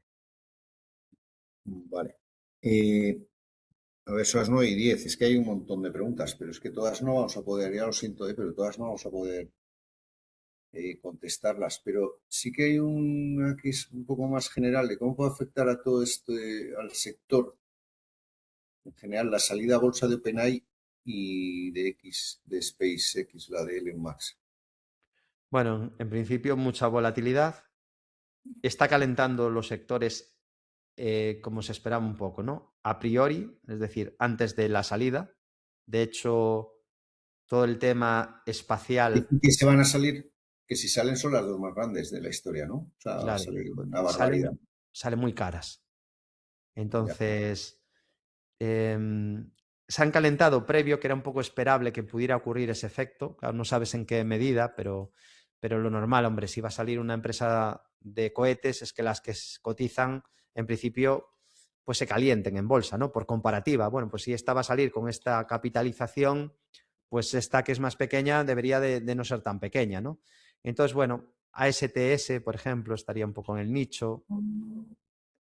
Vale. A ver, son las 9:10. Es que hay un montón de preguntas, pero es que todas no vamos a poder, ya lo siento, pero todas no vamos a poder contestarlas. Pero sí que hay una que es un poco más general de cómo puede afectar a todo esto, al sector en general, la salida a bolsa de OpenAI y de SpaceX, la de Elon Musk. Bueno, en principio mucha volatilidad. Está calentando los sectores como se esperaba un poco, ¿no? A priori, es decir, antes de la salida. De hecho, todo el tema espacial, Dicen que se van a salir, que si salen son las dos más grandes de la historia, ¿no? O sea, va a claro, salir una barbaridad. salen muy caras. Ya. Entonces, se han calentado previo, que era un poco esperable que pudiera ocurrir ese efecto. Claro, no sabes en qué medida, pero lo normal, hombre, si va a salir una empresa de cohetes, es que las que cotizan, en principio, pues se calienten en bolsa, ¿no? Por comparativa. Bueno, pues si esta va a salir con esta capitalización, pues esta que es más pequeña debería de no ser tan pequeña, ¿no? Entonces, bueno, ASTS, por ejemplo, estaría un poco en el nicho.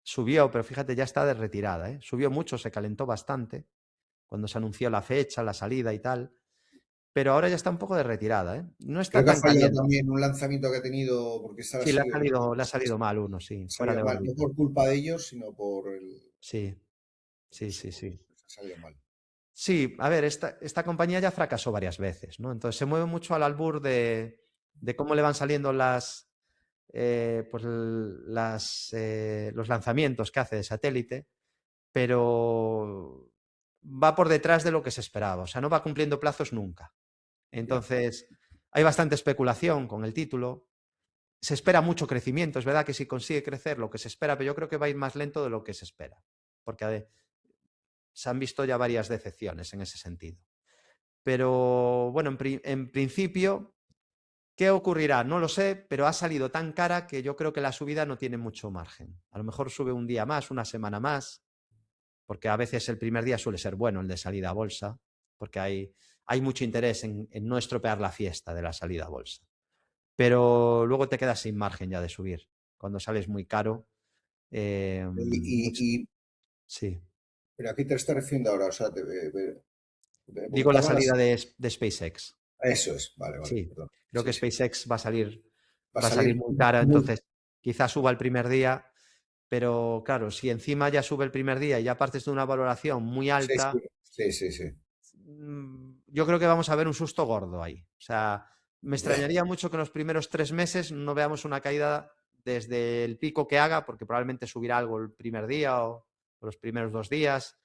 Subió, pero fíjate, ya está de retirada, ¿eh? Subió mucho, se calentó bastante cuando se anunció la fecha, la salida y tal, pero ahora ya está un poco de retirada, ¿eh? No Creo está que ha tan fallado caliente. también un lanzamiento que ha tenido, porque esta ha Sí, salido, le ha salido mal uno, sí, ha fuera salido de mal, no órbita. por culpa de ellos, sino por el, Sí, sí, no sé, sí, sí. ha salido mal. Sí, a ver, esta compañía ya fracasó varias veces, ¿no? Entonces se mueve mucho al albur de cómo le van saliendo pues, los lanzamientos que hace de satélite, pero va por detrás de lo que se esperaba, o sea, no va cumpliendo plazos nunca. Ya, Entonces, hay bastante especulación con el título. Se espera mucho crecimiento, es verdad que si consigue crecer lo que se espera, pero yo creo que va a ir más lento de lo que se espera, porque se han visto ya varias decepciones en ese sentido. Pero bueno, en principio, ¿qué ocurrirá? No lo sé, pero ha salido tan cara que yo creo que la subida no tiene mucho margen. A lo mejor sube un día más, una semana más, porque a veces el primer día suele ser bueno el de salida a bolsa, porque hay mucho interés en no estropear la fiesta de la salida a bolsa. Pero luego te quedas sin margen ya de subir. Cuando sales muy caro, mucho, y, sí. pero ¿a qué te estás refiriendo ahora? O sea, porque Digo la tardan las... salida de SpaceX. Eso es, vale, vale, Sí, perdón. creo que Sí, sí. SpaceX Va a va a salir salir muy cara, muy... entonces quizás suba el primer día, pero claro, si encima ya sube el primer día y ya partes de una valoración muy Sí, sí, alta, sí, sí, sí. yo creo que vamos a ver un susto gordo ahí. O sea, me Ya, extrañaría mucho que en los primeros 3 meses no veamos una caída desde el pico que haga, porque probablemente subirá algo el primer día o los primeros 2 días,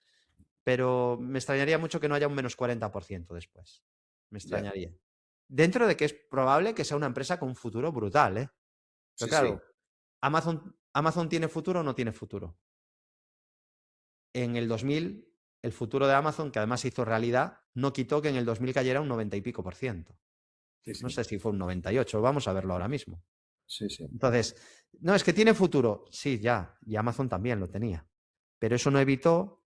pero me extrañaría mucho que no haya un menos 40% después. Me ya. extrañaría. Dentro de que es probable que sea una empresa con un futuro brutal, ¿eh? Pero Sí, sí. claro, Amazon tiene futuro o no tiene futuro. En el 2000, el futuro de Amazon, que además se hizo realidad, no quitó que en el 2000 cayera un 90 y pico por ciento. Sí, No sí. sé si fue un 98, vamos a verlo ahora mismo. Sí, sí. Entonces, no, es que tiene futuro. Sí, ya, y Amazon también lo tenía. Pero eso no evitó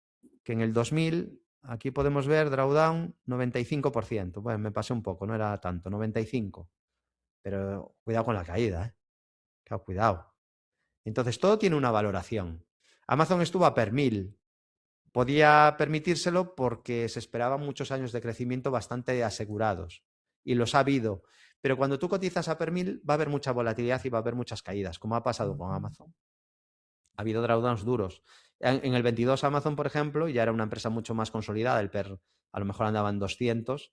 que en el 2000, aquí podemos ver drawdown 95%. Bueno, me pasé un poco, no era tanto, 95. Pero cuidado con la caída, ¿eh? Claro, cuidado. Entonces, todo tiene una valoración. Amazon estuvo a per 1000. Podía permitírselo porque se esperaban muchos años de crecimiento bastante asegurados. Y los ha habido. Pero cuando tú cotizas a per 1000 va a haber mucha volatilidad y va a haber muchas caídas, como ha pasado con Amazon. Ha habido drawdowns duros. En el 22 Amazon, por ejemplo, ya era una empresa mucho más consolidada, el PER a lo mejor andaba en 200,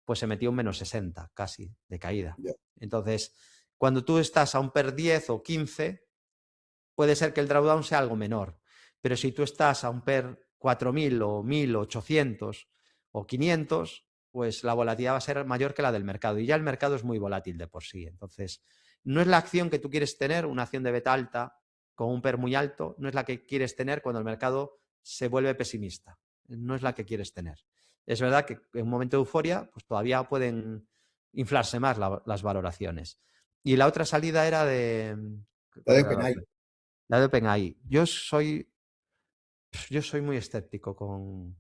pues se metió un menos 60 casi de caída. Ya, Entonces, cuando tú estás a un PER 10 o 15, puede ser que el drawdown sea algo menor. Pero si tú estás a un PER 4000 o 1800 o 500, pues la volatilidad va a ser mayor que la del mercado. Y ya el mercado es muy volátil de por sí. Entonces, no es la acción que tú quieres tener, una acción de beta alta con un PER muy alto, no es la que quieres tener cuando el mercado se vuelve pesimista. No es la que quieres tener. Es verdad que en un momento de euforia, pues todavía pueden inflarse más las valoraciones. Y la otra salida era de... la ¿Cuál de era la OpenAI. otra? La de OpenAI. Yo soy muy escéptico con.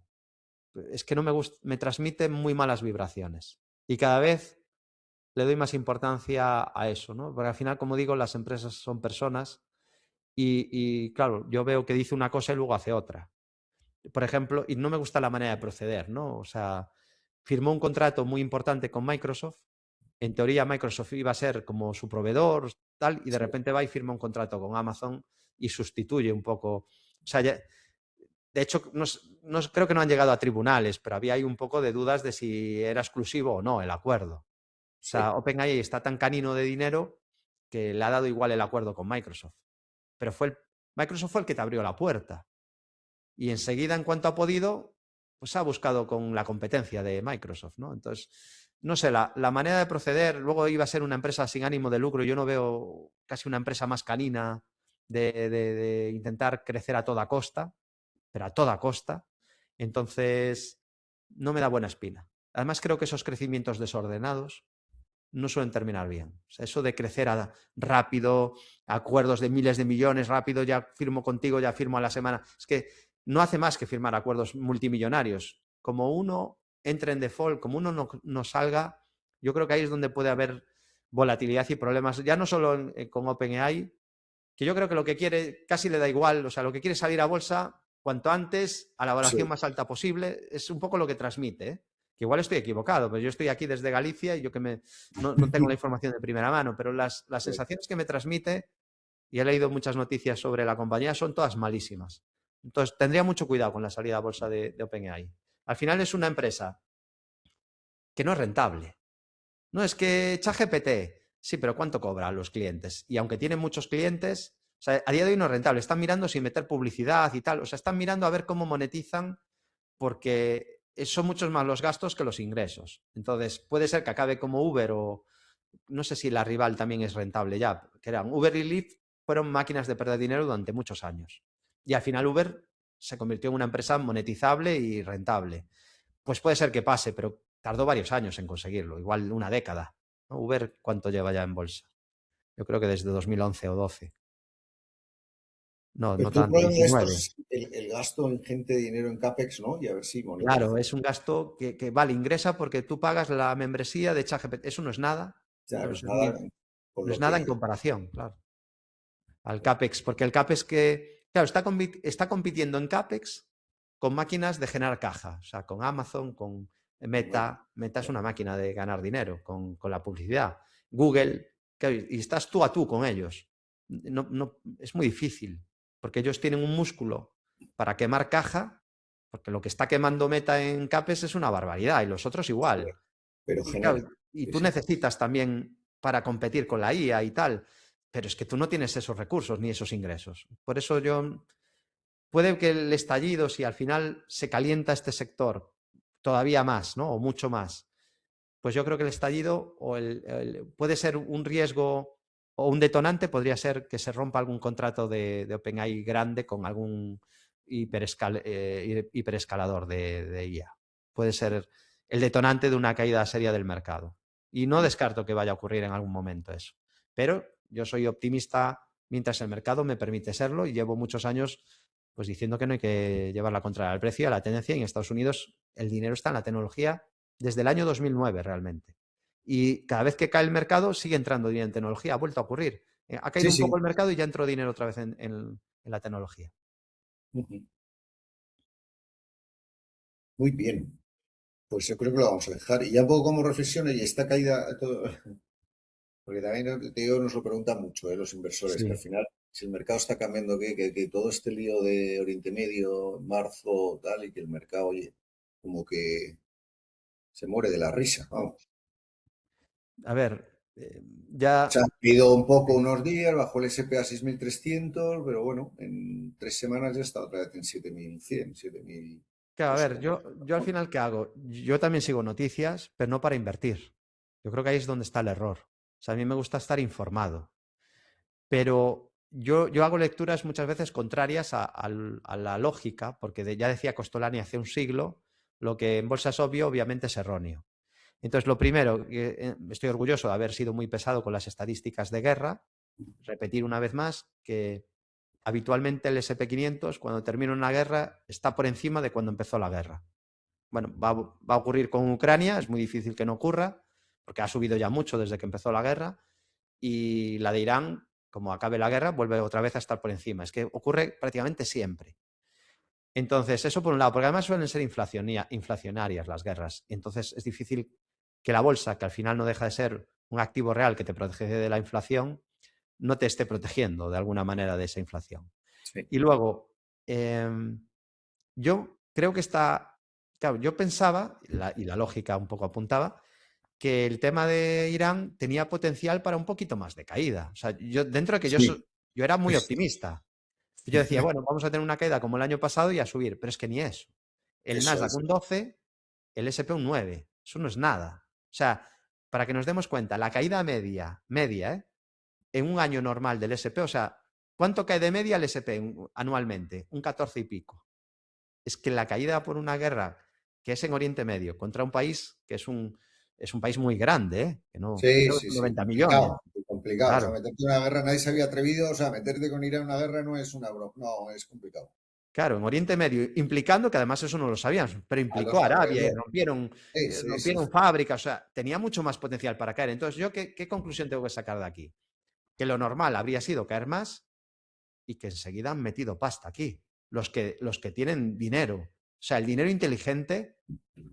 Es que no me gusta, me transmite muy malas vibraciones. Y cada vez le doy más importancia a eso, ¿no? Porque al final, como digo, las empresas son personas y claro, yo veo que dice una cosa y luego hace otra. Por ejemplo, y no me gusta la manera de proceder, ¿no? O sea, firmó un contrato muy importante con Microsoft. En teoría, Microsoft iba a ser como su proveedor, tal, y de Sí, repente va y firma un contrato con Amazon y sustituye un poco. O sea, de hecho, creo que no han llegado a tribunales, pero había ahí un poco de dudas de si era exclusivo o no el acuerdo. O sea, sí, OpenAI está tan canino de dinero que le ha dado igual el acuerdo con Microsoft. Pero Microsoft fue el que te abrió la puerta. Y enseguida, en cuanto ha podido, pues ha buscado con la competencia de Microsoft, ¿no? Entonces, no sé, la manera de proceder, luego iba a ser una empresa sin ánimo de lucro, yo no veo casi una empresa más canina de intentar crecer a toda costa, pero a toda costa. Entonces, no me da buena espina. Además, creo que esos crecimientos desordenados no suelen terminar bien. O sea, eso de crecer rápido, acuerdos de miles de millones rápido, ya firmo contigo, ya firmo a la semana. Es que no hace más que firmar acuerdos multimillonarios. Como uno entre en default, como uno no salga, yo creo que ahí es donde puede haber volatilidad y problemas, ya no solo con OpenAI, que yo creo que lo que quiere casi le da igual, o sea, lo que quiere es salir a bolsa cuanto antes, a la valoración Sí, más alta posible, es un poco lo que transmite, ¿eh? Que igual estoy equivocado, pero yo estoy aquí desde Galicia y yo que no tengo la información de primera mano, pero las sensaciones que me transmite, y he leído muchas noticias sobre la compañía, son todas malísimas. Entonces, tendría mucho cuidado con la salida a bolsa de OpenAI. Al final es una empresa que no es rentable. No, es que ChatGPT, sí, pero ¿cuánto cobra a los clientes? Y aunque tienen muchos clientes, o sea, a día de hoy no es rentable. Están mirando sin meter publicidad y tal. O sea, están mirando a ver cómo monetizan porque son muchos más los gastos que los ingresos. Entonces, puede ser que acabe como Uber o no sé si la rival también es rentable ya, que eran Uber y Lyft, fueron máquinas de perder dinero durante muchos años. Y al final Uber se convirtió en una empresa monetizable y rentable. Pues puede ser que pase, pero tardó varios años en conseguirlo, igual una década, ¿no? Uber, ¿cuánto lleva ya en bolsa? Yo creo que desde 2011 o 12. No, pero no tú el tanto, problema de esto 19. es el gasto ingente de dinero en CAPEX, ¿no? Y a ver si Claro, monetiza. es un gasto que vale, ingresa porque tú pagas la membresía de ChatGPT. Eso no es nada, Ya, pero no es eso es nada con no es lo nada en que... comparación, claro, al CAPEX, porque el CAPEX que, claro, está compitiendo en CAPEX con máquinas de generar caja, o sea, con Amazon, con Bueno, Meta. Meta es una máquina de ganar dinero con la publicidad. Google, claro, y estás tú a tú con ellos. Es muy difícil, porque ellos tienen un músculo para quemar caja, porque lo que está quemando Meta en CAPEX es una barbaridad, y los otros sí, igual. pero Y, claro, genera. y Sí, tú sí. necesitas también para competir con la IA y tal, pero es que tú no tienes esos recursos ni esos ingresos. Por eso puede que el estallido, si al final se calienta este sector todavía más, ¿no? O mucho más, pues yo creo que el estallido puede ser un riesgo o un detonante, podría ser que se rompa algún contrato de OpenAI grande con algún hiperescalador de IA. Puede ser el detonante de una caída seria del mercado. Y no descarto que vaya a ocurrir en algún momento eso. Pero yo soy optimista mientras el mercado me permite serlo y llevo muchos años pues diciendo que no hay que llevar la contraria al precio, a la tendencia. Y en Estados Unidos el dinero está en la tecnología desde el año 2009 realmente. Y cada vez que cae el mercado sigue entrando dinero en tecnología. Ha vuelto a ocurrir. Ha caído Sí, un poco el sí. mercado y ya entró dinero otra vez en la tecnología. Ujú. Muy bien. Pues yo creo que lo vamos a dejar. Y ya un poco como reflexión, y esta caída, porque también te digo, nos lo preguntan mucho, los inversores, que al Sí. final, si el mercado está cambiando, que todo este lío de Oriente Medio, marzo, tal, y que el mercado, oye, como que se muere de la risa, vamos. A ver, Se ya. ha ido un poco unos días, bajó el S&P a 6.300, pero bueno, en 3 semanas ya está otra vez en 7.100, 7.000, Claro, no a sé ver, cómo. yo al final, ¿qué hago? Yo también sigo noticias, pero no para invertir. Yo creo que ahí es donde está el error. O sea, a mí me gusta estar informado. Pero yo hago lecturas muchas veces contrarias a la lógica, porque ya decía Costolani hace un siglo, lo que en bolsa es obvio, obviamente es erróneo. Entonces, lo primero, estoy orgulloso de haber sido muy pesado con las estadísticas de guerra, repetir una vez más que habitualmente el SP500, cuando termina una guerra, está por encima de cuando empezó la guerra. Bueno, va a ocurrir con Ucrania, es muy difícil que no ocurra, porque ha subido ya mucho desde que empezó la guerra, y la de Irán, como acabe la guerra, vuelve otra vez a estar por encima. Es que ocurre prácticamente siempre. Entonces, eso por un lado, porque además suelen ser inflacionarias las guerras. Entonces, es difícil que la bolsa, que al final no deja de ser un activo real que te protege de la inflación, no te esté protegiendo de alguna manera de esa inflación. Sí, Y luego, yo creo que claro, yo pensaba, y la lógica un poco apuntaba, que el tema de Irán tenía potencial para un poquito más de caída. O sea, yo dentro de que sí, yo era muy optimista. Yo decía, bueno, vamos a tener una caída como el año pasado y a subir, pero es que ni eso. el Eso Nasdaq es. un 12, el S&P un 9. Eso no es nada. O sea, para que nos demos cuenta, la caída media, en un año normal del S&P, o sea, ¿cuánto cae de media el S&P anualmente? Un 14 y pico. Es que la caída por una guerra que es en Oriente Medio contra un país que es un país muy grande, que no, Sí, creo que sí, son sí, 90 millones. complicado, muy complicado. O sea, Claro, meterte en una guerra, nadie se había atrevido, o sea, meterte con Irán en una guerra no es una broma, no, es complicado. claro, en Oriente Medio, implicando que además eso no lo sabíamos, pero A implicó los a Arabia y alrededor. rompieron, Sí, sí, sí. rompieron fábricas, o sea, tenía mucho más potencial para caer. Entonces, ¿yo qué conclusión tengo que sacar de aquí? Que lo normal habría sido caer más y que enseguida han metido pasta aquí. Los que tienen dinero, o sea, el dinero inteligente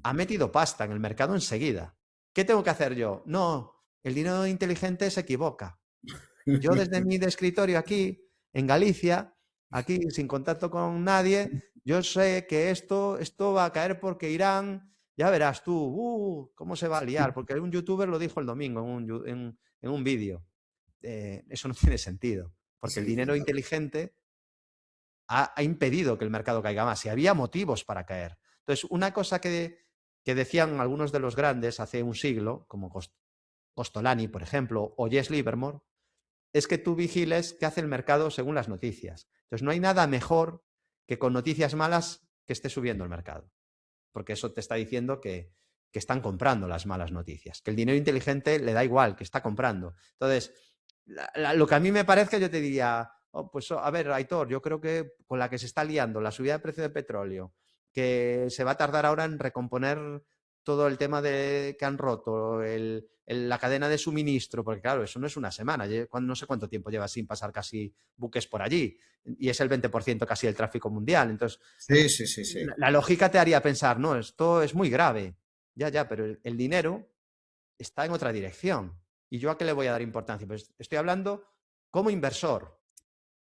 ha metido pasta en el mercado enseguida. ¿Qué tengo que hacer yo? No, el dinero inteligente se equivoca. Yo desde mi escritorio aquí, en Galicia, aquí sin contacto con nadie, yo sé que esto va a caer porque Irán, ya verás tú, cómo se va a liar, porque un youtuber lo dijo el domingo en un vídeo. Eso no tiene sentido, porque el Sí, dinero inteligente ha impedido que el mercado caiga más y había motivos para caer. Entonces, una cosa que decían algunos de los grandes hace un siglo, como Costolani, por ejemplo, o Jess Livermore, es que tú vigiles qué hace el mercado según las noticias. Entonces, no hay nada mejor que con noticias malas que esté subiendo el mercado, porque eso te está diciendo que están comprando las malas noticias, que el dinero inteligente le da igual, que está comprando. Entonces, lo que a mí me parezca, yo te diría, pues a ver, Aitor, yo creo que con la que se está liando la subida de precio del petróleo, que se va a tardar ahora en recomponer todo el tema de que han roto la cadena de suministro, porque claro, eso no es una semana, no sé cuánto tiempo lleva sin pasar casi buques por allí, y es el 20% casi del tráfico mundial. Entonces, sí, sí, sí, sí. la lógica te haría pensar, no, esto es muy grave, ya, pero el dinero está en otra dirección. ¿Y yo a qué le voy a dar importancia? Pues estoy hablando como inversor.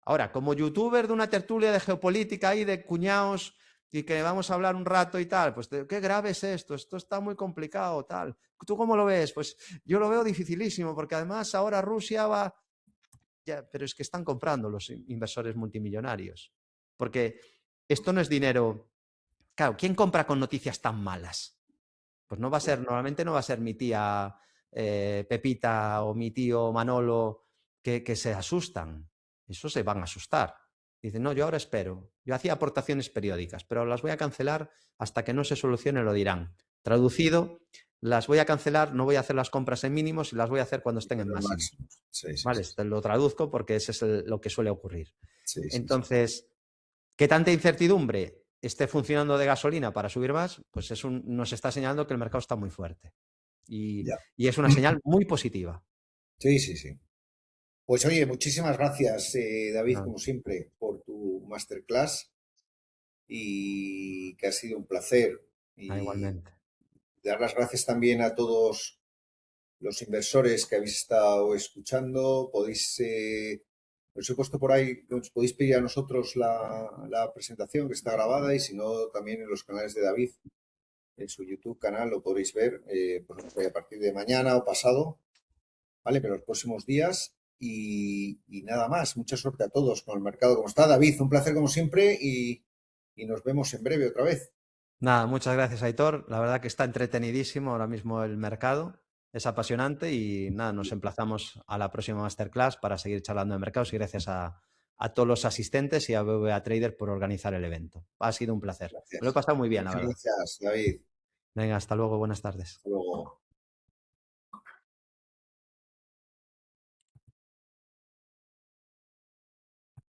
Ahora, como youtuber de una tertulia de geopolítica y de cuñados y que vamos a hablar un rato y tal, pues qué grave es esto está muy complicado, tal. ¿Tú cómo lo ves? Pues yo lo veo dificilísimo, porque además ahora Rusia va... Ya, pero es que están comprando los inversores multimillonarios, porque esto no es dinero... Claro, ¿quién compra con noticias tan malas? Pues no va a ser, normalmente no va a ser mi tía Pepita o mi tío Manolo que se asustan. Eso se van a asustar. Dicen, no, yo ahora espero. Yo hacía aportaciones periódicas, pero las voy a cancelar hasta que no se solucione, lo dirán. Traducido, las voy a cancelar, no voy a hacer las compras en mínimos y las voy a hacer cuando estén en Los máximo. máximos. Sí, sí, ¿Vale? sí. Te lo traduzco porque ese es lo que suele ocurrir. Sí, sí, sí. Entonces, ¿qué tanta incertidumbre esté funcionando de gasolina para subir más? Pues nos está señalando que el mercado está muy fuerte. Y, Ya. y es una señal muy positiva. Sí, sí, sí. Pues oye, muchísimas gracias, David, No, como siempre, por tu masterclass y que ha sido un placer. Y igualmente. dar las gracias también a todos los inversores que habéis estado escuchando. Os he puesto por ahí, nos podéis pedir a nosotros la presentación que está grabada y si no, también en los canales de David, en su YouTube canal lo podréis ver pues, a partir de mañana o pasado, ¿vale? Pero los próximos días y nada más. Mucha suerte a todos con el mercado como está. David, un placer como siempre y nos vemos en breve otra vez. Nada, muchas gracias, Aitor. La verdad que está entretenidísimo ahora mismo el mercado. Es apasionante y nada, nos emplazamos a la próxima masterclass para seguir charlando de mercados y gracias a todos los asistentes y a BBVA Trader por organizar el evento. Ha sido un placer. Me lo he Gracias. pasado muy bien, la Muchas verdad. gracias, David. Venga, hasta luego, buenas tardes. Hasta luego.